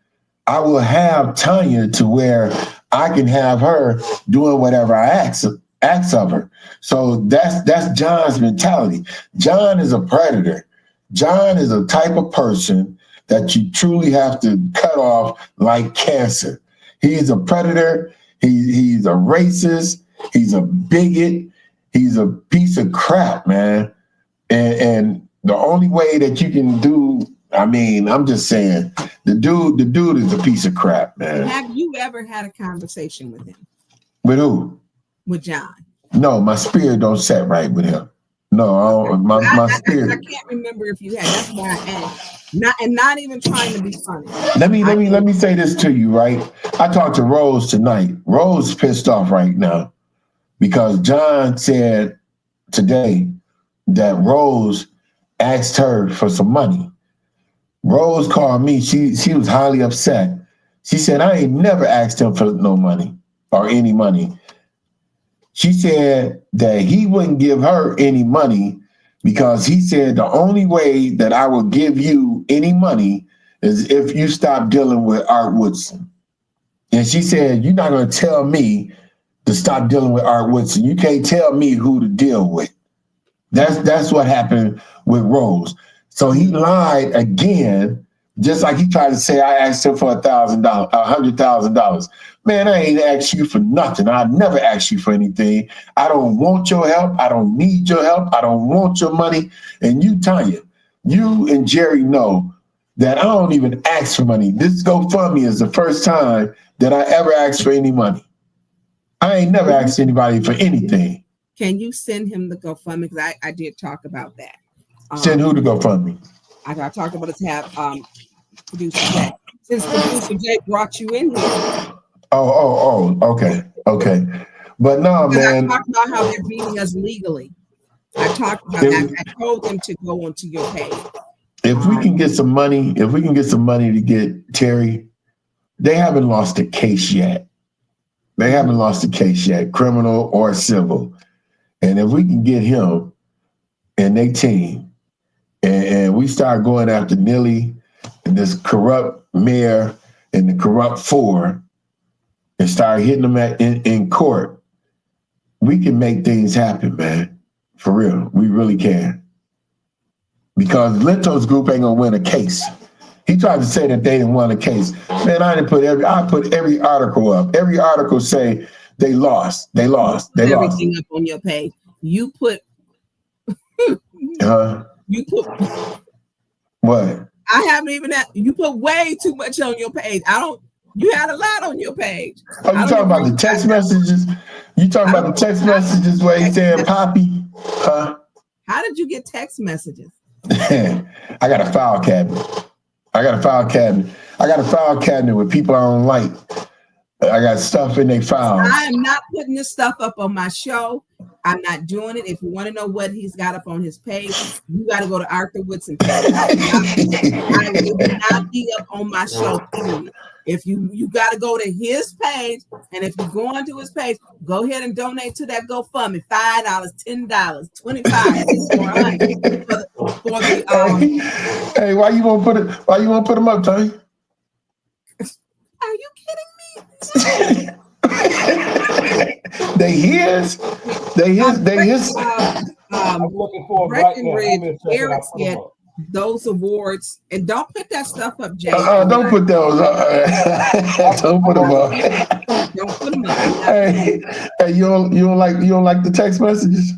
I will have Tonya to where I can have her doing whatever I ask of her. So that's John's mentality. John is a predator. John is a type of person that you truly have to cut off like cancer. He's a predator. He's a racist. He's a bigot. He's a piece of crap, man. And the only way that you can do, I mean, I'm just saying, the dude is a piece of crap, man. Have you ever had a conversation with him? With who? With John. No, my spirit don't set right with him. No, I don't, my spirit. I can't remember if you had. That's why I asked. Not even trying to be funny. Let me say this to you, right? I talked to Rose tonight. Rose pissed off right now because John said today that Rose asked her for some money. Rose called me. She was highly upset. She said, I ain't never asked him for no money or any money. She said that he wouldn't give her any money because he said the only way that I will give you any money is if you stop dealing with Art Woodson. And she said, you're not going to tell me to stop dealing with Art Woodson. You can't tell me who to deal with. That's what happened with Rose. So he lied again, just like he tried to say I asked him for $100,000. Man, I ain't asked you for nothing. I've never asked you for anything. I don't want your help. I don't need your help. I don't want your money. And you, Tonya, you and Jerri know that I don't even ask for money. This GoFundMe is the first time that I ever asked for any money. I ain't never asked anybody for anything. Can you send him the GoFundMe? Because I did talk about that. Send who to GoFundMe? I talked about it to have producer Jay. Since producer Jay brought you in here. Okay. But no, man. I talked about how they're beating us legally. I talked about that. I told them to go onto your page. If we can get some money, to get Terry, they haven't lost a case yet. Criminal or civil. And if we can get him and they team, and we start going after Nilly and this corrupt mayor and the corrupt four and start hitting them in court, we can make things happen, man. For real. We really can. Because Linto's group ain't gonna win a case. He tried to say that they didn't win a case. Man, I put every article up. Every article say they lost. Everything up on your page. You put what? I haven't even you put way too much on your page. You had a lot on your page. Oh, you talking about the text messages? You talking about the text messages where he's saying Poppy? Huh? How did you get text messages? I got a file cabinet. I got a file cabinet with people I don't like. I got stuff in their files. I am not putting this stuff up on my show. I'm not doing it. If you want to know what he's got up on his page, you got to go to Arthur Woodson page. I will not be up on my show. Period. If you got to go to his page, and if you go onto his page, go ahead and donate to that GoFundMe. $5, $10, $25, for the Hey, why you won't put them up, Tony? Are you kidding me? They his. I'm looking for Breckenridge, Eric said those awards, and don't put that stuff up, Jay. Don't put those up. Don't put them up. Don't put them up. Hey, you don't like the text messages?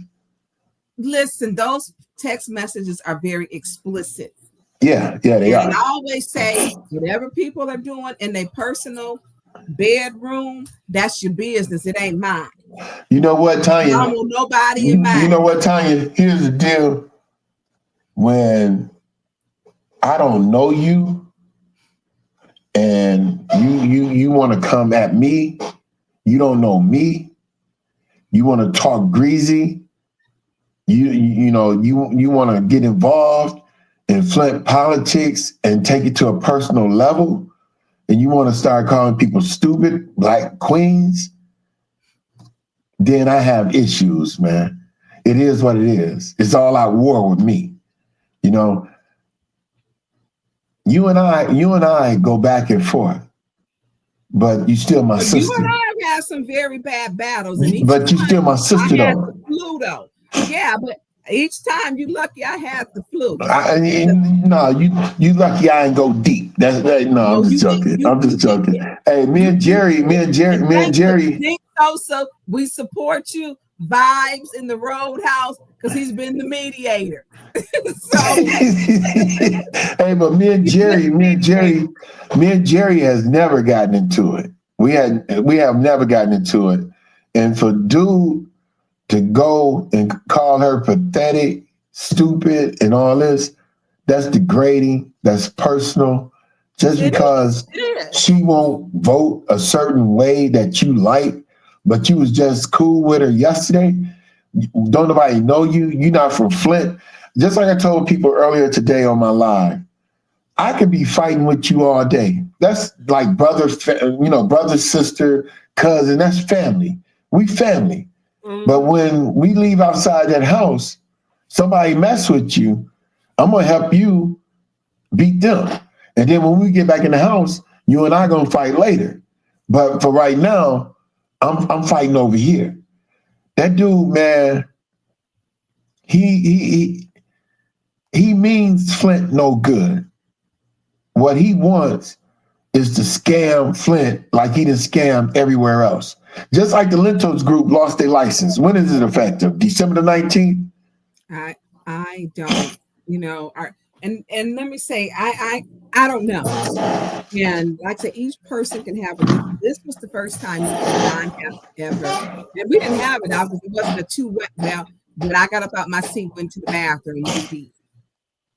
Listen, those text messages are very explicit. Yeah, they are. And I always say, whatever people are doing in their personal bedroom, that's your business. It ain't mine. You know what, Tonya? I don't want nobody in mine. You know what, Tonya? Here's the deal. When I don't know you, and you want to come at me. You don't know me. You want to talk greasy. You want to get involved in Flint politics and take it to a personal level, and you want to start calling people stupid, black queens. Then I have issues, man. It is what it is. It's all out war with me. You know, you and I go back and forth, but you still my sister. You and I have had some very bad battles, and but you still my sister, I had though. the flu, though. Yeah, but each time you lucky I had the flu. You lucky I ain't go deep. I'm just joking. I'm just joking. Hey, me and Jerri. So we support you. Vibes in the Roadhouse because he's been the mediator. Hey, but me and Jerri has never gotten into it. We have never gotten into it, and for dude to go and call her pathetic, stupid, and all this, that's degrading. That's personal. Just because she won't vote a certain way that you like, but you was just cool with her yesterday. Don't nobody know you. You're not from Flint. Just like I told people earlier today on my live, I could be fighting with you all day. That's like brother, sister, cousin. That's family. We family. But when we leave outside that house, somebody mess with you, I'm gonna help you beat them. And then when we get back in the house, you and I gonna fight later. But for right now, I'm fighting over here. That dude, man, he means Flint no good. What he wants is to scam Flint like he done scammed everywhere else. Just like the Lentos group lost their license. When is it effective? December the 19th? I don't, and let me say, I don't know. And like I said, each person can have this was the first time you and I have ever, and we didn't have it. It wasn't a too wet well, but I got up out my seat, went to the bathroom,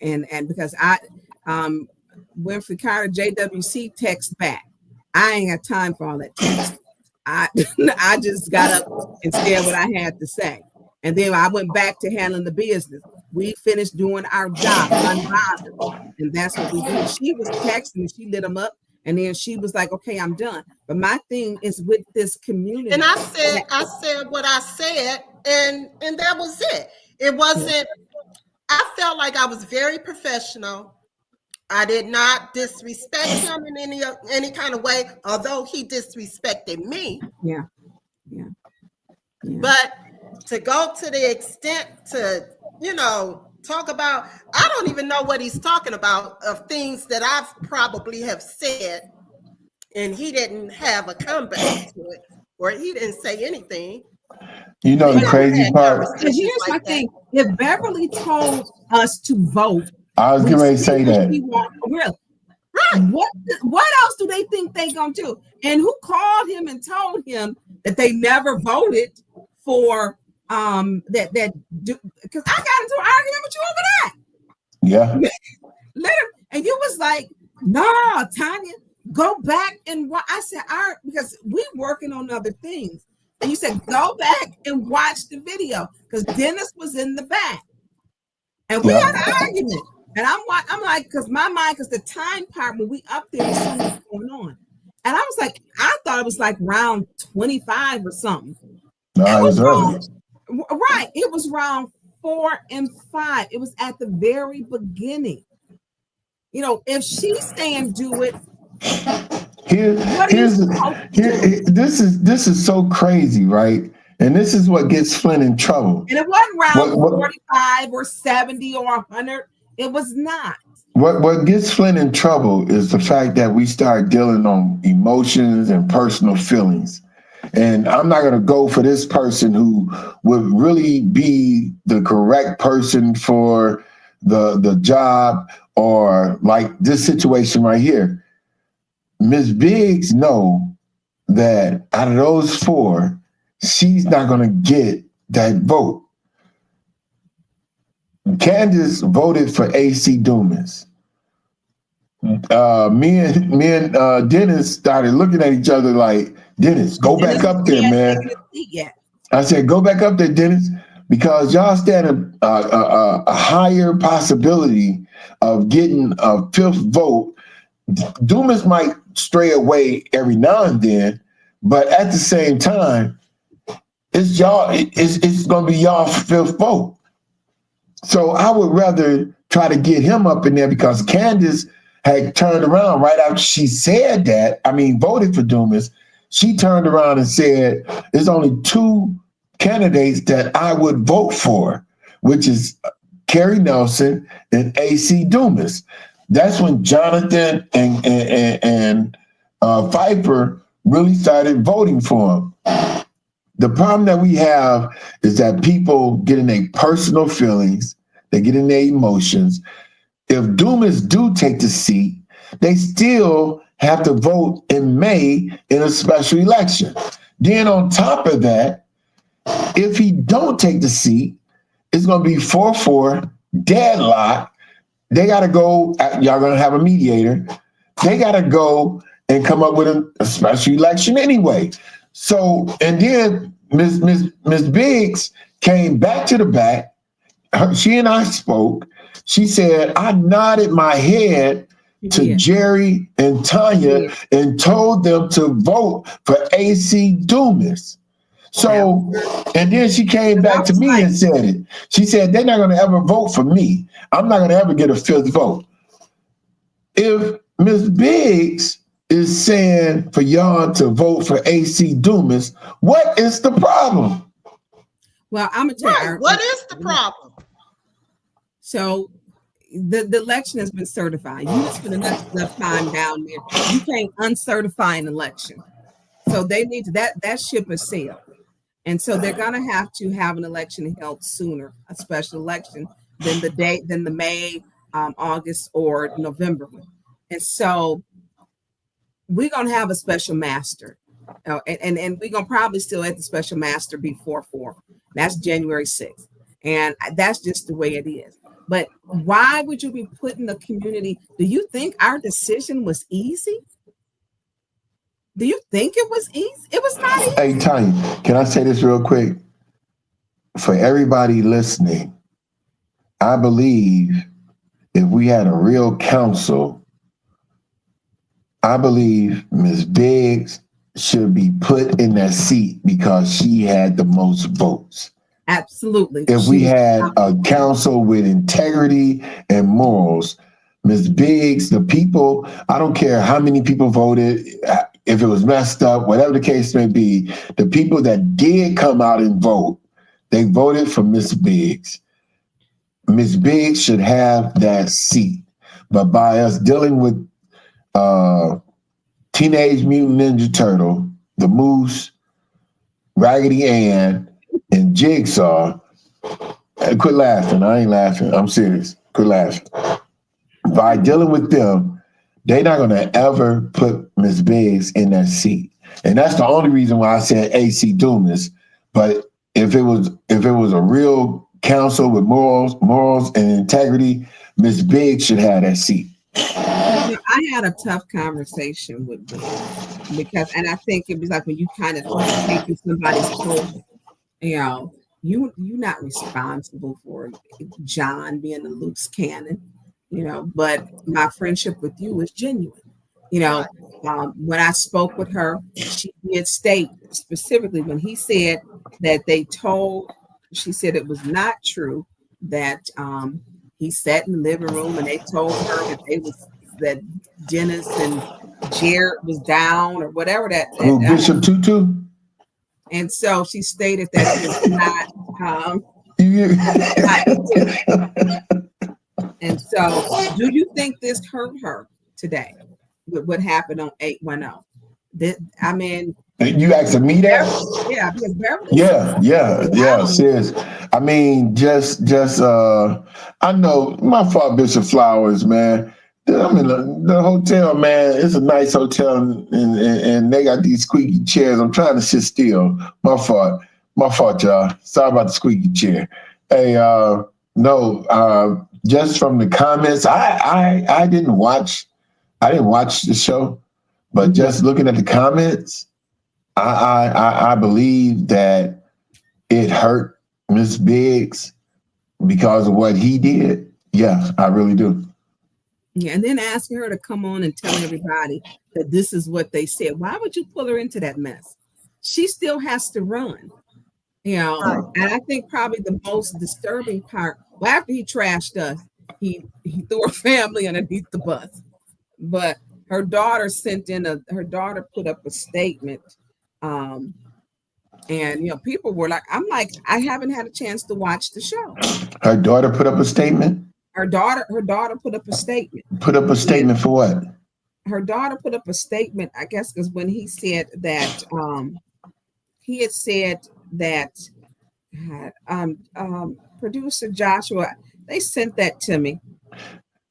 and because Winfrey-Carter JWC text back. I ain't got time for all that text. I just got up and said what I had to say. And then I went back to handling the business. We finished doing our job, unbothered. And that's what we did. She was texting, she lit them up, and then she was like, okay, I'm done. But my thing is with this community. And I said what I said, and that was it. It wasn't, I felt like I was very professional. I did not disrespect him in any kind of way, although he disrespected me. Yeah. But to go to the extent to, talk about, I don't even know what he's talking about of things that I've probably have said, and he didn't have a comeback to it, or he didn't say anything. The crazy part. Because here's my thing: if Beverly told us to vote, I was getting ready to say that. Really? Right. What else do they think they gonna do? And who called him and told him that they never voted for because I got into an argument with you over that. Yeah. And you was like, nah, Tonya, go back and watch. I said, all right, because we working on other things. And you said, go back and watch the video because Dennis was in the back. And we had an argument. And I'm like, because my mind, because the time part when we up there, something was going on. And I was like, I thought it was like round 25 or something. No, it was early. Right. It was round 4 and 5. It was at the very beginning. If she's saying do it. This is so crazy, right? And this is what gets Flint in trouble. And it wasn't round 45 or 70 or 100. It was not. What gets Flint in trouble is the fact that we start dealing on emotions and personal feelings. And I'm not going to go for this person who would really be the correct person for the job, or like this situation right here. Ms. Biggs know that out of those 4, she's not going to get that vote. Candace voted for AC Dumas. me and Dennis started looking at each other like, Dennis, go back up there, man. I said, go back up there, Dennis, because y'all stand a higher possibility of getting a fifth vote. Dumas might stray away every now and then, but at the same time, it's y'all. It's going to be y'all fifth vote. So I would rather try to get him up in there because Candace had turned around right after she said that. I mean, voted for Dumas. She turned around and said, "There's only two candidates that I would vote for, which is Kerry Nelson and AC Dumas." That's when Jonathan and Pfeiffer really started voting for him. The problem that we have is that people get in their personal feelings, they get in their emotions. If Dumas do take the seat, they still have to vote in May in a special election. Then on top of that, if he don't take the seat, it's going to be 4-4, deadlock. They got to go, y'all going to have a mediator. They got to go and come up with a special election anyway. So, and then Miss Biggs came back to the back. She and I spoke. She said, I nodded my head to Jerri and Tonya and told them to vote for AC Dumas. So, and then she came back to me and said it. She said, they're not going to ever vote for me. I'm not going to ever get a fifth vote. If Miss Biggs is saying for y'all to vote for AC Dumas, what is the problem? Well, I'm going to tell you. What is the problem? So the election has been certified. You just spend enough time down there. You can't uncertify an election. So they need to, that ship has sailed. And so they're going to have an election held sooner, a special election than the May, August, or November one. And so we're going to have a special master. And we're going to probably still at the special master before 4. That's January 6th. And that's just the way it is. But why would you be putting the community? Do you think our decision was easy? Do you think it was easy? It was not easy. Hey, Tonya, can I say this real quick? For everybody listening, I believe if we had a real council, I believe Ms. Biggs should be put in that seat because she had the most votes. Absolutely. If we had a council with integrity and morals, Ms. Biggs, the people, I don't care how many people voted, if it was messed up, whatever the case may be, the people that did come out and vote, they voted for Ms. Biggs. Ms. Biggs should have that seat. But by us dealing with Teenage Mutant Ninja Turtle, the Moose, Raggedy Ann, and Jigsaw, quit laughing. I ain't laughing. I'm serious. Quit laughing. By dealing with them, they're not going to ever put Ms. Biggs in that seat. And that's the only reason why I said AC Dumas. But if it was a real council with morals and integrity, Ms. Biggs should have that seat. I had a tough conversation with them because, and I think it was like when you kind of taking somebody's soul, you know, you're not responsible for John being a loose cannon, you know, but my friendship with you is genuine. You know, when I spoke with her, she did state specifically when he said that she said it was not true that he sat in the living room and they told her that Dennis and Jerri was down or whatever that. Bishop Tutu? And so she stated that it was not. And so, do you think this hurt her today with what happened on 810? I mean, you asking me that? Yeah, because Beverly. Yeah, sis. I mean, just I know my fault, Bishop Flowers, man. I'm in the hotel, man. It's a nice hotel, and they got these squeaky chairs. I'm trying to sit still. My fault, y'all. Sorry about the squeaky chair. Hey, just from the comments, I didn't watch I didn't watch the show, but just looking at the comments, I believe that it hurt Miss Biggs because of what he did. Yeah, I really do. Yeah, and then asking her to come on and tell everybody that this is what they said. Why would you pull her into that mess? She still has to run, you know. And I think probably the most disturbing part, well, after he trashed us, he threw her family underneath the bus. But her daughter put up a statement. And you know, people were like, I'm like, I haven't had a chance to watch the show. Her daughter put up a statement? Her daughter put up a statement. Put up a statement for what? Her daughter put up a statement, I guess, because when he said that, he had said that producer Joshua, they sent that to me.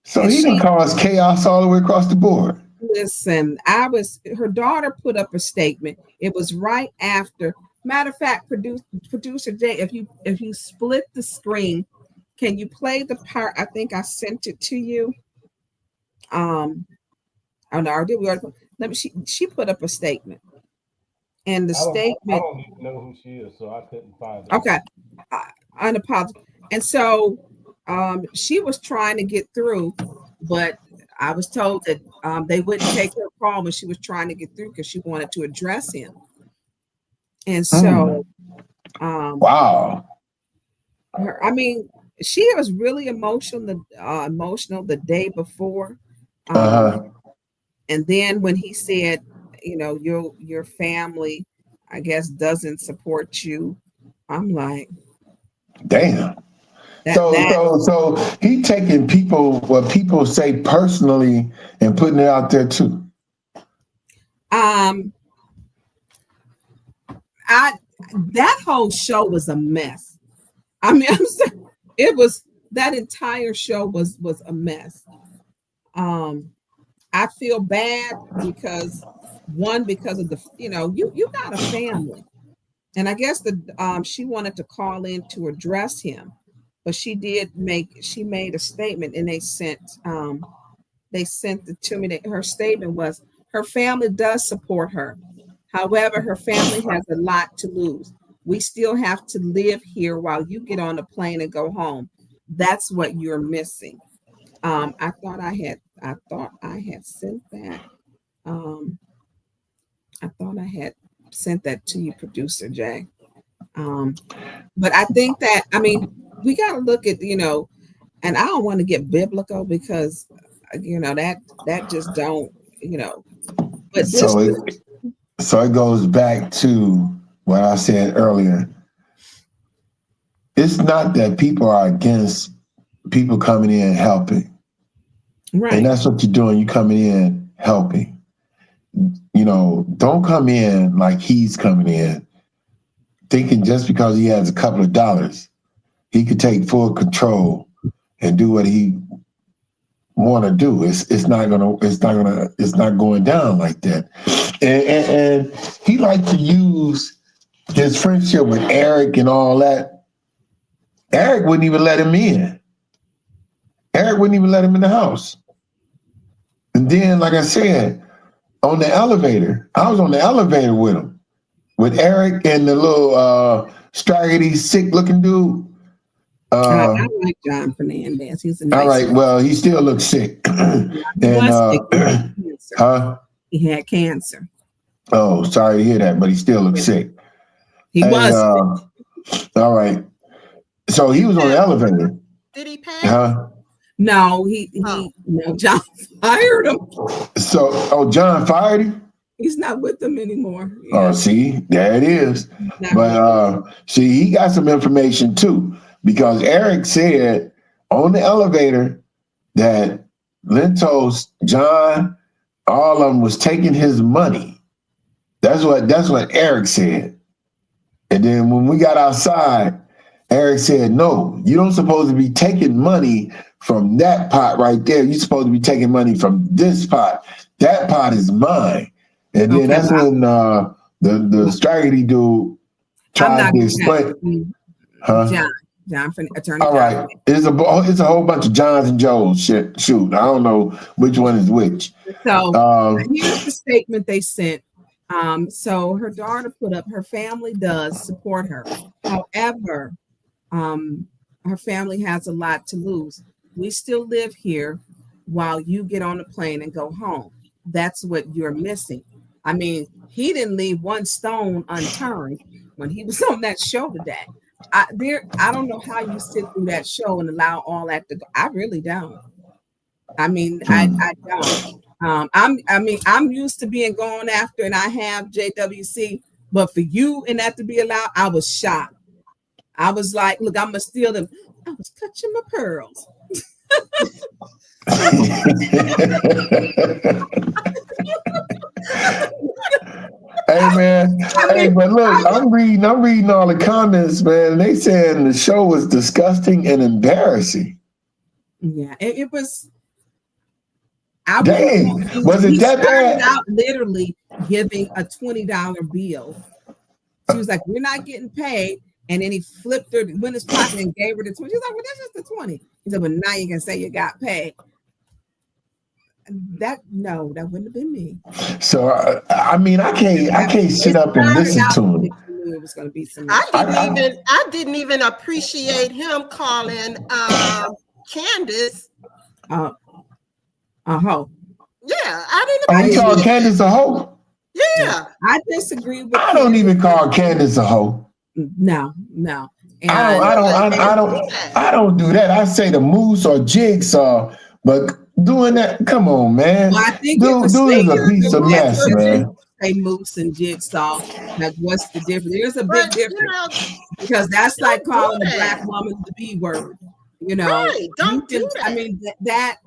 So he didn't cause chaos all the way across the board. Listen, her daughter put up a statement. It was right after. Matter of fact, producer Jay, if you split the screen, can you play the part? I think I sent it to you. Oh no, did we already? Let me. She put up a statement, and the statement. I don't even know who she is, so I couldn't find it. Okay, unapologetic. And so, she was trying to get through, but I was told that they wouldn't take her call when she was trying to get through because she wanted to address him. And so, wow. I mean, she was really emotional the day before. And then when he said, you know, your family, I guess, doesn't support you, I'm like, damn. So he taking what people say personally and putting it out there too. That whole show was a mess. I mean, I'm saying that entire show was a mess. I feel bad because of the, you know, you got a family, and I guess she wanted to call in to address him, but she made a statement, and they sent it to me. Her statement was her family does support her. However, her family has a lot to lose. We still have to live here while you get on a plane and go home. That's what you're missing. I thought I had sent that. I thought I had sent that to you, producer Jay. But I think that, I mean, we got to look at, you know, and I don't want to get biblical because, you know, that just don't, you know. But so it goes back to what I said earlier. It's not that people are against people coming in and helping. Right. And that's what you're doing. You're coming in helping. You know, don't come in like he's coming in, thinking just because he has a couple of dollars, he could take full control and do what he want to do. It's not going down like that. And he liked to use his friendship with Eric and all that. Eric wouldn't even let him in. Eric wouldn't even let him in the house. And then, like I said, on the elevator, I was on the elevator with him, with Eric and the little straggly, sick-looking dude. I like John Fernandez. He's a nice all right. Well, he still looks sick. He had cancer. Oh, sorry to hear that, but he still looks sick. He was. All right. So he was on the elevator. Did he pass? No, no, John fired him. So, John fired him? He's not with them anymore. Yeah. Oh, see, there it is. But see, he got some information too, because Eric said on the elevator that Lintos, John, all of them was taking his money. That's what Eric said. And then when we got outside, Eric said, no, you don't supposed to be taking money from that pot right there. You're supposed to be taking money from this pot. That pot is mine. And then that's when the straggly dude tried to explain. John, Attorney All right. It's a whole bunch of Johns and Joes. Shit. Shoot. I don't know which one is which. So here's the statement they sent. So her daughter put up, her family does support her. However, her family has a lot to lose. We still live here while you get on the plane and go home. That's what you're missing. I mean, he didn't leave one stone unturned when he was on that show today. I don't know how you sit through that show and allow all that to go. I really don't. I mean, I don't. I'm used to being gone after, and I have JWC, but for you and that to be allowed, I was shocked. I was like, look, I'm gonna steal them. I was clutching my pearls. Hey man, but look, I'm reading all the comments, man. They saying the show was disgusting and embarrassing. Yeah, it was. Dang, was it that bad? Out literally giving a $20 bill. She was like, "We're not getting paid," and then he flipped her, went in his pocket, and gave her the 20. She's like, "Well, that's just the 20." He said, "But now you can say you got paid." That wouldn't have been me. So I mean, I can't sit up and listen to him. It was going to be some. I didn't even appreciate him calling Candace a hoe. Yeah, I didn't. Oh, he called Candace a hoe? Yeah, I disagree with. I don't even call Candace a hoe. No. And I don't do that. I say the Moose or Jigsaw, but doing that, come on, man. Well, I think dude is a piece of mess, man. Say Moose and Jigsaw. Like, what's the difference? There's a big difference because that's like calling a black woman the B word. You know, right, don't do that. I mean, that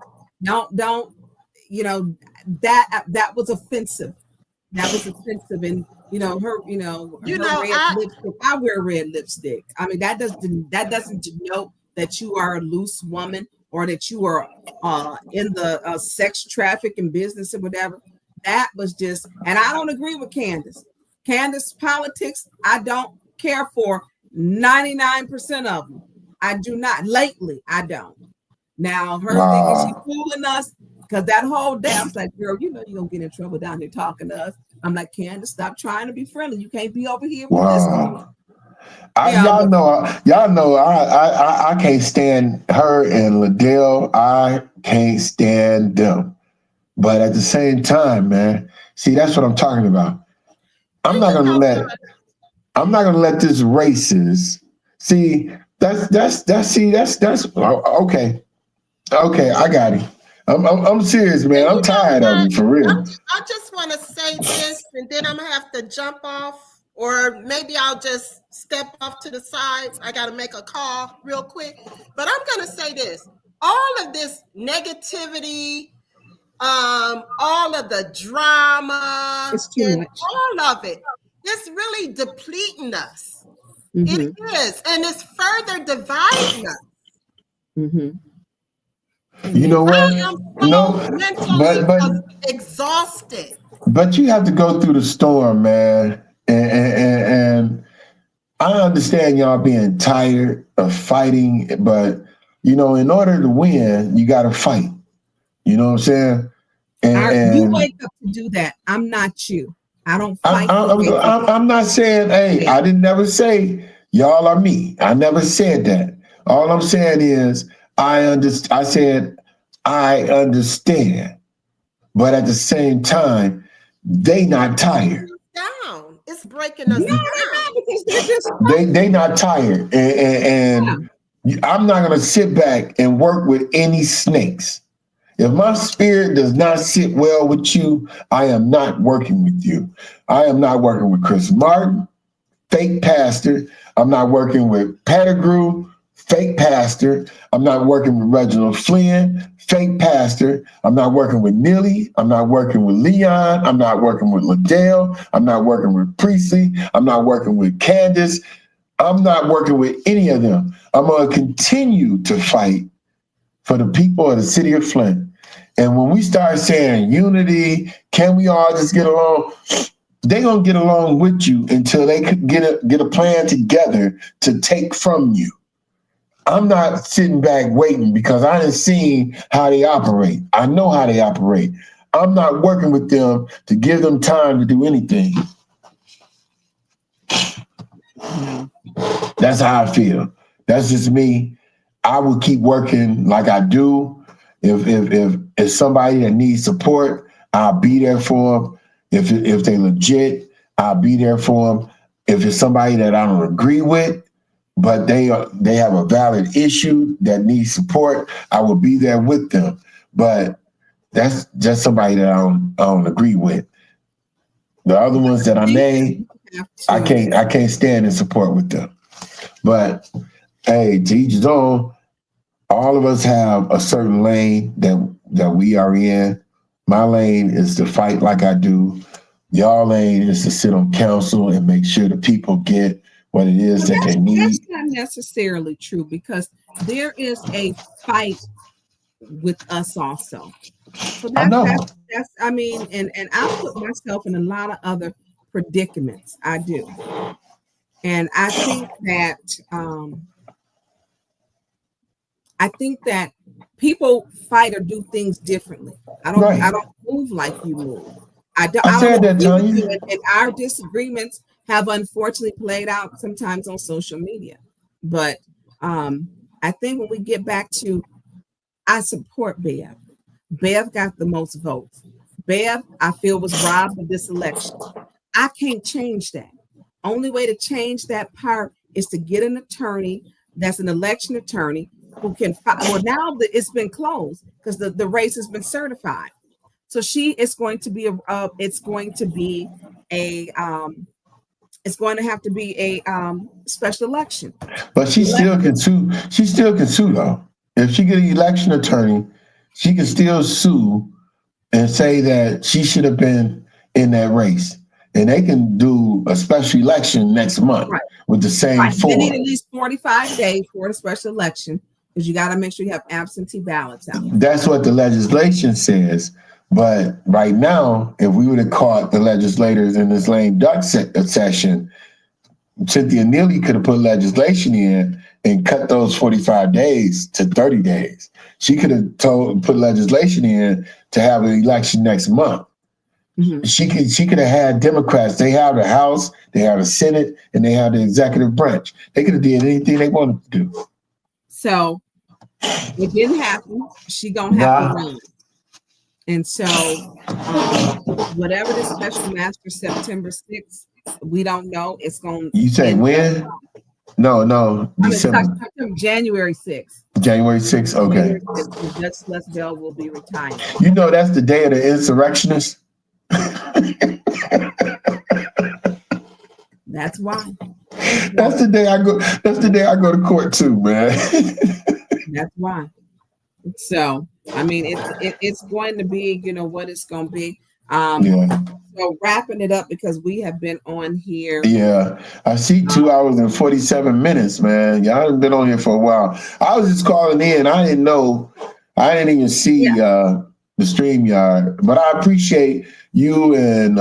don't. You know, that was offensive. That was offensive, and her red lipstick. I wear red lipstick. I mean, that doesn't denote that you are a loose woman or that you are in the sex trafficking business or whatever. That was just, and I don't agree with Candace. Candace politics, I don't care for 99% of them. I do not. Lately, I don't. Now, her thing is she fooling us. Because that whole day, I was like, girl, you're going to get in trouble down here talking to us. I'm like, Candace, stop trying to be friendly. You can't be over here with this. Y'all know I can't stand her and Liddell. I can't stand them. But at the same time, man, see, that's what I'm talking about. I'm not gonna let this racist. See, that's okay. Okay, I got it. I'm serious, man. I'm tired of it, for real. I just want to say this, and then I'm gonna have to jump off, or maybe I'll just step off to the side. I got to make a call real quick, but I'm gonna say this: all of this negativity, all of the drama, and all of it, it's really depleting us. Mm-hmm. It is, and it's further dividing us. Mm-hmm. You know what? But exhausted. But you have to go through the storm, man. And I understand y'all being tired of fighting, but in order to win, you got to fight. You know what I'm saying? And you wake up to do that. I'm not you. I don't fight. I'm not saying, hey, I didn't never say y'all are me. I never said that. All I'm saying is I said I understand, but at the same time, they not tired. Down, it's breaking us down. They not tired, and I'm not gonna sit back and work with any snakes. If my spirit does not sit well with you, I am not working with you. I am not working with Chris Martin, fake pastor. I'm not working with Pettigrew, fake pastor. I'm not working with Reginald Flynn, fake pastor. I'm not working with Neely. I'm not working with Leon. I'm not working with Liddell. I'm not working with Priestley. I'm not working with Candace. I'm not working with any of them. I'm going to continue to fight for the people of the city of Flint. And when we start saying unity, can we all just get along? They're going to get along with you until they get a plan together to take from you. I'm not sitting back waiting because I didn't see how they operate. I know how they operate. I'm not working with them to give them time to do anything. That's how I feel. That's just me. I will keep working like I do. If somebody that needs support, I'll be there for them. If they legit, I'll be there for them. If it's somebody that I don't agree with, but they have a valid issue that needs support, I will be there with them. But that's just somebody that I don't agree with. The other ones that I named, I can't stand in support with them. But hey, to each his own. All of us have a certain lane that we are in. My lane is to fight like I do. Y'all lane is to sit on council and make sure the people get what it is that they need. That's not necessarily true because there is a fight with us also. So I know. That's I mean, and I put myself in a lot of other predicaments. I do. And I think that people fight or do things differently. I don't move like you move. I don't agree with you, and our disagreements have unfortunately played out sometimes on social media. But I think when we get back to, I support Bev. Bev got the most votes. Bev, I feel, was robbed of this election. I can't change that. Only way to change that part is to get an attorney that's an election attorney who can well, now that it's been closed because the race has been certified. So it's going to have to be a special election. But she still can sue. She still can sue though. If she get an election attorney, she can still sue and say that she should have been in that race. And they can do a special election next month with the same They need at least 45 days for a special election because you got to make sure you have absentee ballots out. That's what the legislation says. But right now, if we would have caught the legislators in this lame duck session, Cynthia Neely could have put legislation in and cut those 45 days to 30 days. She could have put legislation in to have an election next month. Mm-hmm. She could have had Democrats. They have the House, they have the Senate, and they have the executive branch. They could have did anything they wanted to do. So it didn't happen. She gonna have to run. And so whatever the special master September 6th, we don't know. It's going. You say when? No, December. January 6th. January 6th. Okay. Judge Lesbell will be retired. You know that's the day of the insurrectionists. That's why. That's the day I go. That's the day I go to court too, man. That's why. So I mean, it's going to be, what it's going to be. So wrapping it up because we have been on here. Yeah, I see 2 hours and 47 minutes, man. Y'all have been on here for a while. I was just calling in. I didn't know. I didn't even see the StreamYard, but I appreciate you and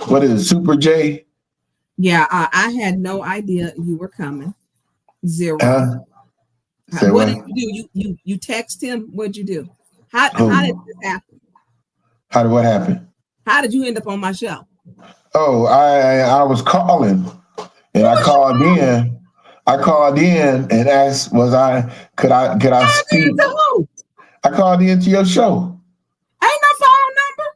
what is it, Super J? Yeah, I had no idea you were coming. Zero. What did you do? You text him? What'd you do? How did this happen? How did what happen? How did you end up on my show? Oh, I was calling, and I called in. I called in and asked, could I speak? I called into your show. Ain't no phone number.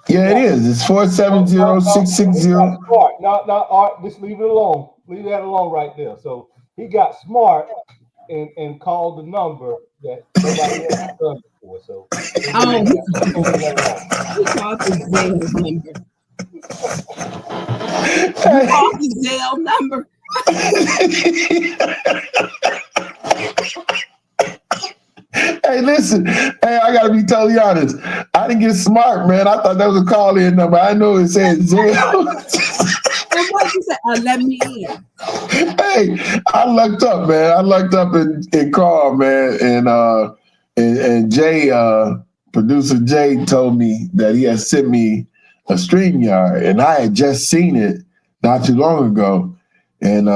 Yeah, it is. It's 470-660. No, just leave it alone. Leave that alone right there. So he got smart and called the number that nobody else has done before. So he called the Zale number. He called the Zale number. Hey, listen. Hey, I gotta be totally honest. I didn't get smart, man. I thought that was a call-in number. I know it said Zale. And what did you say? Let me in. Hey, I lucked up, man. I lucked up and called, man. And Jay, producer Jay, told me that he had sent me a StreamYard, and I had just seen it not too long ago. And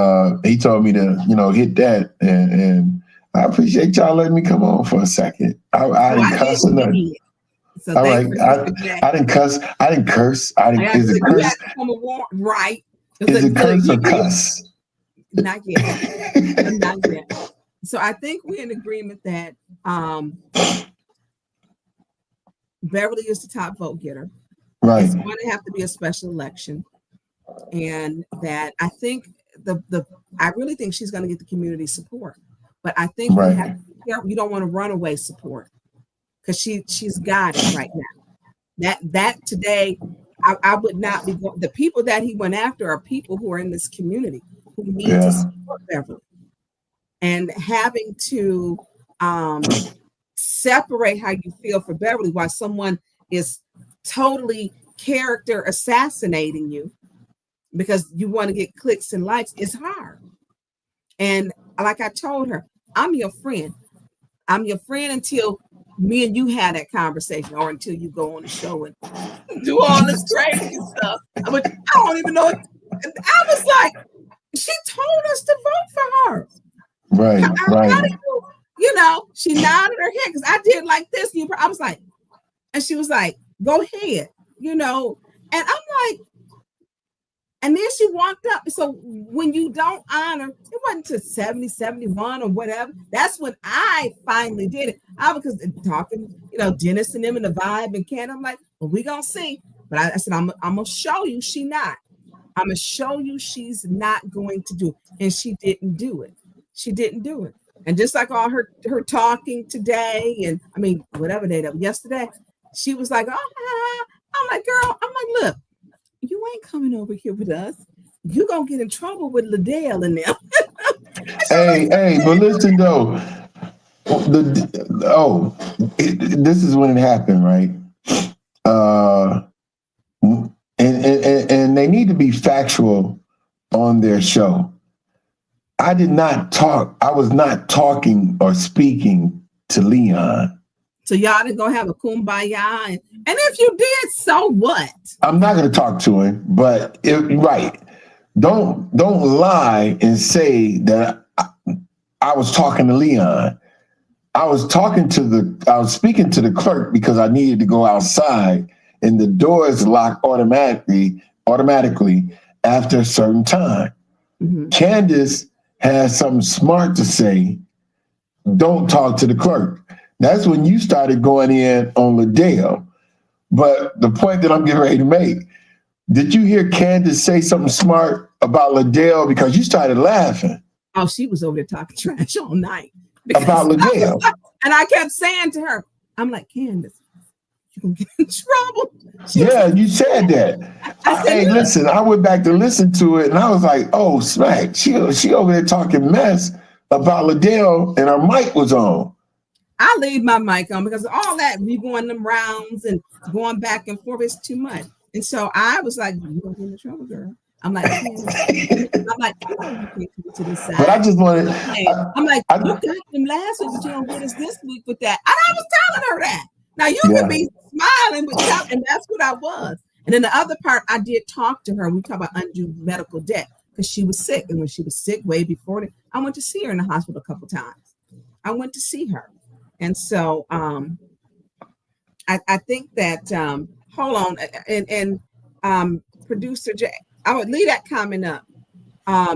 he told me to, hit that. And I appreciate y'all letting me come on for a second. I didn't cuss or nothing. So All right, Mr. I didn't cuss. I didn't curse. Is it curse? You had to come right. Is it curse or cuss? Not yet. Not yet. So I think we're in agreement that Beverly is the top vote getter. Right. It's going to have to be a special election, and that I think I really think she's going to get the community support. But I think we have to be careful. You don't want to runaway support because she's got it right now. That today, I would not be the people that he went after are people who are in this community who need to support Beverly, and having to separate how you feel for Beverly while someone is totally character assassinating you because you want to get clicks and likes is hard. And like I told her, I'm your friend. I'm your friend until me and you have that conversation, or until you go on the show and do all this crazy stuff. But I don't even know. I was like, she told us to vote for her. Right. She nodded her head because I did like this. I was like, and she was like, go ahead, and I'm like, and then she walked up. So when you don't honor, it wasn't to 70, 71 or whatever. That's when I finally did it. I was talking, Dennis and them and the vibe and Ken. I'm like, well, we gonna see. But I said, I'm gonna show you she not. I'm gonna show you she's not going to do it. And she didn't do it. She didn't do it. And just like all her talking today, and I mean, whatever day that was yesterday, she was like, oh, I'm like, girl, I'm like, look, you ain't coming over here with us. You gonna get in trouble with Liddell and them. Hey, but listen though, this is when it happened, right? And they need to be factual on their show. I did not talk. I was not talking or speaking to Leon. So y'all didn't go have a kumbaya, and if you did, so what? I'm not going to talk to him, but right. Don't lie and say that I was talking to Leon. I was speaking to the clerk because I needed to go outside, and the doors lock automatically after a certain time. Mm-hmm. Candace has something smart to say. Don't talk to the clerk. That's when you started going in on Liddell. But the point that I'm getting ready to make, did you hear Candace say something smart about Liddell? Because you started laughing. Oh, she was over there talking trash all night. About Liddell. And I kept saying to her, I'm like, Candace, you're going to get in trouble. You said that. Hey, listen, I went back to listen to it, and I was like, oh, smack. She over there talking mess about Liddell, and her mic was on. I leave my mic on because all that we going them rounds and going back and forth is too much. And so I was like, you don't get in trouble, girl. I'm like, I know you can't come to this side. But I just wanted. I'm like, you got them last week, but you don't get us this week with that. And I was telling her that. Now you could be smiling, and that's what I was. And then the other part, I did talk to her. We talked about undue medical debt because she was sick, and when she was sick, way before that, I went to see her in the hospital a couple times. I went to see her. And so I think that hold on, and producer Jay, I would leave that comment up. I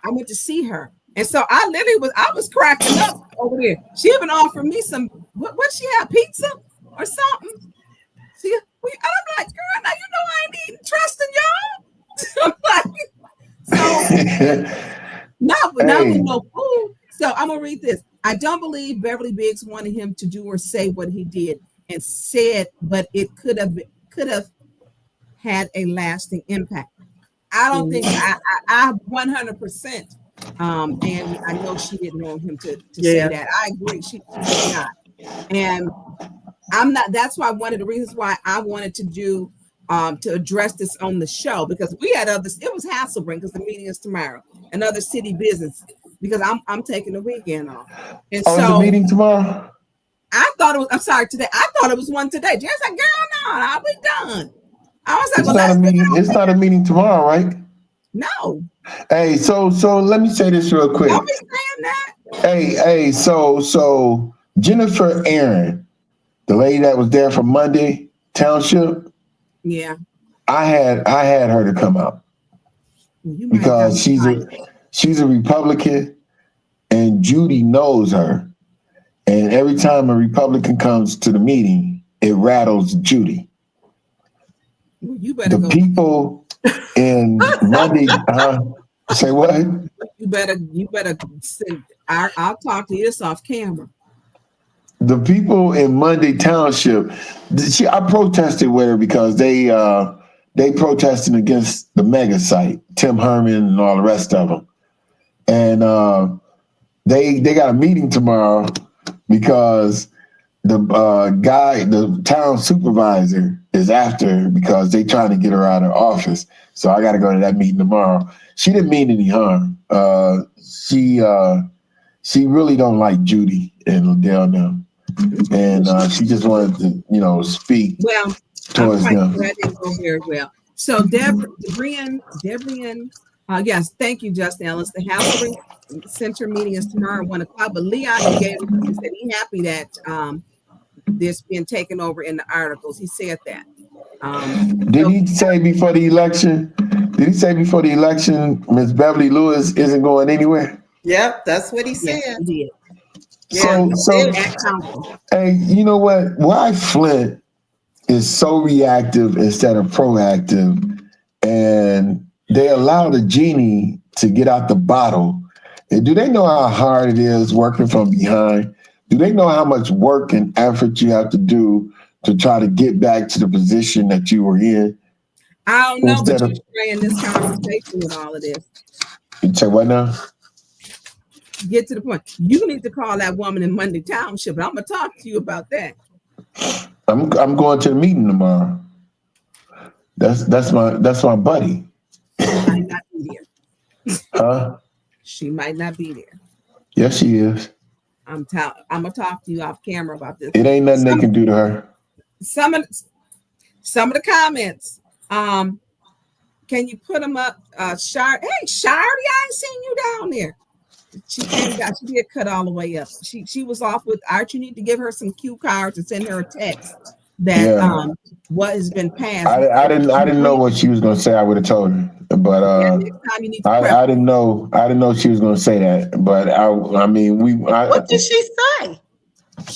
went to see her, and so I was cracking up over there. She even offered me some what she had, pizza or something. And I'm like, girl, now you know I ain't eating trusting y'all. So not with no food. So I'm gonna read this. I don't believe Beverly Biggs wanted him to do or say what he did and said, but it could have had a lasting impact. I don't think I 100%. And I know she didn't want him to say that. I agree. She did not. And I'm not. That's why one of the reasons why I wanted to do to address this on the show, because we had others. It was Hasselbring because the meeting is tomorrow, and other city business. Because I'm taking the weekend off. And so the meeting tomorrow? I thought it was, I'm sorry, today. I thought it was one today. Jerry's like, girl, no, I'll be done. I was like, it's not a meeting tomorrow, right? No. Hey, so let me say this real quick. Don't be saying that. Hey, so Jennifer Aaron, the lady that was there from Monday Township, Yeah. I had her to come out You might because have she's a Republican, and Judy knows her. And every time a Republican comes to the meeting, it rattles Judy. You better The go. people in Monday, say what? You better say, I'll talk to you this off camera. The people in Monday Township, I protested with her because they protesting against the mega site, Tim Herman and all the rest of them. And they got a meeting tomorrow because the town supervisor is after her because they trying to get her out of office. So I got to go to that meeting tomorrow. She didn't mean any harm. She really don't like Judy and Liddell now. And she just wanted to, speak towards them. That didn't go very well. So Debrian, yes, thank you, Justin Ellis. The Hasselbring Center meeting is tomorrow at 1:00. But Leon said he's happy that this being taken over in the articles. He said that. Did he say before the election? Ms. Beverly Lewis isn't going anywhere? Yep, that's what he said. Yes, he did. So hey, you know what? Why Flint is so reactive instead of proactive, and they allow the genie to get out the bottle. And do they know how hard it is working from behind? Do they know how much work and effort you have to do to try to get back to the position that you were in? I don't know, but you're straying this conversation with all of this. You say what now? Get to the point. You need to call that woman in Monday Township, but I'm gonna talk to you about that. I'm going to the meeting tomorrow. That's my buddy. She might not be there. Huh? She might not be there. Yes, she is. I'm gonna talk to you off camera about this. It ain't nothing they can do to her. Some of the comments. Can you put them up? Shard, hey Shardy, I ain't seen you down there. She did cut all the way up. She was off with Art. You need to give her some cue cards and send her a text that what has been passed. I didn't know what she was gonna say. I would have told her, but next time you need to I didn't know she was gonna say that. But what did she say?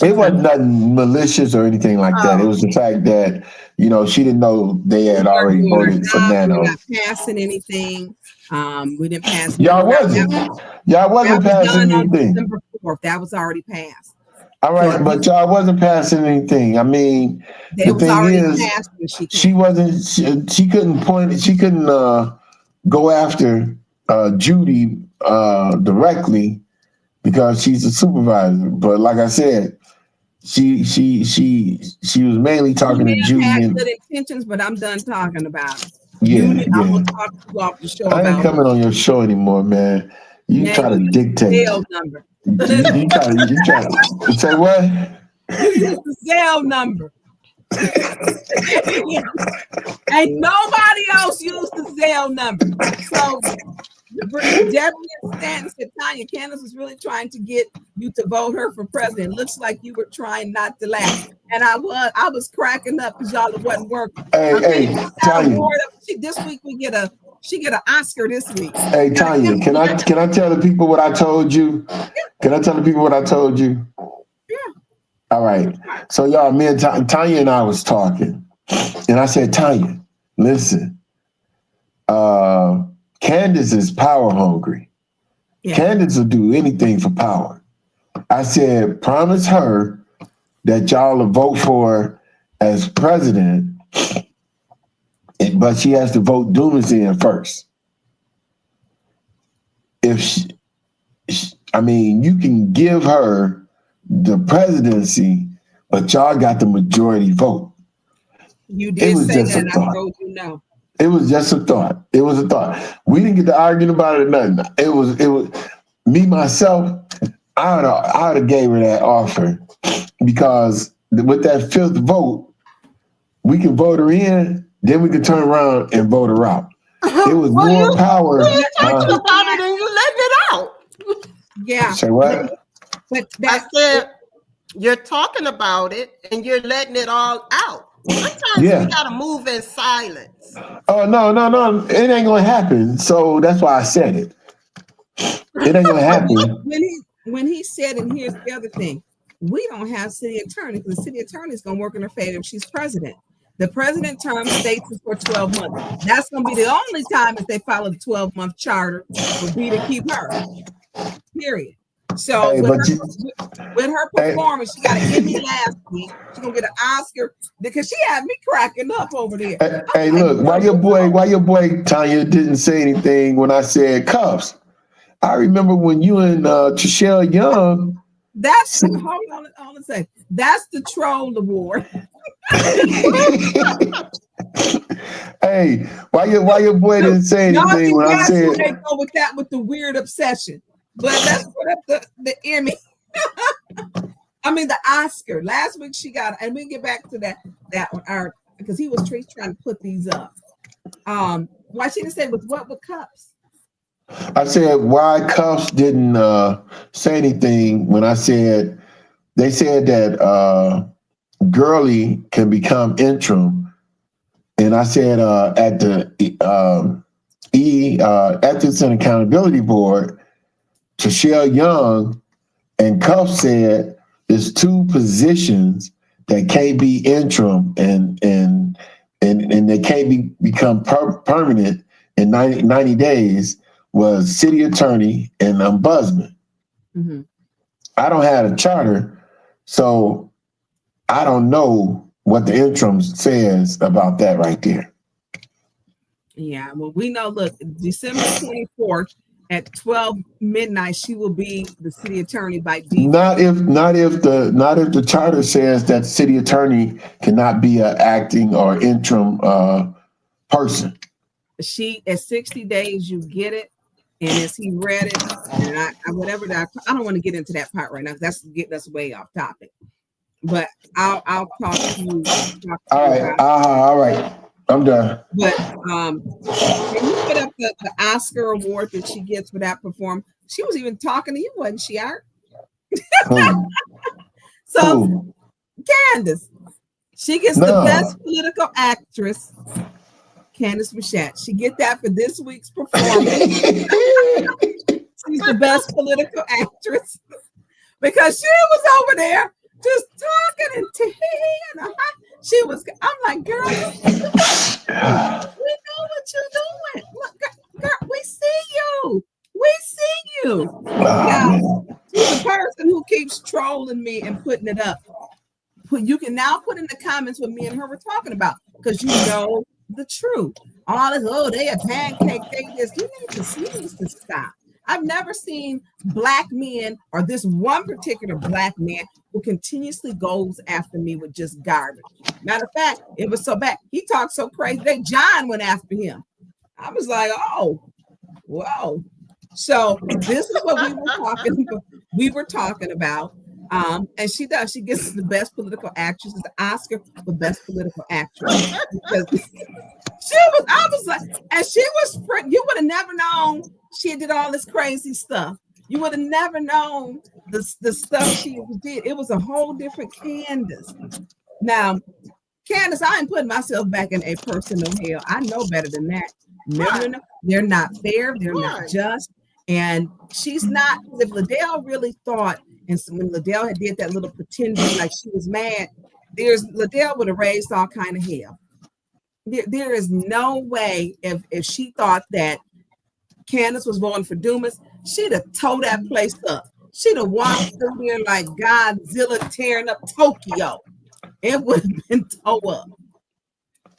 It wasn't nothing malicious or anything like that. It was the fact that she didn't know they had already voted for Nano. We're not passing anything. We didn't pass. Y'all wasn't passing anything. December 4th, that was already passed. All right, but y'all wasn't passing anything. I mean, the thing is, she wasn't. She couldn't point. She couldn't go after Judy directly because she's a supervisor. But like I said, she was mainly talking to Judy. Had good intentions, but I'm done talking about it. I'm gonna talk to you off the show. I ain't coming on your show anymore, man. You try to dictate. Zelle number. You try to say what? Use the Zelle number. Ain't nobody else used the Zelle number. So Jerri and Stanton said, Tonya, Candace was really trying to get you to vote her for president. Looks like you were trying not to laugh. And I was cracking up because y'all wasn't working. Hey, Tonya. This week she get an Oscar this week. Hey, Tonya, can I tell the people what I told you? Can I tell the people what I told you? Yeah. All right. So y'all, me and Tonya and I was talking, and I said, Tonya, listen, Candace is power hungry. Yeah. Candace will do anything for power. I said, promise her that y'all will vote for her as president, but she has to vote Dumas in first. You can give her the presidency, but y'all got the majority vote. You did say that, and I told you no. It was just a thought. It was a thought. We didn't get to arguing about it or nothing. It was me, myself, I would have gave her that offer because with that fifth vote, we can vote her in, then we can turn around and vote her out. It was more power. You talked about it and you let it out. Yeah. Say what? But I said, you're talking about it and you're letting it all out. Sometimes Yeah. we gotta move in silence. Oh no! It ain't gonna happen. So that's why I said it. It ain't gonna happen. When he said, and here's the other thing, we don't have city attorney because the city attorney is gonna work in her favor if she's president. The president term states is for 12 months. That's gonna be the only time that they follow the 12-month charter would be to keep her. Period. So Hey, with her performance, she got an Emmy last week. She's gonna get an Oscar because she had me cracking up over there. Hey, look, why your boy Tonya didn't say anything when I said cuffs? I remember when you and Trishelle Young. That's hold on a second. That's the troll award. Hey, why your boy didn't say anything when I said? They go with that with the weird obsession, but let's put up the Emmy. I mean the Oscar. Last week she got, and we get back to that one. Because he was trying to put these up. Why she didn't say with cups? I said why cuffs didn't say anything when I said they said that Gurley can become interim, and I said at the Ethics and Accountability Board, Trishelle Young and Cuff said there's two positions that can't be interim and they can't become permanent in 90 days was city attorney and ombudsman. Mm-hmm. I don't have a charter, so I don't know what the interim says about that right there. Yeah, well, we know, look, December 24th at 12 midnight, she will be the city attorney by default. Not if the charter says that city attorney cannot be an acting or interim person. She at 60 days you get it, and as he read it, and I don't want to get into that part right now. That's getting us way off topic. But I'll talk to you. All right. I'm done. But when you put up the Oscar award that she gets for that performance, she was even talking to you, wasn't she, Art? So, Candace, she gets the best political actress. Candace Machat. She get that for this week's performance. She's the best political actress because she was over there just talking and she was. I'm like, girl, we know what you're doing. Look, girl, we see you. We see you. Now, she's the person who keeps trolling me and putting it up. You can now put in the comments what me and her were talking about because you know the truth. All this, they a pancake, this. You need to stop. I've never seen black men or this one particular black man who continuously goes after me with just garbage. Matter of fact, it was so bad. He talked so crazy that John went after him. I was like, oh, whoa. So this is what we were talking about. And she does. She gets the best political actress, the Oscar for best political actress. Because I was like, and she was. You would have never known she did all this crazy stuff. You would have never known the stuff she did. It was a whole different Candace. Now, Candace, I ain't putting myself back in a personal hell. I know better than that. No. They're not fair. They're not just. And she's not. If Liddell really thought. And so when Liddell had did that little pretending like she was mad, Liddell would have raised all kind of hell. There is no way if she thought that Candace was voting for Dumas, she'd have tore that place up. She'd have walked through there like Godzilla tearing up Tokyo. It would have been tore up.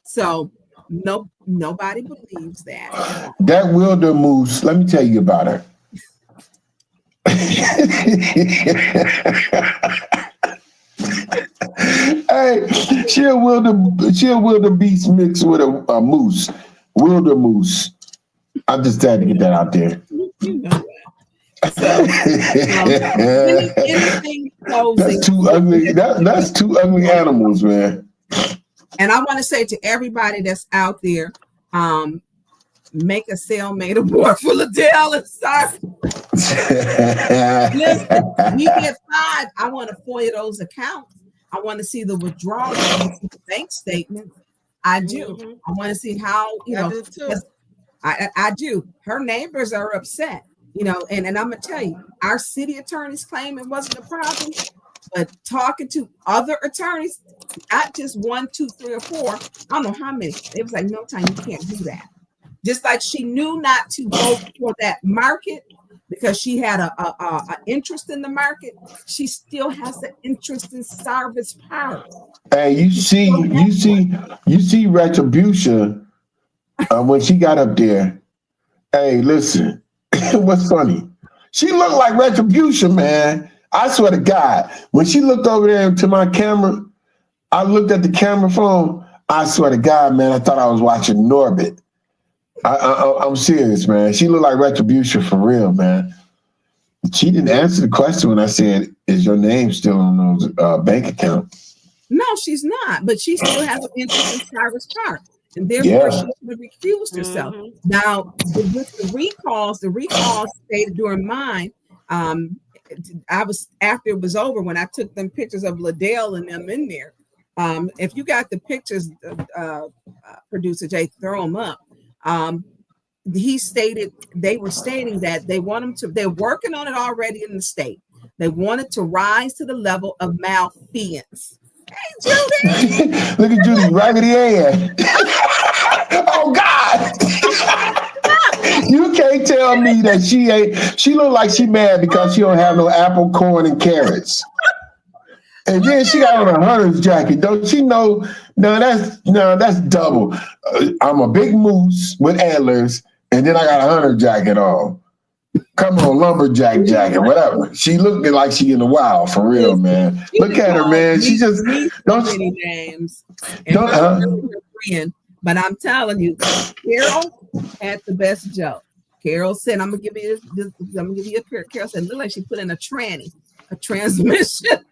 So nobody believes that. That Wilder Moose, let me tell you about her. Hey, she'll wildebeest mixed with a moose. Wilder moose. I just had to get that out there. You know that. Anything closing. That's too ugly. That's two ugly animals, man. And I want to say to everybody that's out there, make a cellmate award for Liddell and start. Listen, we get 5. I want to FOIA those accounts. I want to see the withdrawals. I want to see the bank statements. I do. I want to see how, I do too. I do. Her neighbors are upset, and I'm gonna tell you, our city attorneys claim it wasn't a problem, but talking to other attorneys, not just 1, 2, 3, or 4, I don't know how many. It was like, no, time, you can't do that. Just like she knew not to vote for that market because she had a interest in the market, she still has an interest in Sarvis Park. Hey, you see retribution when she got up there. Hey, listen, what's funny? She looked like retribution, man. I swear to God, when she looked over there to my camera, I looked at the camera phone. I swear to God, man, I thought I was watching Norbit. I'm serious, man. She looked like retribution for real, man. She didn't answer the question when I said, "Is your name still on those bank accounts?" No, she's not, but she still has an interest in Sarvis Park, and therefore she should have recused herself. Now, with the recalls stated during mine. I was after it was over when I took them pictures of Liddell and them in there. If you got the pictures, producer Jay, throw them up. They were stating that they want them to. They're working on it already in the state. They want it to rise to the level of malfeasance. Hey, Judy! Look at Judy, raggedy ass. Oh God! You can't tell me that she ain't. She look like she mad because she don't have no apple, corn, and carrots. And then she got on a hunter's jacket. Don't she know? No, that's double. I'm a big moose with antlers, and then I got a hunter jacket on. Come on, lumberjack jacket, whatever. She looked like she in the wild for real, man. Look at her, man. She just don't many names. Friend, but I'm telling you, Carol had the best joke. Carol said, "I'm gonna give you a pair." Carol said, "Look like she put in a transmission."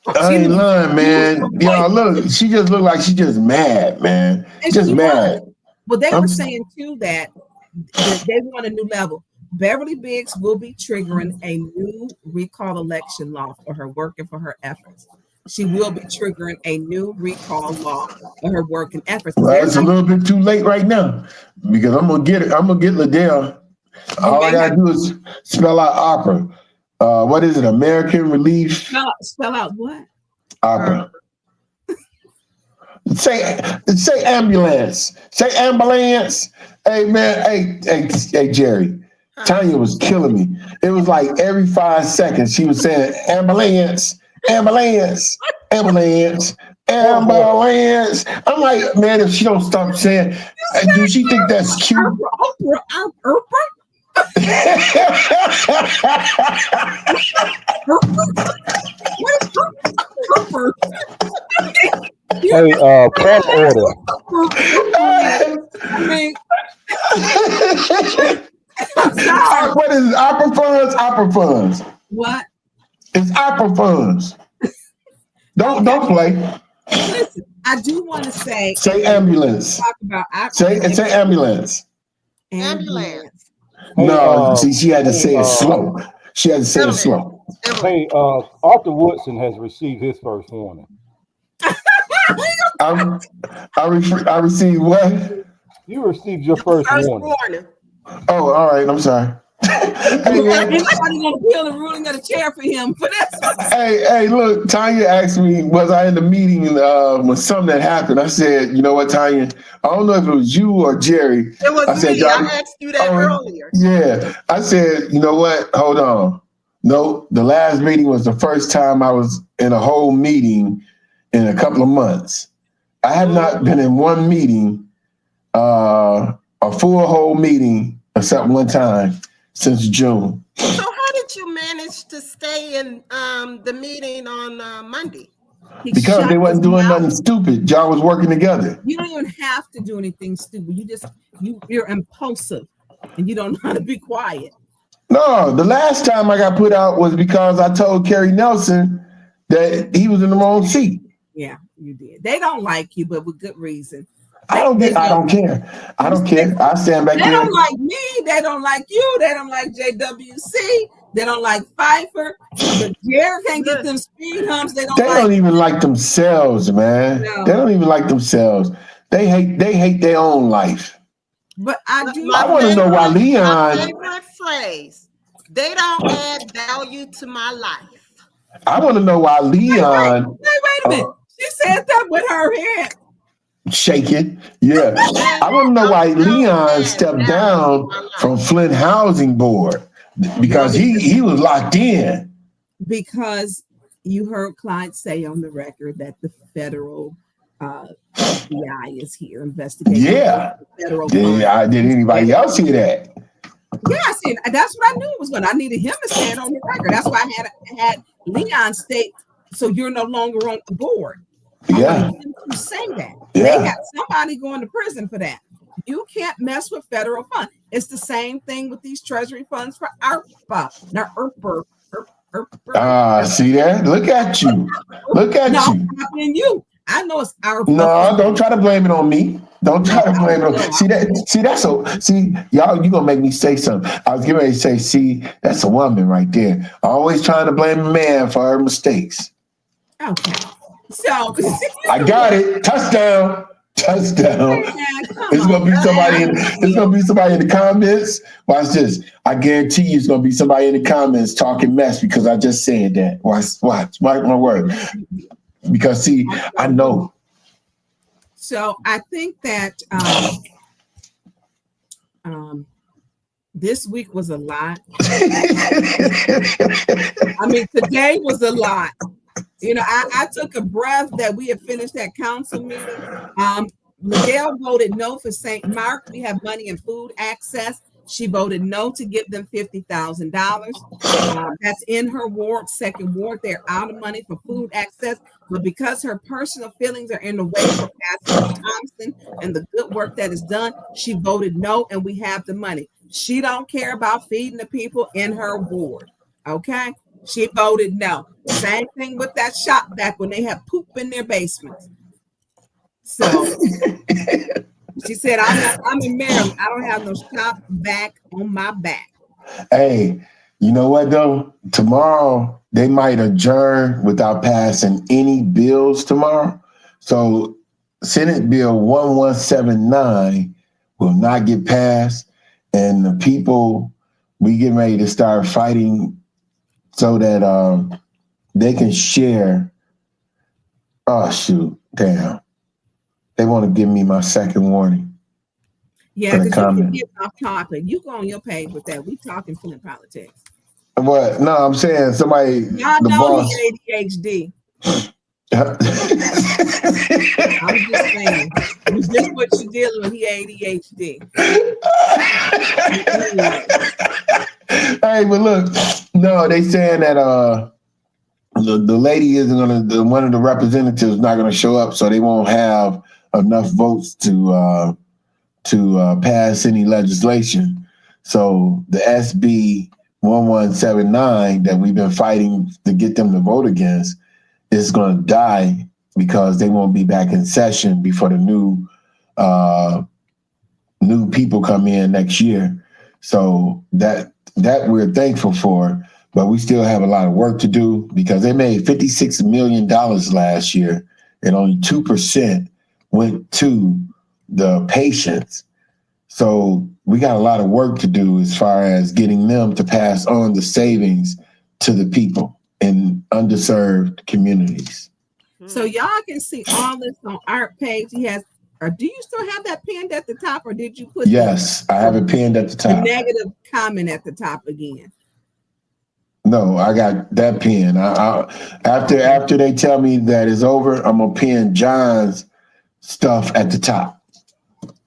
I ain't lying, man. Y'all look, she just looked like she just mad, man. Just mad. Well, they were saying too that they want a new level. Beverly Biggs will be triggering a new recall election law for her work and for her efforts. She will be triggering a new recall law for her work and efforts. Well, it's a little bit too late right now because I'm gonna get it. I'm gonna get Liddell. All I gotta do is spell out opera. What is it? American Relief. Spell out what? Opera. Say ambulance. Say ambulance. Hey man. Hey Jerri. Tonya was killing me. It was like every 5 seconds she was saying ambulance, ambulance, ambulance, ambulance. I'm like, man, if she don't stop saying, do she think that's cute? Hey, point order. What is it? Opera funds? Opera funds. What? It's opera funds. Don't play. Listen, I do want to say ambulance. Talk about say ambulance. Ambulance. No, see, she had to say it slow. She had to say it slow. Hey, Arthur Woodson has received his first warning. I received what? You received your first warning. Oh, all right. I'm sorry. Hey, man. Somebody gonna peel the ruling of the chair for him for this. Hey, look, Tonya asked me, was I in the meeting when something that happened? I said, you know what, Tonya? I don't know if it was you or Jerri. It was me. I asked you that earlier. Yeah. I said, you know what? Hold on. No, the last meeting was the first time I was in a whole meeting in a couple of months. I have not been in one meeting, a full whole meeting, except one time since June. So how did you manage to stay in the meeting on Monday? Because they wasn't doing nothing stupid. Y'all was working together. You don't even have to do anything stupid. You're impulsive and you don't know how to be quiet. No, the last time I got put out was because I told Kerry Nelson that he was in the wrong seat. Yeah, you did. They don't like you, but with good reason. I don't care. I don't care. I stand back there. They don't like me. They don't like you. They don't like JWC. They don't like Pfeiffer. But Jerri can't get them speed humps. They They don't don't even like themselves, man. No. They don't even like themselves. They hate their own life. But I do. I want to know why My Leon. favorite phrase. They don't add value to my life. I want to know why Leon. Wait a minute. She said that with her head shaking. Yeah. I want to know why Leon stepped down from Flint Housing Board because he was locked in. Because you heard Clyde say on the record that the federal FBI is here investigating. Yeah. Federal Did anybody else hear that? Yeah, I see. That's what I knew it was going. I needed him to say it on the record. That's why I had Leon state. So you're no longer on the board. Yeah. I wanted him to say that. Yeah. They got somebody going to prison for that. You can't mess with federal funds. It's the same thing with these treasury funds for ARPA. Now, See that? Look at you. Look at you. You. I know it's ARPA. No, don't try to blame it on me. Don't try to blame it on me. See, y'all, you gonna make me say something. I was getting ready to say, see, that's a woman right there. Always trying to blame a man for her mistakes. Okay. So I got it. Touchdown. It's gonna be somebody in the comments. Watch this. I guarantee you it's gonna be somebody in the comments talking mess because I just said that. Watch my word. Because see, I know. So I think that this week was a lot. I mean, today was a lot. You know, I took a breath that we had finished that council meeting. Liddell voted no for St. Mark. We have money and food access. She voted no to give them $50,000. That's in her ward, second ward. They're out of money for food access. But because her personal feelings are in the way for Pastor Thompson and the good work that is done, she voted no, and we have the money. She don't care about feeding the people in her ward. Okay? She voted no. Same thing with that shop back when they have poop in their basements. So she said, I'm in Maryland. I don't have no shop back on my back. Hey, you know what though? Tomorrow they might adjourn without passing any bills tomorrow. So Senate Bill 1179 will not get passed. And the people, we getting ready to start fighting so that they can share. Oh shoot, damn. They want to give me my second warning. Yeah, because you can get off topic. You go on your page with that. We talking Flint politics. What? No, I'm saying somebody. Y'all the know boss. he ADHD. I'm just saying. Is this what you're dealing with? He ADHD. Hey, but look, no, they saying that the lady isn't gonna. One of the representatives not gonna show up, so they won't have enough votes to pass any legislation. So the SB 1179 that we've been fighting to get them to vote against is going to die because they won't be back in session before the new people come in next year. So that we're thankful for, but we still have a lot of work to do because they made $56 million last year and only 2% went to the patients. So we got a lot of work to do as far as getting them to pass on the savings to the people in underserved communities. So y'all can see all this on our page. He has, or do you still have that pinned at the top, or did you put Yes, I have it pinned at the top. A negative comment at the top again? No, I got that pin. After they tell me that it's over, I'm gonna pin John's stuff at the top.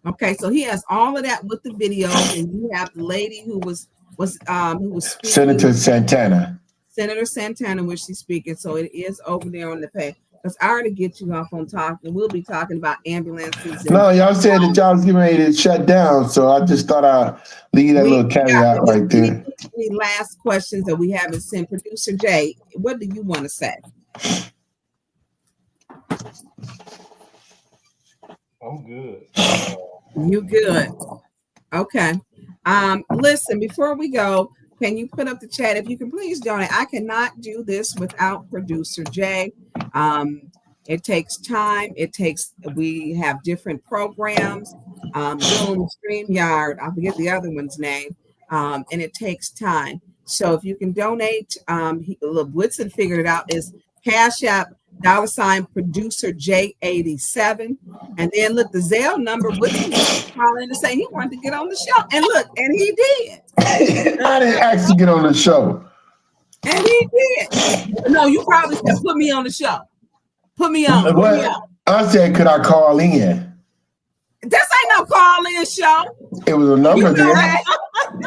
Okay, so he has all of that with the videos, and you have the lady who was speaking, Senator Santana. Senator Santana, which she's speaking. So it is over there on the page. Because I already get you off on talking. We'll be talking about ambulances. No, y'all said that y'all was getting ready to shut down, so I just thought I'd leave that little caveat right there. Any last questions that we haven't sent? Producer Jay, what do you want to say? I'm good. You good? Okay. Listen, before we go, Can you put up the chat? If you can please donate. I cannot do this without producer Jay. It takes time. We have different programs, Zoom, StreamYard, I forget the other one's name, and it takes time. So if you can donate, Woodson figured it out, is Cash App, $ producer J87. And then look, the Zelle number, Woodson was calling to say he wanted to get on the show. And look, and he did. I didn't ask to get on the show. And he did. No, you probably said, put me on the show. Put me on. Put me on. I said, could I call in? This ain't no call-in show. It was a number there.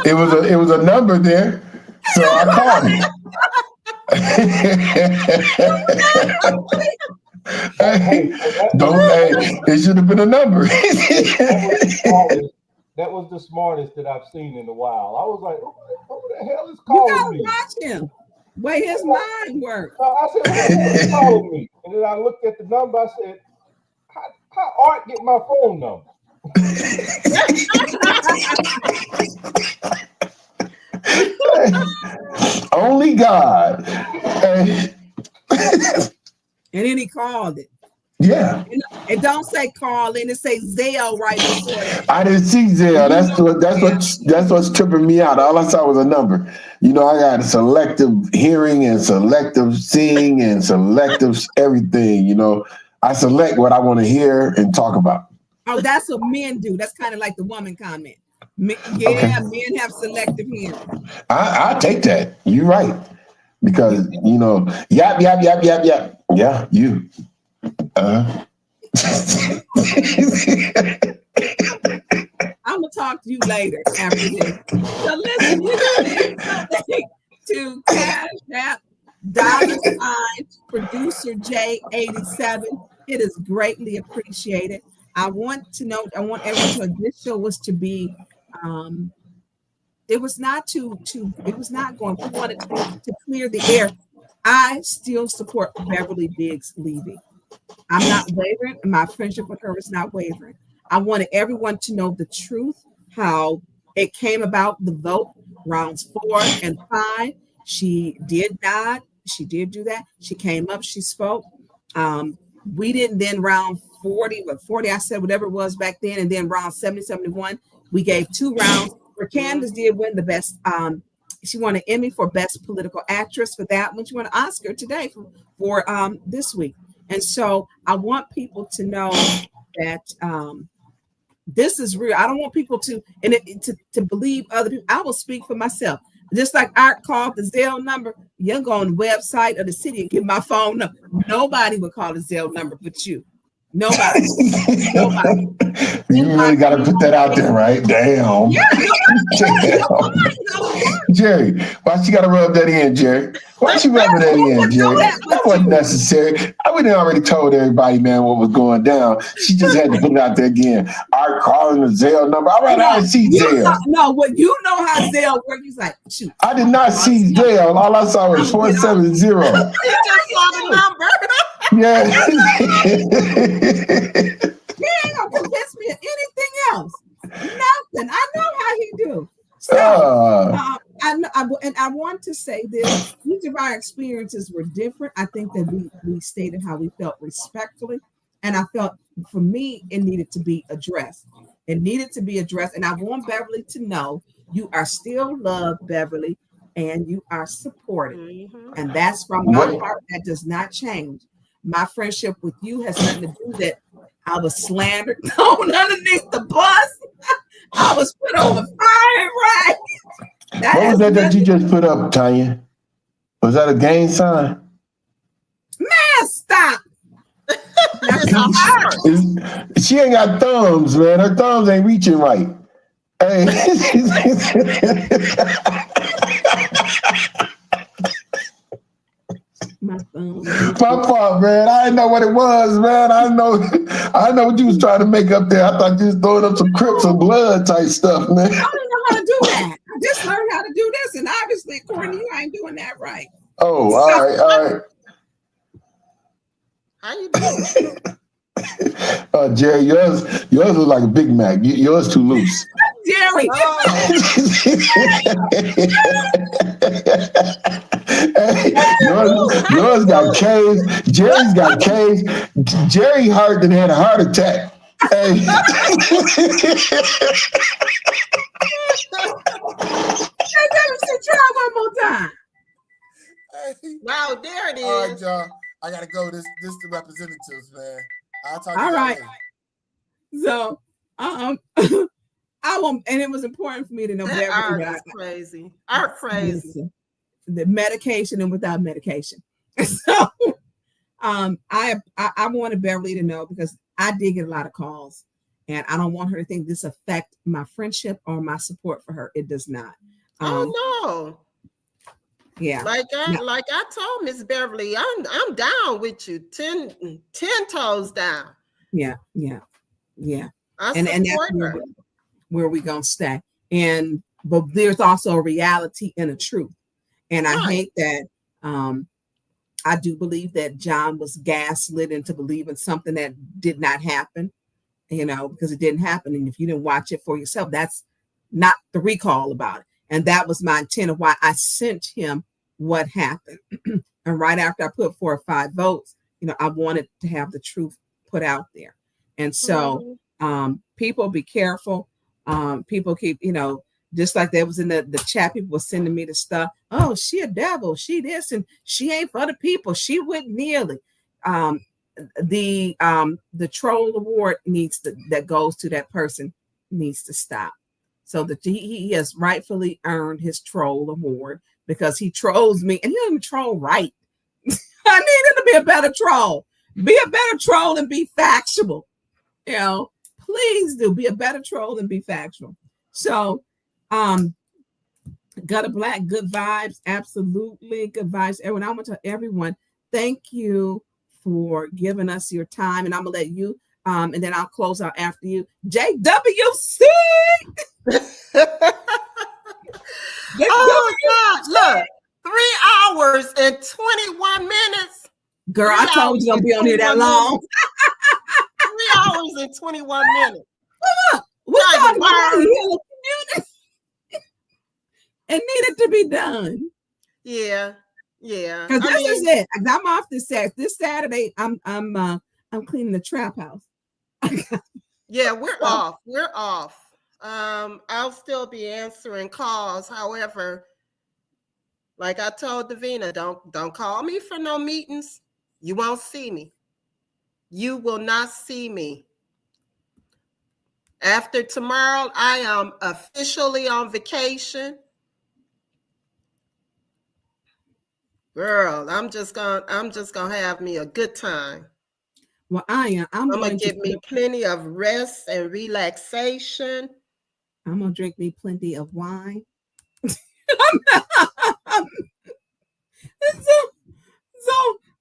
It was a number there. So I called it. It should have been a number. That was the smartest that I've seen in a while. I was like, who the hell is calling me? You gotta watch him. Way his mind works. So I said, who the hell is calling me? And then I looked at the number. I said, how Art get my phone number? Only God. And then he called it. Yeah. It don't say call in, it say Zelle right before it. I didn't see Zelle. That's what's tripping me out. All I saw was a number. You know, I got selective hearing and selective seeing and selective everything. You know, I select what I want to hear and talk about. Oh, that's what men do. That's kind of like the woman comment. Men have selective hearing. I take that. You're right. Because, you know, yap. Yeah, you. I'm gonna talk to you later after this. So listen, you donate to Cash App $ producer J87. It is greatly appreciated. I want everyone to know this show was to be it was not going, we wanted to clear the air. I still support Beverly Biggs Levy. I'm not wavering, and my friendship with her is not wavering. I wanted everyone to know the truth, how it came about, the vote, rounds 4 and 5. She did do that. She came up, she spoke. We didn't then round 40, I said whatever it was back then, and then round 70, 71, we gave 2 rounds where Candace did win the best. She won an Emmy for Best Political Actress for that one. She won an Oscar today for this week. And so I want people to know that this is real. I don't want people to believe other people. I will speak for myself. Just like Art called the Zelle number, you'll go on the website of the city and get my phone number. Nobody would call the Zelle number but you. Nobody. Nobody. You really got to put that out there, right? Damn. Yeah, Jerri, why she got to rub that in, Jerri? Why she rubbing that in, Jerri? That wasn't necessary. I would have already told everybody, man, what was going down. She just had to put it out there again. Art calling the Zelle number. All right, I didn't see Zelle. You know how Zelle works. He's like, shoot. I did not see Zelle. All I saw was 470. You just saw the number. Yeah. He ain't gonna convince me of anything else. Nothing. I know how he do. So I want to say this. Each of our experiences were different. I think that we stated how we felt respectfully, and I felt for me it needed to be addressed. It needed to be addressed, and I want Beverly to know you are still loved, Beverly, and you are supported, and that's from my heart. That does not change. My friendship with you has nothing to do that I was slandered, thrown underneath the bus. I was put on the firing rack. What was that you just put up, Tonya? Was that a gang sign? Man, stop. She ain't got thumbs, man. Her thumbs ain't reaching right. Hey. My fault, man. I didn't know what it was, man. I know what you was trying to make up there. I thought you was throwing up some Crips or blood type stuff, man. I don't know how to do that. I just learned how to do this, and obviously, according to you, I ain't doing that right. Oh, all right. How you doing? Jerri, yours was like a Big Mac. Yours too loose. Jerri. Yours got caved. Jerry's got caved. Jerry heart and had a heart attack. Hey. Try one more time. Wow, there it is. All right, y'all. I gotta go. This the representatives, man. I'll talk to All y'all right. later. So, I won't, and it was important for me to know That Beverly. art is crazy. Art crazy. The medication and without medication. So, I wanted Beverly to know because I did get a lot of calls, and I don't want her to think this affect my friendship or my support for her. It does not. Oh no. Yeah. Like I told Miss Beverly, I'm down with you. 10 toes down. Yeah. I And that's support her. where we gonna stay. But there's also a reality and a truth. And I hate that I do believe that John was gaslit into believing something that did not happen, because it didn't happen. And if you didn't watch it for yourself, that's not the recall about it. And that was my intent of why I sent him what happened. And right after I put 4 or 5 votes, I wanted to have the truth put out there. And so people be careful. People keep, just like there was in the chat, people were sending me the stuff. Oh, she a devil. She this, and she ain't for the people. She went nearly. The troll award that goes to that person needs to stop. So that he has rightfully earned his troll award because he trolls me, and he don't even troll right. I need him to be a better troll. Be a better troll and be factual. Please do be a better troll and be factual. So, Gutter Black, good vibes, absolutely good vibes. Everyone, I want to tell everyone, thank you for giving us your time, and I'm gonna let you, and then I'll close out after you. JWC. Oh God! Look, 3 hours and 21 minutes. Girl, I told you gonna be on here that long. 3 hours and 21 minutes. We're talking about the healing community. It needed to be done. Yeah. Because this is it. I'm off this Saturday. This Saturday, I'm cleaning the trap house. Yeah, we're off. We're off. I'll still be answering calls. However, like I told Davina, don't call me for no meetings. You won't see me. You will not see me. After tomorrow, I am officially on vacation. Girl, I'm just gonna have me a good time. Well, I'm gonna get me plenty of rest and relaxation. I'm gonna drink me plenty of wine. So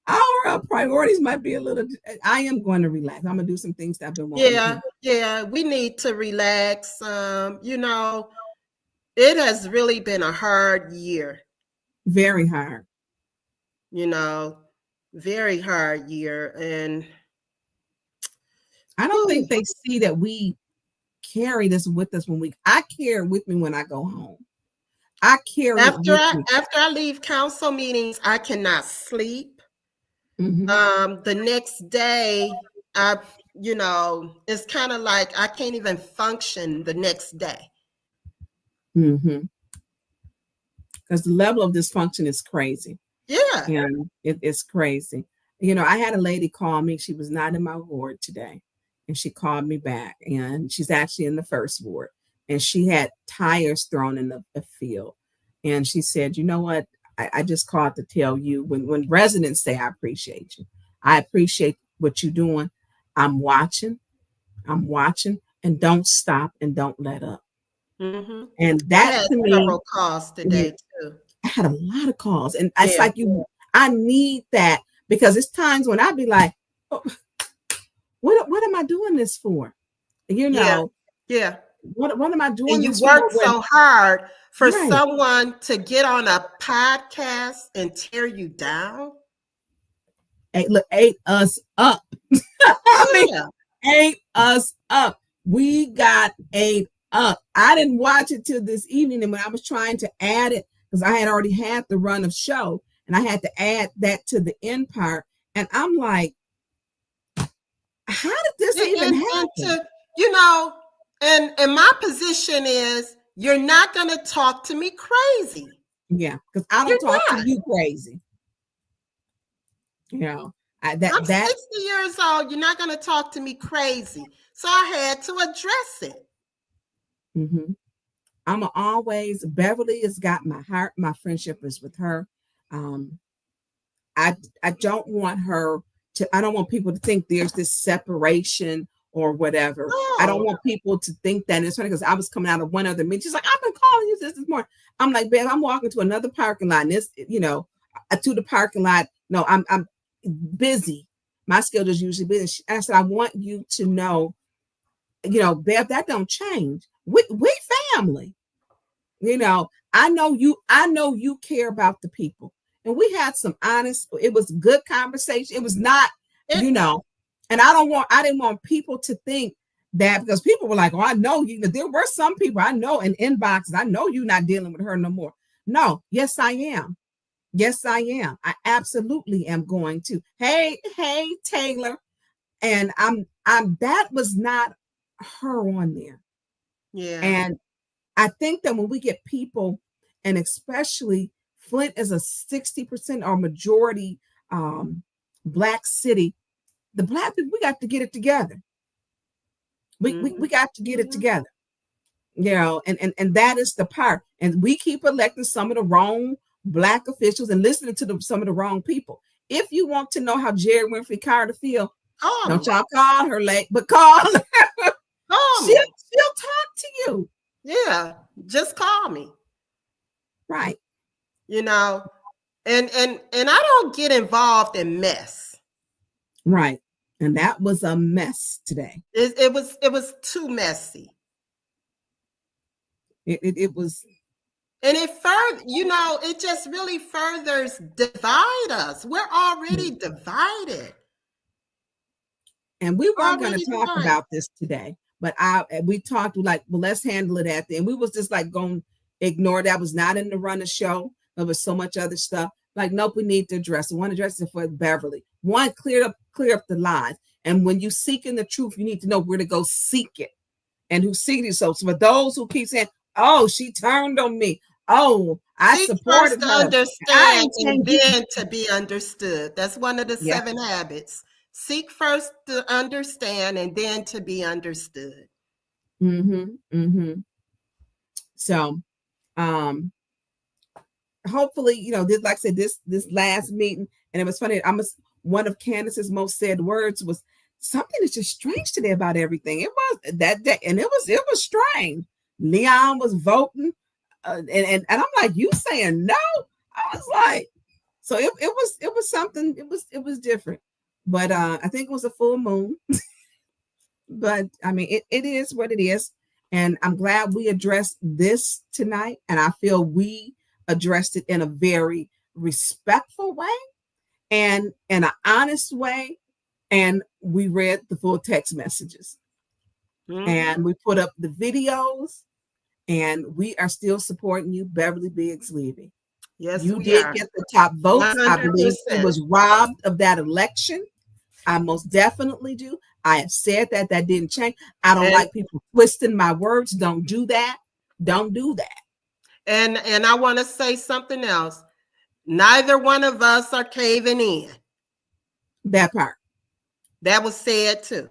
our priorities might be a little. I am going to relax. I'm gonna do some things that I've been wanting to do. Yeah, we need to relax. It has really been a hard year. Very hard. Very hard year, and I don't think they see that we carry this with us I carry it with me when I go home. I carry after I leave council meetings, I cannot sleep. Mm-hmm. The next day, it's kind of like I can't even function the next day. Mm-hmm. Because the level of dysfunction is crazy. Yeah. And it's crazy. I had a lady call me. She was not in my ward today. And she called me back. And she's actually in the first ward. And she had tires thrown in the field. And she said, you know what? I just called to tell you, when residents say, I appreciate you. I appreciate what you're doing. I'm watching, and don't stop and don't let up. Mm-hmm. And that I had to me, several calls today too. I had a lot of calls, and it's like I need that, because it's times when I'd be like, oh, what am I doing this for? Yeah. What am I doing? And you this work for so hard for someone to get on a podcast and tear you down. Ate us up. Ate us up. We got ate I didn't watch it till this evening, and when I was trying to add it, because I had already had the run of show, and I had to add that to the end part, and I'm like, how did this even happen? And my position is, you're not going to talk to me crazy. Yeah, because I don't talk to you crazy. I'm 60 years old. You're not going to talk to me crazy. So I had to address it. Mm-hmm. I'm always, Beverly has got my heart. My friendship is with her. I don't want her to, I don't want people to think there's this separation or whatever. No. I don't want people to think that. And it's funny because I was coming out of one other meeting. She's like, I've been calling you this morning. I'm like, babe, I'm walking to another parking lot. And this, to the parking lot. No, I'm busy. My schedule is usually busy. I said, I want you to know, babe, that don't change. We family. I know you care about the people. And we had some honest, it was good conversation. It was not, and I didn't want people to think that, because people were like, oh, I know you. There were some people I know in inboxes, I know you're not dealing with her no more. No, yes, I am. Yes, I am. I absolutely am going to. Hey, Taylor. And I'm that was not her on there. Yeah. And I think that when we get people, and especially Flint is a 60% or majority Black city, the Black people, we got to get it together. We got to get it together. And that is the part. And we keep electing some of the wrong Black officials and listening to some of the wrong people. If you want to know how Jerri Winfrey-Carter feel, don't y'all call her late, but call her. She'll talk to you. Yeah, just call me. Right. And I don't get involved in mess. Right. And that was a mess today. It was too messy. It was. And it just really furthers divide us. We're already divided. And we weren't going to talk about this today, but we talked like, well, let's handle it at the end. We was just like going to ignore that. Was not in the run of show. There was so much other stuff. Like, nope, we need to address it. One, address it for Beverly. One, clear up the lines. And when you seeking the truth, you need to know where to go seek it and who's seeking it. So for those who keep saying, oh, she turned on me. Oh, I supported her. Understand and then to be understood. That's one of the 7 habits. Seek first to understand and then to be understood. So, hopefully, this, like I said, this last meeting, and it was funny. One of Candace's most said words was, something is just strange today about everything. It was that day, and it was strange. Leon was voting, and I'm like, you saying no? I was like, so it was something. It was different, but I think it was a full moon. But I mean, it is what it is, and I'm glad we addressed this tonight, and I feel we addressed it in a very respectful way and in an honest way. And we read the full text messages and we put up the videos, and we are still supporting you, Beverly Biggs Levy. Yes, you did get the top votes. 100%. I believe it was robbed of that election. I most definitely do. I have said that didn't change. I don't like people twisting my words. Don't do that. Don't do that. And I want to say something else. Neither one of us are caving in. That part. That was said too.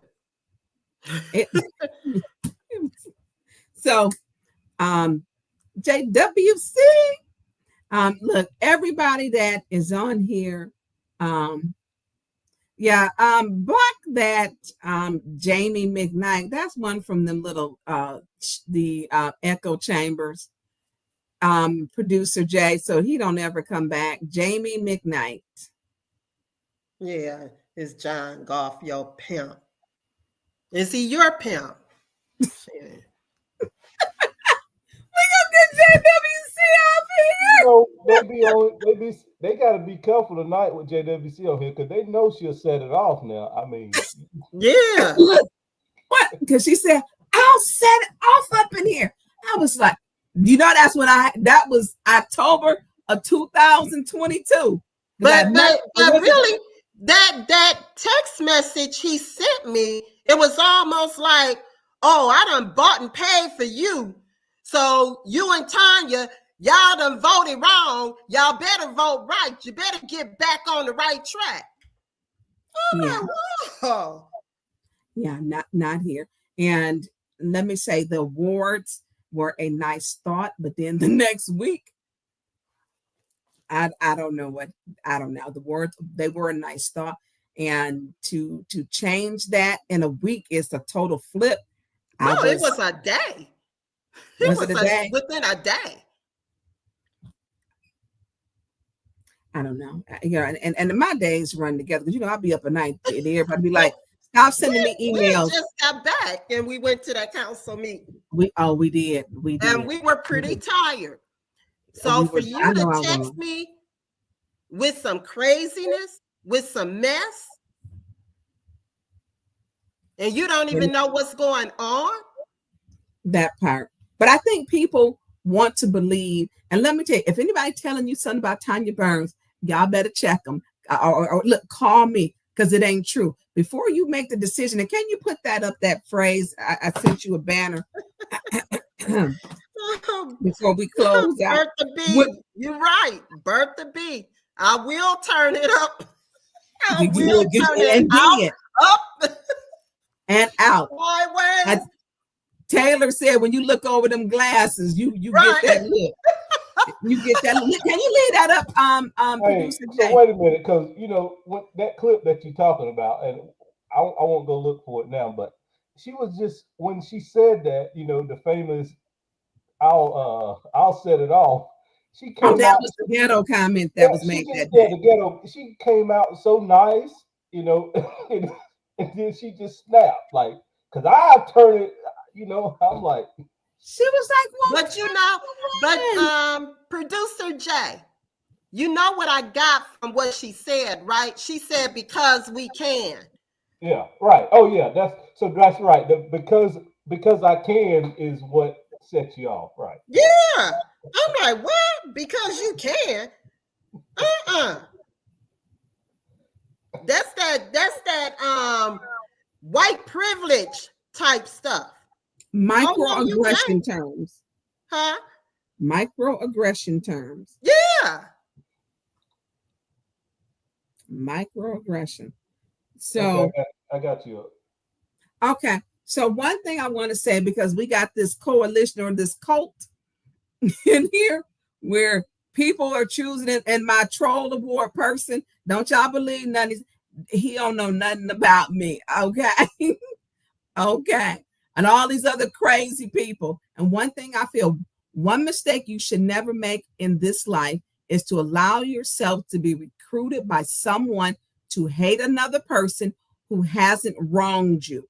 So, JWC, look, everybody that is on here, block that Jamie McKnight. That's one from them little the echo chambers. Producer Jay, so he don't ever come back. Jamie McKnight. Yeah, is John Goff your pimp? Is he your pimp? We gonna get JWC off here. They gotta be careful tonight with JWC on here because they know she'll set it off now. I mean, yeah. What? Because she said, I'll set it off up in here. I was like, that's when that was October of 2022. But really, that text message he sent me, it was almost like, oh, I done bought and paid for you. So you and Tonya, y'all done voted wrong. Y'all better vote right. You better get back on the right track. Yeah, not here. And let me say, the awards were a nice thought, but then the next week, I don't know. The words, they were a nice thought, and to change that in a week is a total flip. No, it was a day. It was a day? Within a day. I don't know. And my days run together because I'll be up at night. Everybody be like, stop sending me emails. We just got back and we went to that council meeting. We did. And we were pretty tired. So for you to text me with some craziness, with some mess, and you don't even know what's going on. That part. But I think people want to believe. And let me tell you, if anybody telling you something about Tonya Burns, y'all better check them. Or look, call me, because it ain't true. Before you make the decision, and can you put that up, that phrase? I sent you a banner. Before we close out. Bertha B, you're right. Bertha B. I will turn it up. I will turn it up and out. Taylor said, when you look over them glasses, you get that look. You get that look. Can you leave that up? Producer Jay? So wait a minute, because what that clip that you're talking about, and I won't go look for it now, but she was just, when she said that, the famous I'll set it off. She came that out, was the ghetto comment that was made that day. The ghetto. She came out so nice, and then she just snapped, like, because I turned it, I'm like, she was like, well, but Producer Jay, you know what I got from what she said, right? She said, because we can. Yeah, right. Oh yeah, that's right. Because I can is what sets you off, right? Yeah. I'm like, what? Because you can. That's that white privilege type stuff. Microaggression terms. Huh? Microaggression terms. Yeah. Microaggression. So okay, I got you. Okay. So one thing I want to say, because we got this coalition or this cult in here where people are choosing it, and my troll award person, don't y'all believe nothing? He don't know nothing about me. Okay. Okay. And all these other crazy people. And one thing I feel, one mistake you should never make in this life is to allow yourself to be recruited by someone to hate another person who hasn't wronged you.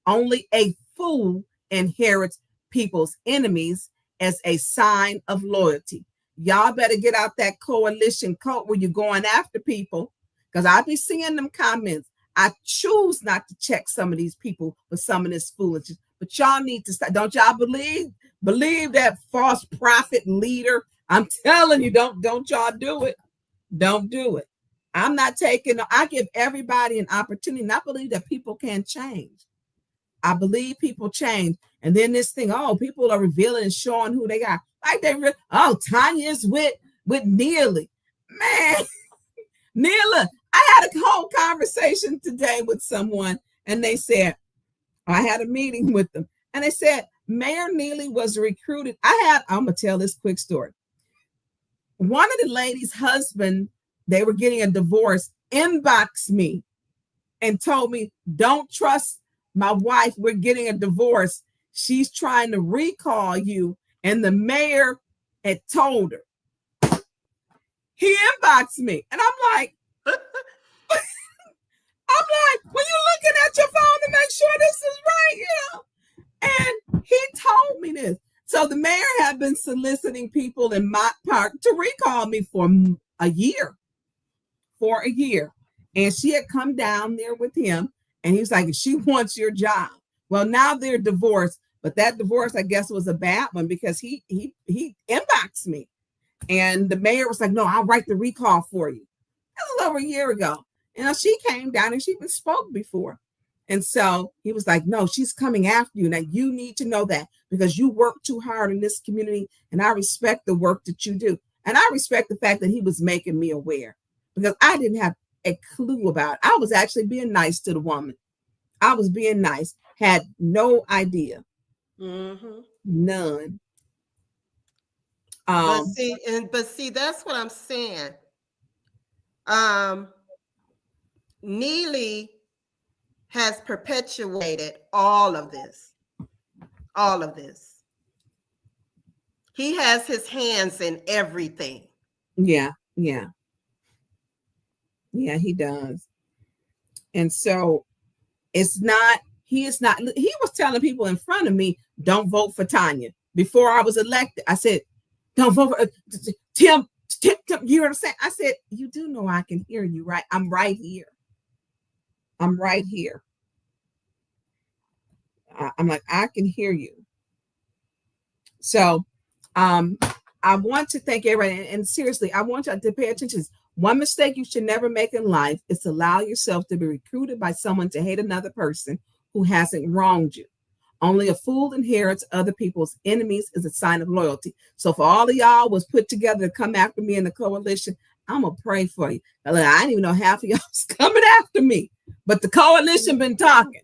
Only a fool inherits people's enemies as a sign of loyalty. Y'all better get out that coalition cult where you're going after people, because I be seeing them comments. I choose not to check some of these people for some of this foolishness, but y'all need to stop. Don't y'all believe that false prophet leader? I'm telling you, don't y'all do it. Don't do it. I'm not taking, I give everybody an opportunity, and I believe that people can change. I believe people change. And then this thing, people are revealing and showing who they are. Like Tonya's with Neely. Man, Neela, I had a whole conversation today with someone, and they said, I had a meeting with them, and they said, Mayor Neely was recruited. I'm going to tell this quick story. One of the ladies' husband, they were getting a divorce, inboxed me and told me, don't trust my wife. We're getting a divorce. She's trying to recall you. And the mayor had told her. He inboxed me. And I'm like, well, you're looking at your phone to make sure this is right, And he told me this. So the mayor had been soliciting people in Mott Park to recall me for a year. And she had come down there with him. And he was like, she wants your job. Well, now they're divorced, but that divorce, I guess, was a bad one because he inboxed me, and the mayor was like, "No, I'll write the recall for you." That was over a year ago. She came down and she even spoke before. And so he was like, "No, she's coming after you. Now you need to know that because you work too hard in this community, and I respect the work that you do." And I respect the fact that he was making me aware because I didn't have a clue about it. I was actually being nice to the woman. I was being nice, had no idea. None. But see, that's what I'm saying. Neely has perpetuated all of this. All of this. He has his hands in everything. Yeah, he does. And so he was telling people in front of me, don't vote for Tonya. Before I was elected, I said, don't vote for Tim, you know what I'm saying? I said, you do know I can hear you, right? I'm right here. I'm like, I can hear you. So I want to thank everybody. And seriously, I want you to pay attention. One mistake you should never make in life is to allow yourself to be recruited by someone to hate another person who hasn't wronged you. Only a fool inherits other people's enemies is a sign of loyalty. So for all of y'all was put together to come after me in the coalition, I'm going to pray for you. I didn't even know half of y'all was coming after me, but the coalition been talking.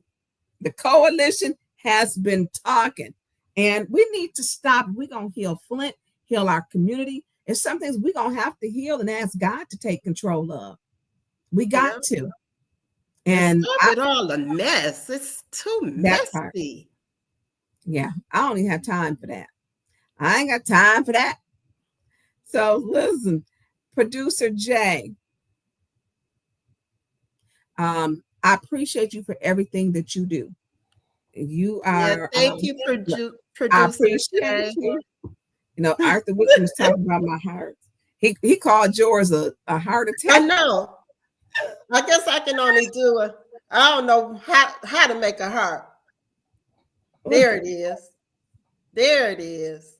The coalition has been talking. And we need to stop. We're going to heal Flint, heal our community. It's some things we're going to have to heal and ask God to take control of. We got to. And stop it all a mess. It's too messy. Yeah, I don't even have time for that. I ain't got time for that. So listen, producer Jay, I appreciate you for everything that you do. You are. Thank you, producer I appreciate Jay. you. You know, Arthur Whitman was talking about my heart. He called yours a heart attack. I know. I guess I can only do I don't know how to make a heart. There it is. There it is.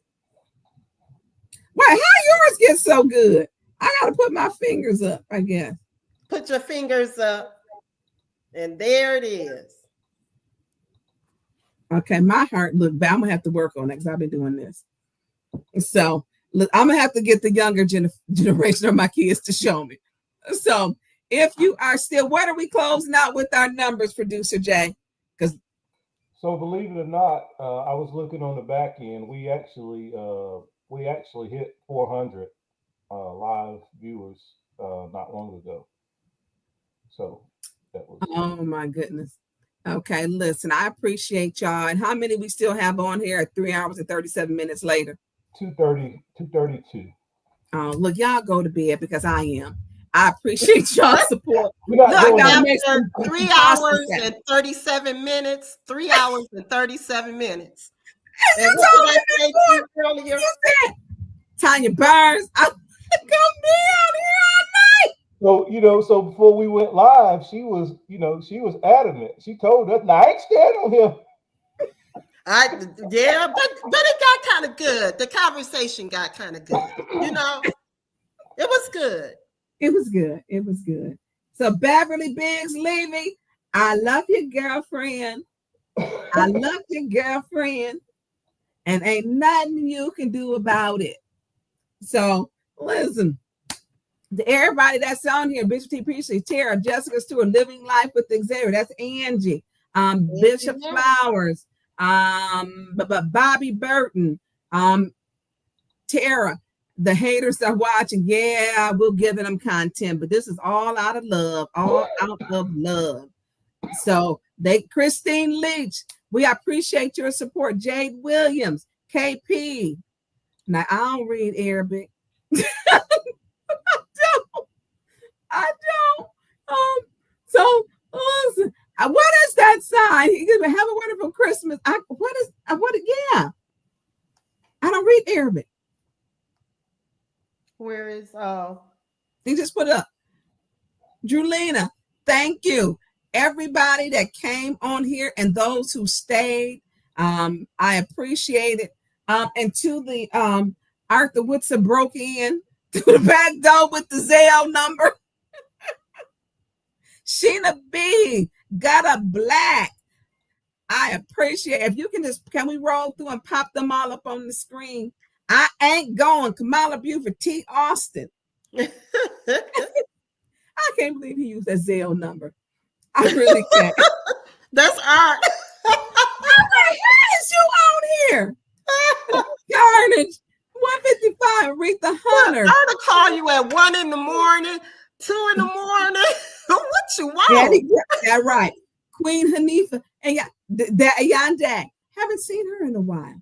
Wait, how yours get so good? I gotta put my fingers up, I guess. Put your fingers up, and there it is. Okay, my heart look bad. I'm gonna have to work on it because I've been doing this. So look, I'm gonna have to get the younger generation of my kids to show me. So if you are still, what are we closing out with our numbers, producer Jay? Because so believe it or not, I was looking on the back end. We actually hit 400 live viewers not long ago. So that was. Oh my goodness. Okay, listen, I appreciate y'all. And how many we still have on here at 3 hours and 37 minutes later? 232. Look, y'all go to bed because I am. I appreciate y'all's support. Look, after 3 hours and 37 minutes, 3 hours and 37 minutes. And what did I say to you earlier? Tonya Burns, I'm gonna be out here all night. So before we went live, she was adamant. She told us, "Now I ain't scared on him." But it got kind of good. The conversation got kind of good. It was good. It was good. It was good. So Beverly Biggs Levy, I love your girlfriend. I love your girlfriend. And ain't nothing you can do about it. So listen, to everybody that's on here, Bishop T. Peasley, Tara, Jessica Stewart, Living Life with Xavier, that's Angie, Bishop Flowers, Bobby Burton, Tara. The haters are watching. Yeah, we're giving them content, but this is all out of love, all out of love. So Christine Leach, we appreciate your support. Jade Williams, KP. Now I don't read Arabic. I don't. So listen, what is that sign? He gonna have a wonderful Christmas. Yeah. I don't read Arabic. Where is He just put up. Julina, thank you. everybody that came on here and those who stayed. I appreciate it. And to the Arthur Woodson broke in to the back door with the Zelle number. Sheena B got a black. I appreciate it. If you can we roll through and pop them all up on the screen? I ain't going. Kamala Buford, T. Austin. I can't believe he used that Zelle number. I really can't. That's art. How is you on here? Carnage, 155, Aretha Hunter. I to call you at 1 in the morning, 2 in the morning. What you want? Yeah, right. Queen Hanifa and Yandak. Haven't seen her in a while.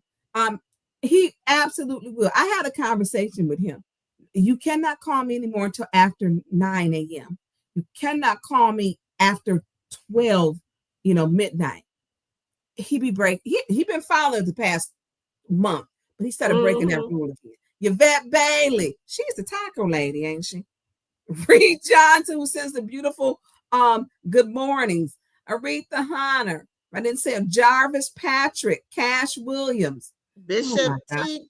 He absolutely will. I had a conversation with him. You cannot call me anymore until after 9 a.m. You cannot call me after 12, midnight. He been following the past month, but he started breaking that rule again. Yvette Bailey, she's the taco lady, ain't she? Reed Johnson, who sends the beautiful good mornings. Aretha Hunter, I didn't say Jarvis Patrick, Cash Williams, Bishop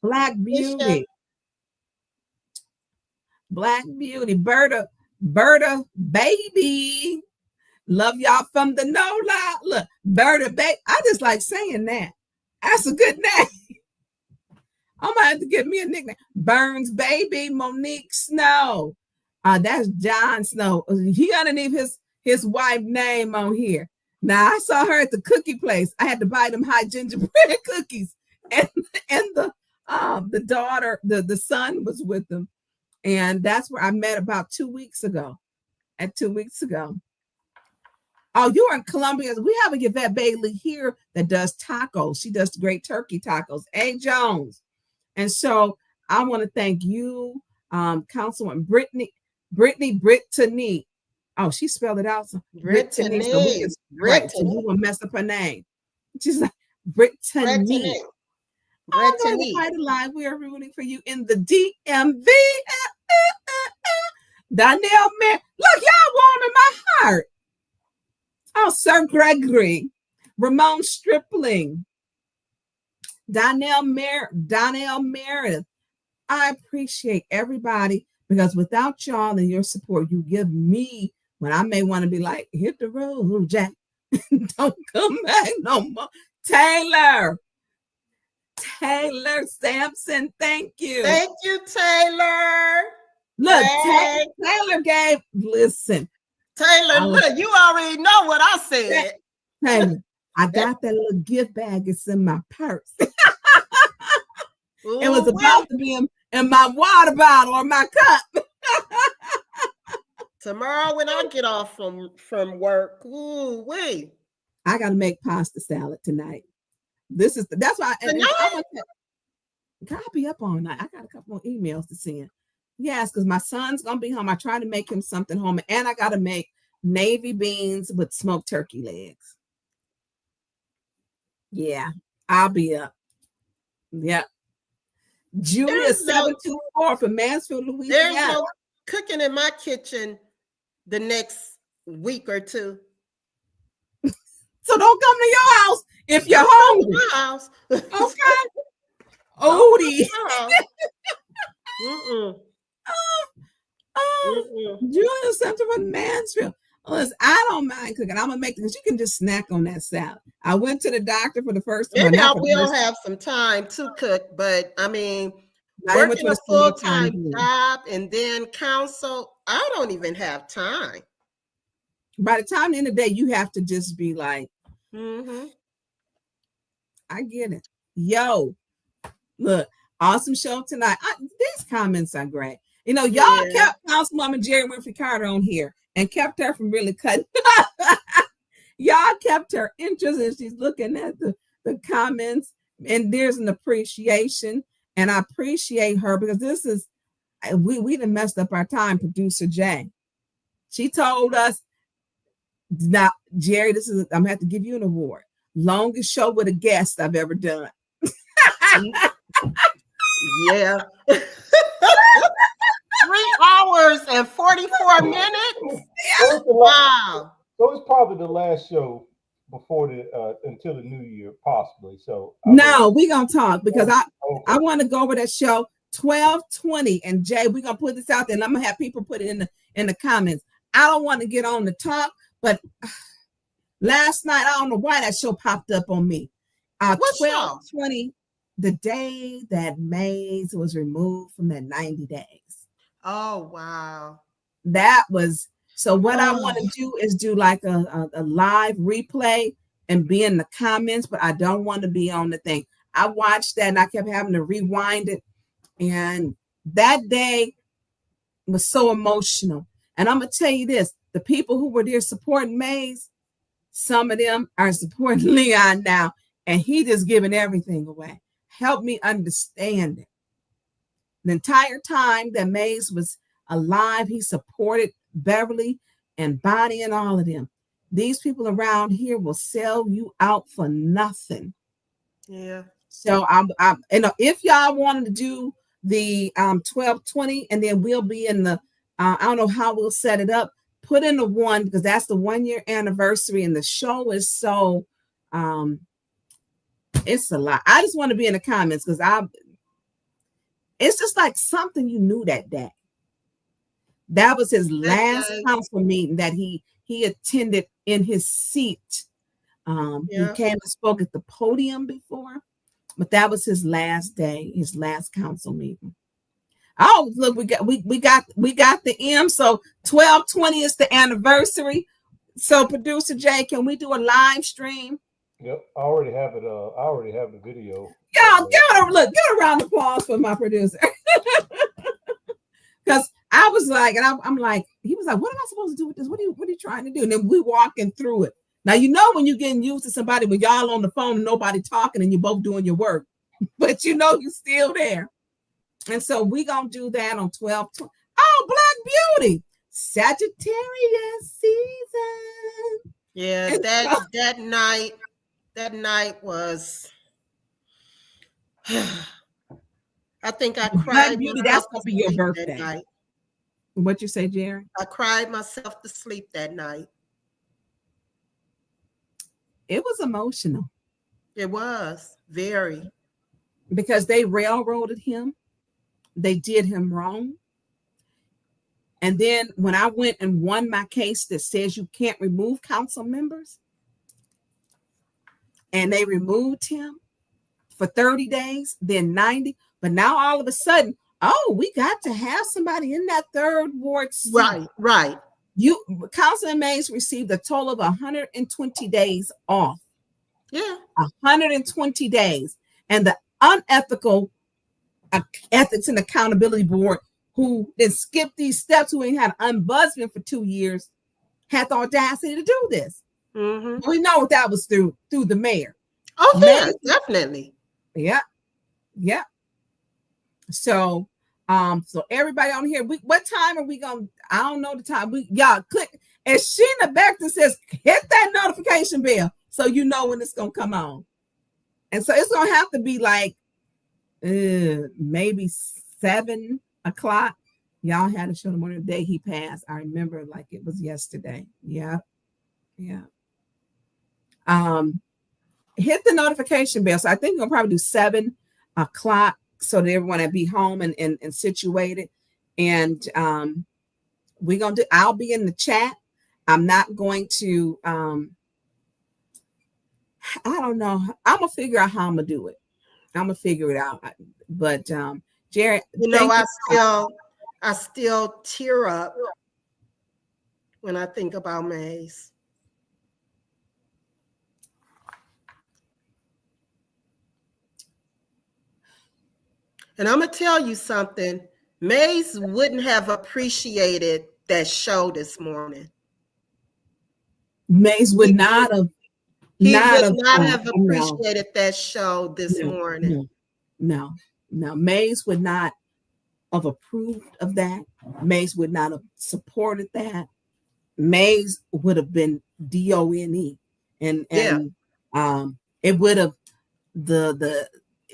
Black Beauty, Berta Baby. Love y'all from the no lie. Look, Berta Baby. I just like saying that. That's a good name. I might have to give me a nickname. Burns Baby, Monique Snow. That's John Snow. He underneath his wife's name on here. Now I saw her at the cookie place. I had to buy them high gingerbread cookies, and the daughter, the son was with them, and that's where I met about 2 weeks ago. Oh, you're in Columbia. We have a Yvette Bailey here that does tacos. She does great turkey tacos. A. Jones. And so I want to thank you, Councilwoman Brittany. Oh, she spelled it out. Brittany. So we will mess up her name. She's like Brittany. I'm going to fight a line. We are rooting for you in the DMV. Donnell Man. Look, y'all warming my heart. Oh, Sir Gregory, Ramon Stripling, Donnell Meredith. I appreciate everybody because without y'all and your support, you give me when I may want to be like, hit the road, Jack. Don't come back no more. Taylor Sampson, thank you. Thank you, Taylor. Look, Taylor gave, listen. Taylor, look, you already know what I said. Taylor, I got that little gift bag. It's in my purse. It was about to be in my water bottle or my cup. Tomorrow when I get off from work, I got to make pasta salad tonight. That's why I'll be up all night. I got a couple more emails to send. Yes, because my son's gonna be home. I try to make him something home, and I gotta make navy beans with smoked turkey legs. Yeah, I'll be up. Yep. Julia 724 from Mansfield, Louisiana. There's no cooking in my kitchen the next week or two. So don't come to your house if you're hungry. My house. Okay. Odie. Julia Center from Mansfield. Listen, I don't mind cooking. I'm gonna make it because you can just snack on that salad. I went to the doctor for the first time. Maybe I will have some time to cook, but I mean, working a full-time job and then counsel, I don't even have time. By the time the end of the day, you have to just be like, I get it. Yo, look, awesome show tonight. These comments are great. Y'all kept Councilwoman Jerri Winfrey-Carter on here and kept her from really cutting. Y'all kept her interested. She's looking at the comments, and there's an appreciation. And I appreciate her because this is, we done messed up our time, Producer Jay. She told us, now, Jerri, I'm going to have to give you an award. Longest show with a guest I've ever done. Yeah. 3 hours and 44 minutes. So So it's probably the last show before the until the new year, possibly. So no, we're gonna talk because I want to go over that show 12:20. And Jay, we're gonna put this out there, and I'm gonna have people put it in the comments. I don't want to get on the talk, but last night I don't know why that show popped up on me. 12:20, the day that Mays was removed from that 90 days. Oh wow. That was so. What I want to do is do like a live replay and be in the comments, but I don't want to be on the thing. I watched that and I kept having to rewind it. And that day was so emotional. And I'm going to tell you this, the people who were there supporting Mays, some of them are supporting Leon now, and he just giving everything away. Help me understand it. The entire time that Mays was alive, he supported Beverly and Bonnie and all of them. These people around here will sell you out for nothing. Yeah. So I'm if y'all wanted to do the 12:20, and then we'll be in the I don't know how we'll set it up. Put in the one because that's the 1 year anniversary, and the show is so it's a lot. I just want to be in the comments because it's just like something you knew that day. That was his last council meeting that he attended in his seat. He came and spoke at the podium before, but that was his last day, his last council meeting. Oh, look, we got the M. So 12:20 is the anniversary. So producer Jay, can we do a live stream? Yep, I already have it. I already have the video. Y'all, give a round of applause for my producer. Because I was like, and I'm like, he was like, what am I supposed to do with this? What are you trying to do? And then we walking through it. Now, you know, when you're getting used to somebody when y'all on the phone and nobody talking and you're both doing your work, but you know you're still there. And so we gonna do that on 12:20. Oh, Black Beauty, Sagittarius season. Yeah, that night was. I think I cried. Black Beauty, that's gonna be your birthday. What you say, Jerri? I cried myself to sleep that night. It was emotional. It was very. Because they railroaded him. They did him wrong. And then when I went and won my case that says you can't remove council members, and they removed him for 30 days, then 90. But now all of a sudden, oh, we got to have somebody in that third ward seat. Right. Councilman Mays received a total of 120 days off. Yeah. 120 days. And the unethical Ethics and Accountability Board, who then skipped these steps, who ain't had an ombudsman for 2 years, had the audacity to do this. Mm-hmm. We know that was through the mayor. Oh, yeah, definitely. Yeah. So everybody on here, what time are we going? I don't know the time. Y'all click. And Sheena Beckton says, hit that notification bell so you know when it's gonna come on. And so it's gonna have to be like maybe 7 o'clock. Y'all had to show them on the day he passed. I remember like it was yesterday. Yeah. Hit the notification bell. So I think we'll probably do 7 o'clock so that everyone will be home and situated. And we're gonna do. I'll be in the chat. I'm not going to. I don't know. I'm gonna figure out how I'm gonna do it. I'm gonna figure it out. But Jerri, I still tear up when I think about Mays. And I'm gonna tell you something. Mays wouldn't have appreciated that show this morning. Mays would not have. He would not have appreciated that show this morning. No. Mays would not have approved of that. Mays would not have supported that. Mays would have been DONE, and it would have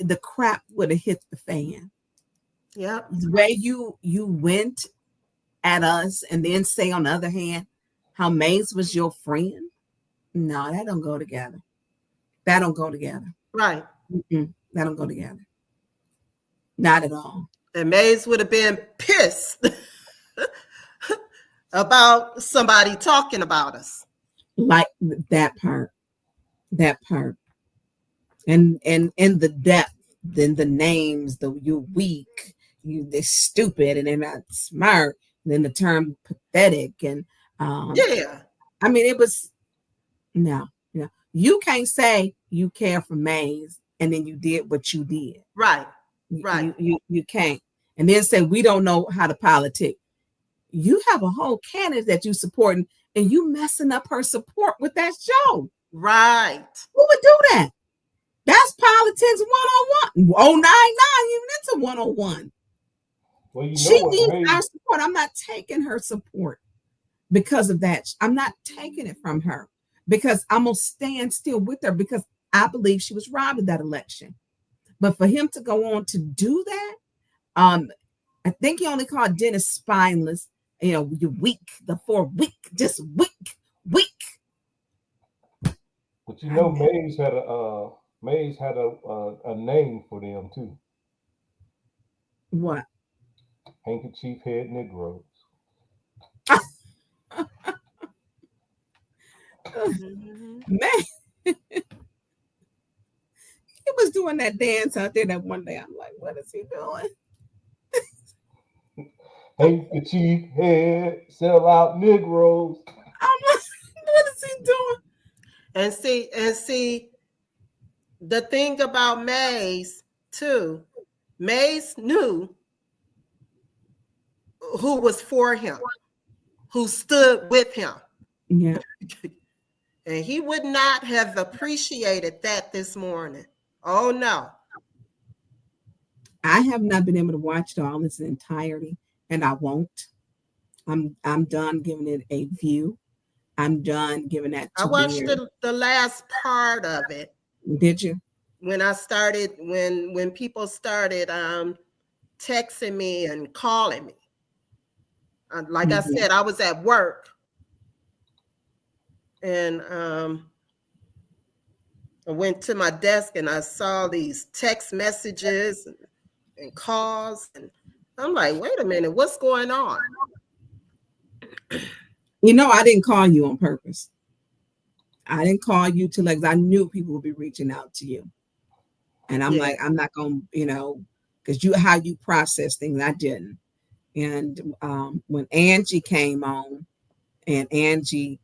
the crap would have hit the fan. Yep. The way you went at us, and then say on the other hand, how Mays was your friend. No, that don't go together. That don't go together. Right. That don't go together. Not at all. And Mays would have been pissed about somebody talking about us. Like that part. And in the depth, then the names, you're weak, they're stupid, and they're not smart. And then the term pathetic, and yeah. I mean, it was no. You can't say you care for Mays and then you did what you did. Right. You can't. And then say we don't know how to politic. You have a whole candidate that you supporting, and you messing up her support with that show. Right. Who would do that? That's politics 101. 099, even it's a 101. Well, you know she what needs our support. I'm not taking her support because of that. I'm not taking it from her because I'm going to stand still with her because I believe she was robbed of that election. But for him to go on to do that, I think he only called Dennis spineless. You're weak, the 4 weak, just weak. But you know, Mays had a name for them too. What? Handkerchief head Negroes. Man, he was doing that dance out there that one day. I'm like, what is he doing? Handkerchief head, sell out Negroes. I'm like, what is he doing? And see, the thing about Mays too, Mays knew who was for him, who stood with him. Yeah. And he would not have appreciated that this morning. Oh no. I have not been able to watch it all in its entirety, and I won't. I'm done giving it a view. I'm done giving that to I watched the last part of it. Did you? When I started, when people started texting me and calling me. Like I said, I was at work. And I went to my desk and I saw these text messages and calls. And I'm like, wait a minute, what's going on? I didn't call you on purpose. I didn't call you I knew people would be reaching out to you. And I'm like, I'm not going to, because how you process things, I didn't. And when Angie came on, and Angie.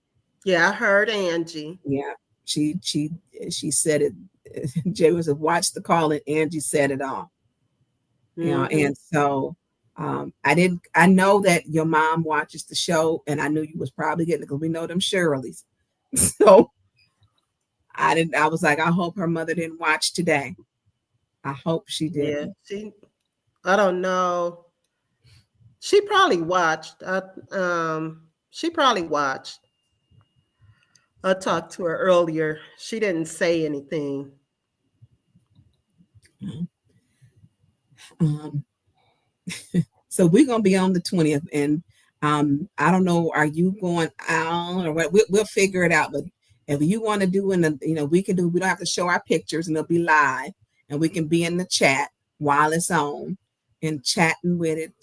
Yeah, I heard Angie. Yeah, she said it. Jay was watch the call, and Angie said it all. And so I know that your mom watches the show, and I knew you was probably getting it because we know them Shirley's. So I was like, I hope her mother didn't watch today. I hope she did. Yeah, I don't know. She probably watched. She probably watched. I talked to her earlier. She didn't say anything. So we're gonna be on the 20th, and I don't know. Are you going out or what? We'll figure it out. But if you want to do we can do. We don't have to show our pictures, and it'll be live, and we can be in the chat while it's on and chatting with it.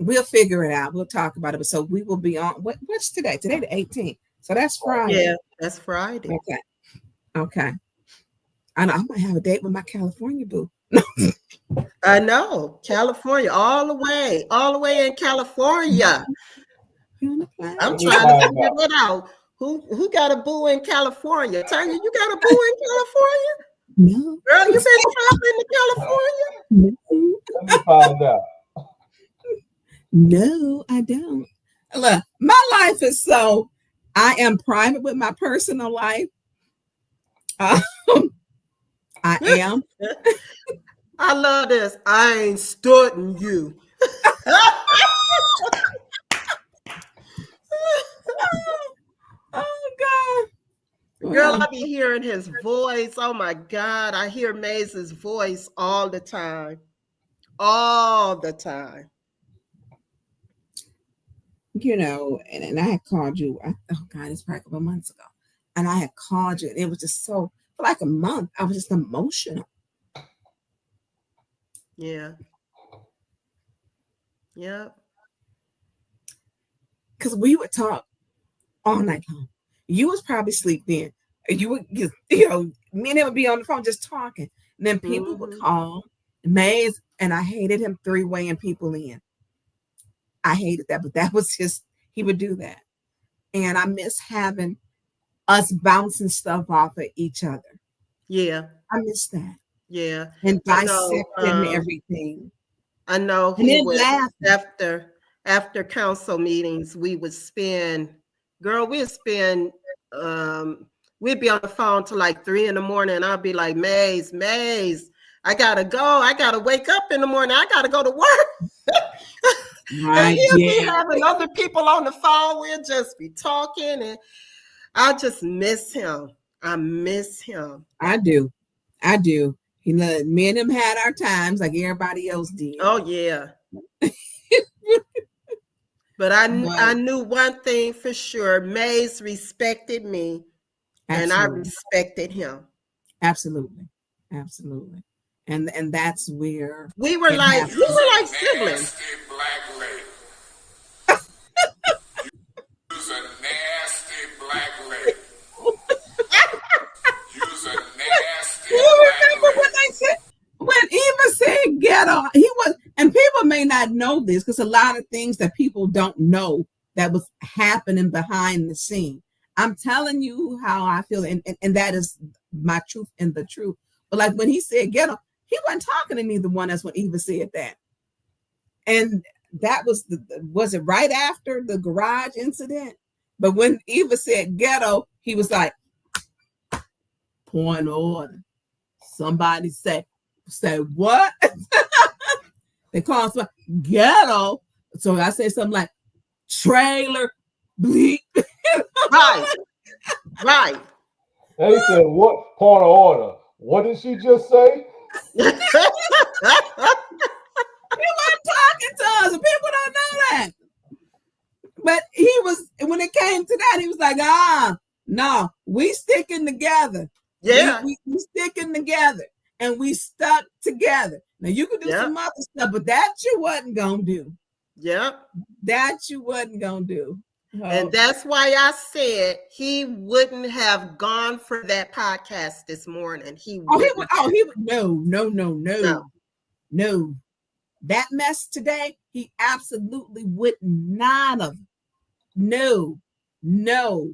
We'll figure it out. We'll talk about it. But so we will be on. What's today? Today the 18th. So that's Friday. Yeah, that's Friday. Okay. I know I might have a date with my California boo. I know, California, all the way in California. I'm trying to figure it out. Who got a boo in California? Tonya, you got a boo in California? No. Girl, you been traveling to California? No. Let me find out. No, I don't. Look, my life is I am private with my personal life. I am. I love this. I ain't studying you. Oh God. Girl, I be hearing his voice. Oh my God. I hear Maze's voice all the time. All the time. you know, and I had called you. Oh God, it's probably a couple months ago, and I had called you, and it was just so for like a month. I was just emotional. Yeah. Yeah. Because we would talk all night long. You was probably asleep then. You would, you know, me and him would be on the phone just talking. And then people would call Mays, and I hated him three-waying people in. I hated that, but that was just, he would do that. And I miss having us bouncing stuff off of each other. Yeah. I miss that. Yeah. And dissecting everything. I know And he then would, laughing. after council meetings, we would spend, we'd be on the phone till like 3 a.m. and I'd be like, Maze, I gotta go. I gotta wake up in the morning. I gotta go to work. Right. And he'll be having other people on the phone. We'll just be talking, and I just miss him. I miss him. I do. You know, me and him had our times like everybody else did. Oh yeah. But I knew one thing for sure. Mays respected me, and I respected him. Absolutely. And that's where we were like siblings. You's a nasty black lady. You's a nasty you remember when they said, when Eva said ghetto, he was, and people may not know this because a lot of things that people don't know that was happening behind the scene. I'm telling you how I feel, and that is my truth and the truth. But like when he said ghetto, he wasn't talking to neither one. That's when Eva said that. And that was it right after the garage incident? But when Eva said ghetto, he was like, point of order. Somebody say what? They call somebody ghetto. So I say something like trailer bleep. Right. They said, what point of order? What did she just say? He wasn't talking to us. People don't know that. But he was, when it came to that, he was like, no, we sticking together. Yeah. We sticking together. And we stuck together. Now you could do some other stuff, but that you wasn't gonna do. Yep. That you wasn't gonna do. And that's why I said he wouldn't have gone for that podcast this morning. He would. No. That mess today, he absolutely would not have. No. Listen,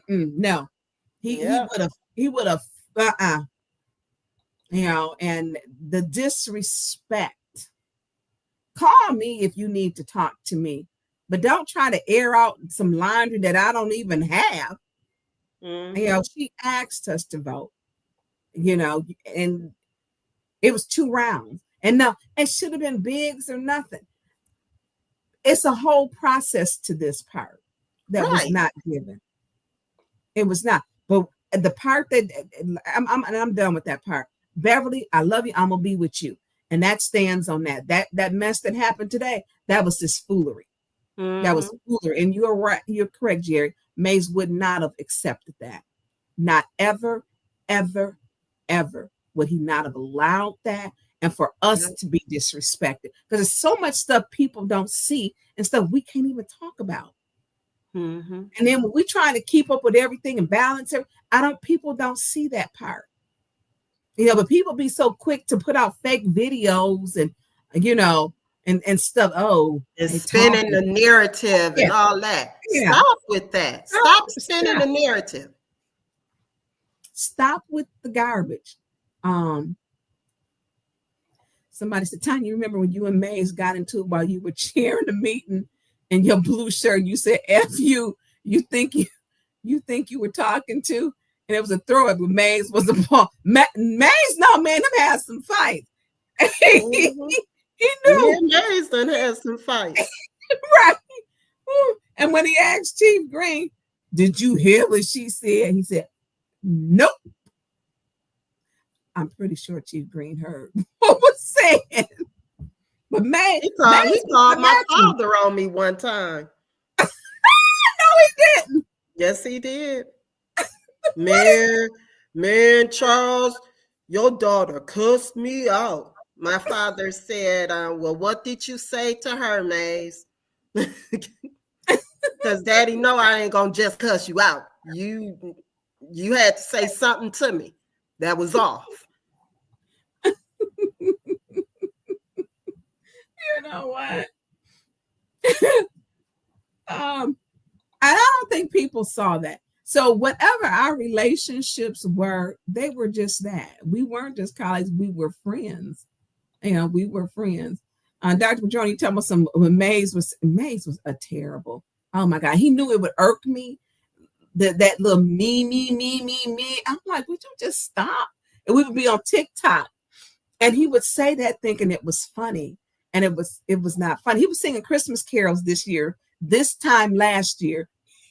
no. He would have, you know, and the disrespect. Call me if you need to talk to me, but don't try to air out some laundry that I don't even have. You know, she asked us to vote, you know, and it was 2 rounds. And no, it should have been bigs or nothing. It's a whole process to this part that was not given. It was not. But the part that I'm done with that part. Beverly, I love you. I'm gonna be with you. And that stands on that. That mess that happened today, that was just foolery. That was foolery. And you're right, you're correct, Jerry. Mays would not have accepted that. Not ever would he not have allowed that. And for us to be disrespected. Because there's so much stuff people don't see and stuff we can't even talk about. And then when we try to keep up with everything and balance it, people don't see that part. You know, but people be so quick to put out fake videos and, you know, and stuff. Oh, it's spinning the narrative and all that. Stop with that. Stop spinning the narrative. Stop with the garbage. Somebody said, Tonya, you remember when you and Mays got into it while you were chairing the meeting in your blue shirt? You said, F you. You think you were talking to? And it was a throw up, but Mays was a ball. Mays, no, man, them had some fights. He knew. Yeah, Mays done had some fights. Right. And when he asked Chief Green, did you hear what she said? He said, nope. I'm pretty sure Chief Green heard what was said. But May, he called my father on me one time. No, he didn't. Yes, he did. Man, Charles, your daughter cussed me out. My father said, well, what did you say to her, Maze? Because Daddy know I ain't gonna just cuss you out. You had to say something to me that was off. You know what? I don't think people saw that. So whatever our relationships were, they were just that. We weren't just colleagues, we were friends. You know, we were friends. Dr. Majority, you tell me when Maze was a terrible. Oh my God, he knew it would irk me. That little me. I'm like, would you just stop? And we would be on TikTok, and he would say that thinking it was funny, and it was not funny. He was singing Christmas carols this time last year.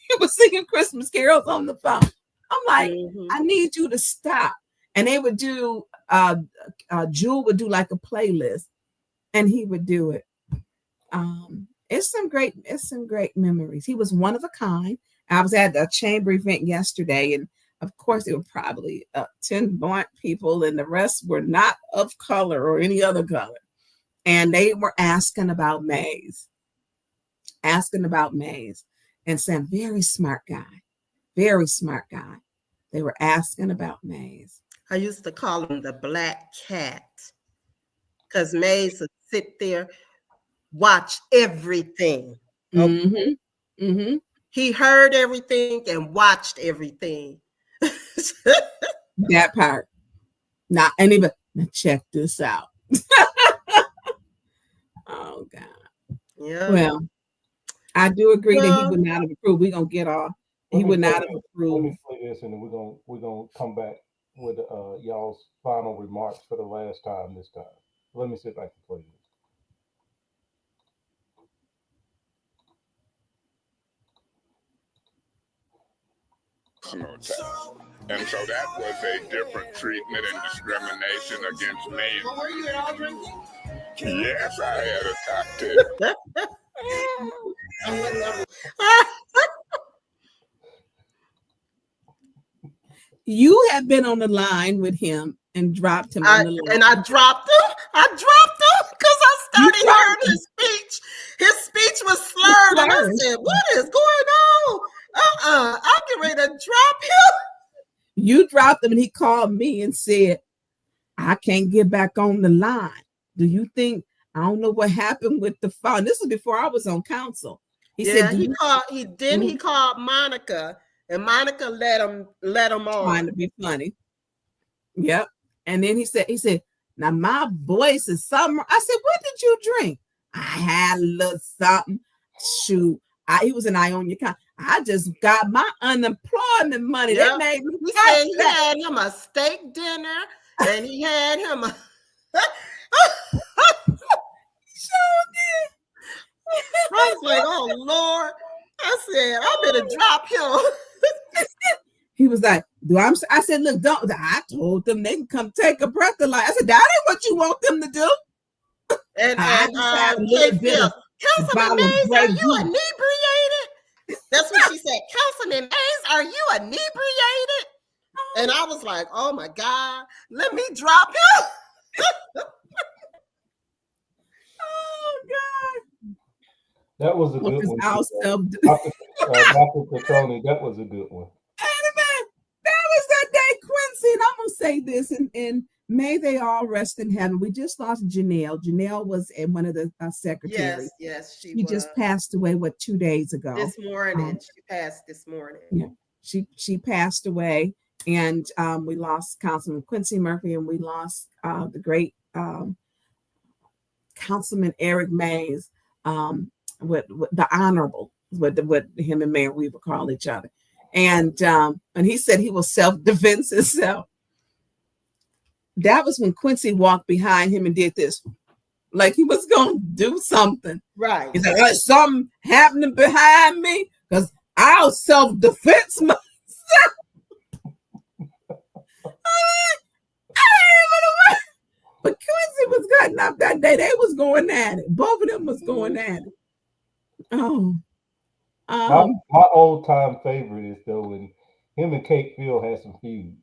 He was singing Christmas carols on the phone. I'm like, I need you to stop. And they would do. Jewel would do like a playlist, and he would do it. It's some great memories. He was one of a kind. I was at a chamber event yesterday, and of course, there were probably 10 Black people, and the rest were not of color or any other color. And they were asking about Maze, and saying, very smart guy. They were asking about Maze. I used to call him the Black Cat, because Maze would sit there, watch everything. Okay? He heard everything and watched everything. That part. Now check this out. Oh God. Yeah. Well, I do agree that he would not have approved. We're gonna get off. He would not have approved. Let me play this, and then we're gonna come back with y'all's final remarks for the last time this time. Let me sit back and play this. And so that was a different treatment and discrimination against me. Well, were you all drinking? Yes, I had a cocktail. You have been on the line with him and dropped him on the line. And I dropped him because I started hearing his speech. His speech was slurred, and I said, "What is going on? I'm getting ready to drop him." You dropped him, and he called me and said, "I can't get back on the line. Do you think I don't know what happened with the phone?" This was before I was on council. He said, he called Monica, and Monica let him on. Trying to be funny. Yep. And then he said, now my voice is something. I said, what did you drink? I had a little something. Shoot. He was an Ionia County. I just got my unemployment money. Yep. That made me. He said he had him a steak dinner, and he had him a. I was like, oh Lord. I said, I better drop him. He was like, I said, look, don't. I told them they can come take a breath of life. I said, that ain't what you want them to do. And Councilman Mays, are you inebriated? That's what she said. Councilman Mays, are you inebriated? And I was like, oh my God, let me drop him. Oh God. That was a good one. Dr. Petroni, that was a good one. That was that day, Quincy. And I'm gonna say this, and may they all rest in heaven. We just lost Janelle. Janelle was one of the secretaries. Yes, she just passed away 2 days ago. This morning. She passed this morning. Yeah, she passed away, and we lost Councilman Quincy Murphy, and we lost the great Councilman Eric Mays. With the honorable, what him and Mayor Weaver call each other, and he said he will self-defense himself. That was when Quincy walked behind him and did this, like he was gonna do something. Right. He said, something happening behind me because I'll self-defense myself. But Quincy was cutting up that day. They was going at it. Both of them was going at it. Oh. My old time favorite is though when him and Kate Field had some feuds.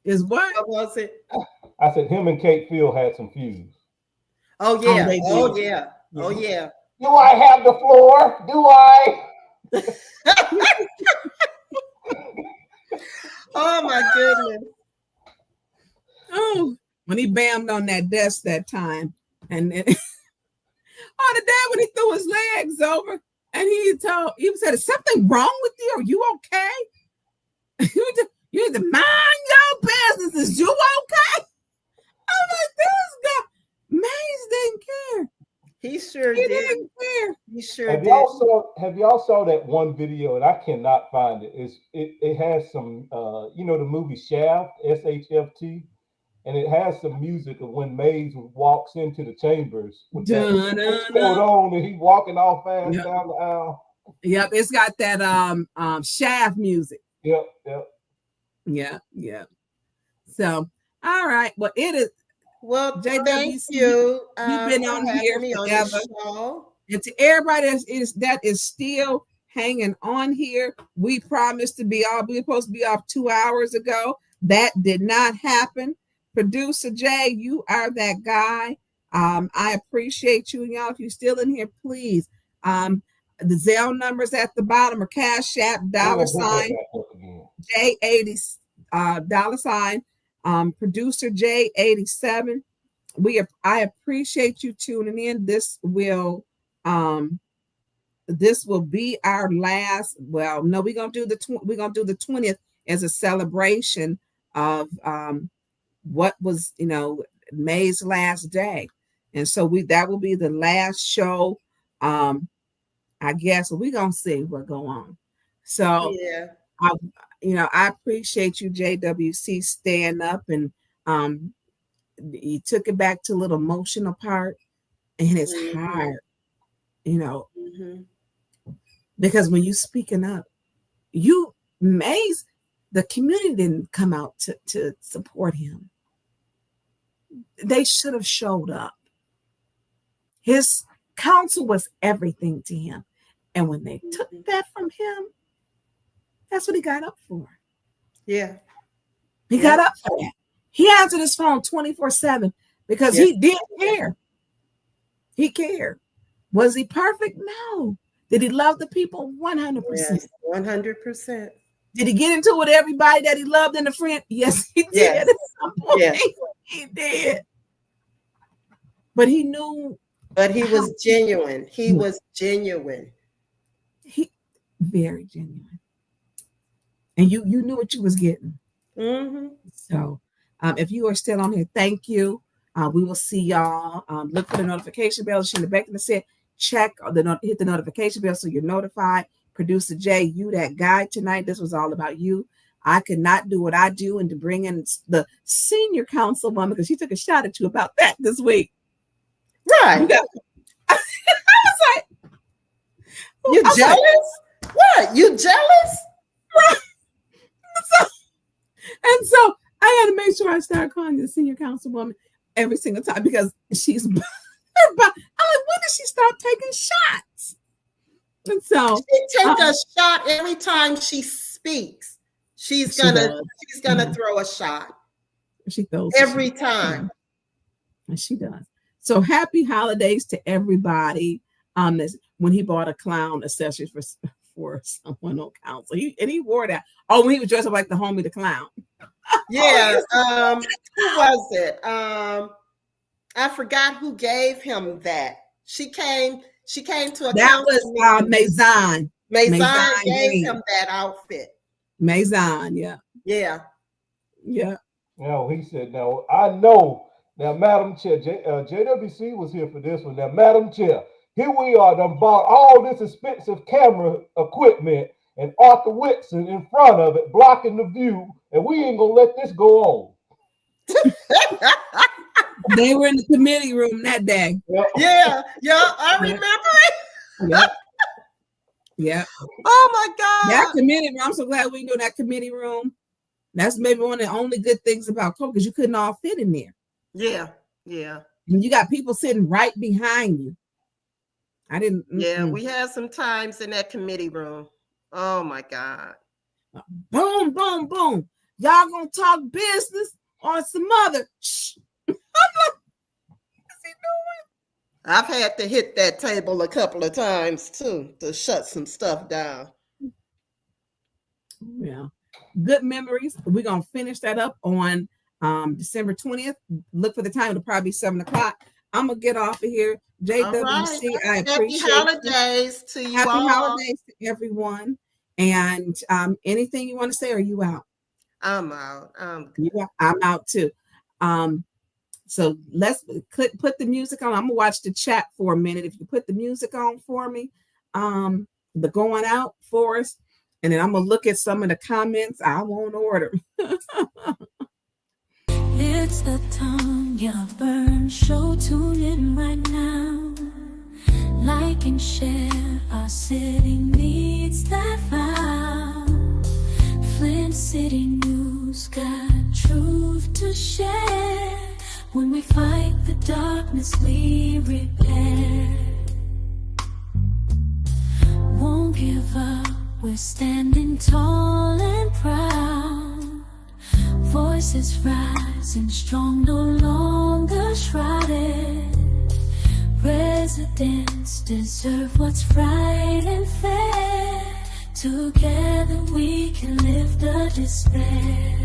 Is what? What was it? I said him and Kate Field had some feuds. Oh yeah. they Oh did. yeah. Oh yeah. Do I have the floor? Do I? Oh my goodness. Oh, when he bammed on that desk that time, and then, the day when he threw his legs over, and he said, "Is something wrong with you? Are you okay? you need to mind your business. Is you okay?" I'm like, this guy, Mays didn't care. He sure He did. didn't care. He sure Have did. y'all saw that one video, and I cannot find it. It has some the movie Shaft, SHFT, and it has some music of when Mays walks into the chambers with that coat on, and he walking all fast down the aisle. Yep, it's got that Shaft music. Yep. Yeah. So, all right. Well, it is. Well, JWC, thank you. You've been on here forever. And to everybody that is still hanging on here, we promised to be off. We were supposed to be off 2 hours ago. That did not happen. Producer Jay, you are that guy. I appreciate you. And y'all, if you're still in here, please. The Zelle numbers at the bottom are Cash App, $ J80, $ producer J87. I appreciate you tuning in. This will be our last. Well, no, we're gonna do the 20th as a celebration of what was May's last day, and so that will be the last show. I guess we're gonna see what go on. So yeah. I appreciate you, JWC, stand up and you took it back to a little emotional part, and it's hard, because when you speaking up, Mays, the community didn't come out to support him. They should have showed up. His counsel was everything to him, and when they took that from him, that's what he got up for. Yeah. He got up for that. He answered his phone 24/7 because he did care. He cared. Was he perfect? No. Did he love the people? 100%. Yes, 100%. Did he get into it with everybody that he loved in the friend? Yes, he did. Yes. At some point. Yes. He did. But he knew. But he was genuine. He was genuine. He very genuine. And you knew what you was getting. Mm-hmm. So if you are still on here, thank you. We will see y'all. Look for the notification bell. She in the back of the set. Hit the notification bell so you're notified. Producer Jay, you that guy tonight. This was all about you. I could not do what I do and to bring in the senior councilwoman because she took a shot at you about that this week. Right. I was like, you jealous? What? You jealous? Right. And so I had to make sure I started calling the senior councilwoman every single time because she's. I'm like, when did she start taking shots? And so she take a shot every time she speaks. She's gonna throw a shot. She throws every time. And she does. So happy holidays to everybody. When he bought a clown accessory for someone on council. He wore that. Oh, when he was dressed up like the homie the clown. Yeah. Who was it? I forgot who gave him that. She came to a that was Mazan. Mazan gave him that outfit. Mazan, yeah. Yeah. Yeah. No, he said, no, I know. Now, Madam Chair, JWC was here for this one. Now, Madam Chair, here we are, done bought all this expensive camera equipment and Arthur Whitson in front of it, blocking the view, and we ain't gonna let this go on. They were in the committee room that day. Yeah, I remember it. Yeah. Oh my God. That committee room. I'm so glad we know that committee room. That's maybe one of the only good things about COVID, because you couldn't all fit in there. Yeah, yeah. And you got people sitting right behind you. I didn't. Yeah, we had some times in that committee room. Oh my God. Boom, boom, boom. Y'all gonna talk business or some other? Shh. I'm like, what's he doing? I've had to hit that table a couple of times too to shut some stuff down. Yeah. Good memories. We're gonna finish that up on December 20th. Look for the time. It'll probably be 7 o'clock. I'm gonna get off of here. JWC, I appreciate Happy holidays to you all. Happy holidays to everyone. And anything you want to say, or are you out? I'm out. I'm out too. So let's put the music on. I'm gonna watch the chat for a minute. If you put the music on for me, the going out for us, and then I'm gonna look at some of the comments. I won't order. It's the Tonya Burn Show. Tune in right now. Like and share. Our city needs that vow. Flint City News got truth to share. When we fight the darkness, we repair. Won't give up. We're standing tall and proud. Voices rising strong, no longer shrouded. Residents deserve what's right and fair. Together we can lift the despair.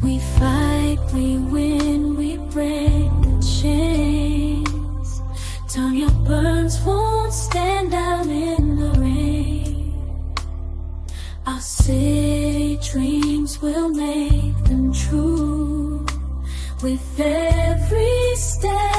We fight, we win, we break the chains. Tonya Burns won't stand out in the rain. Our city dreams will make them true. With every step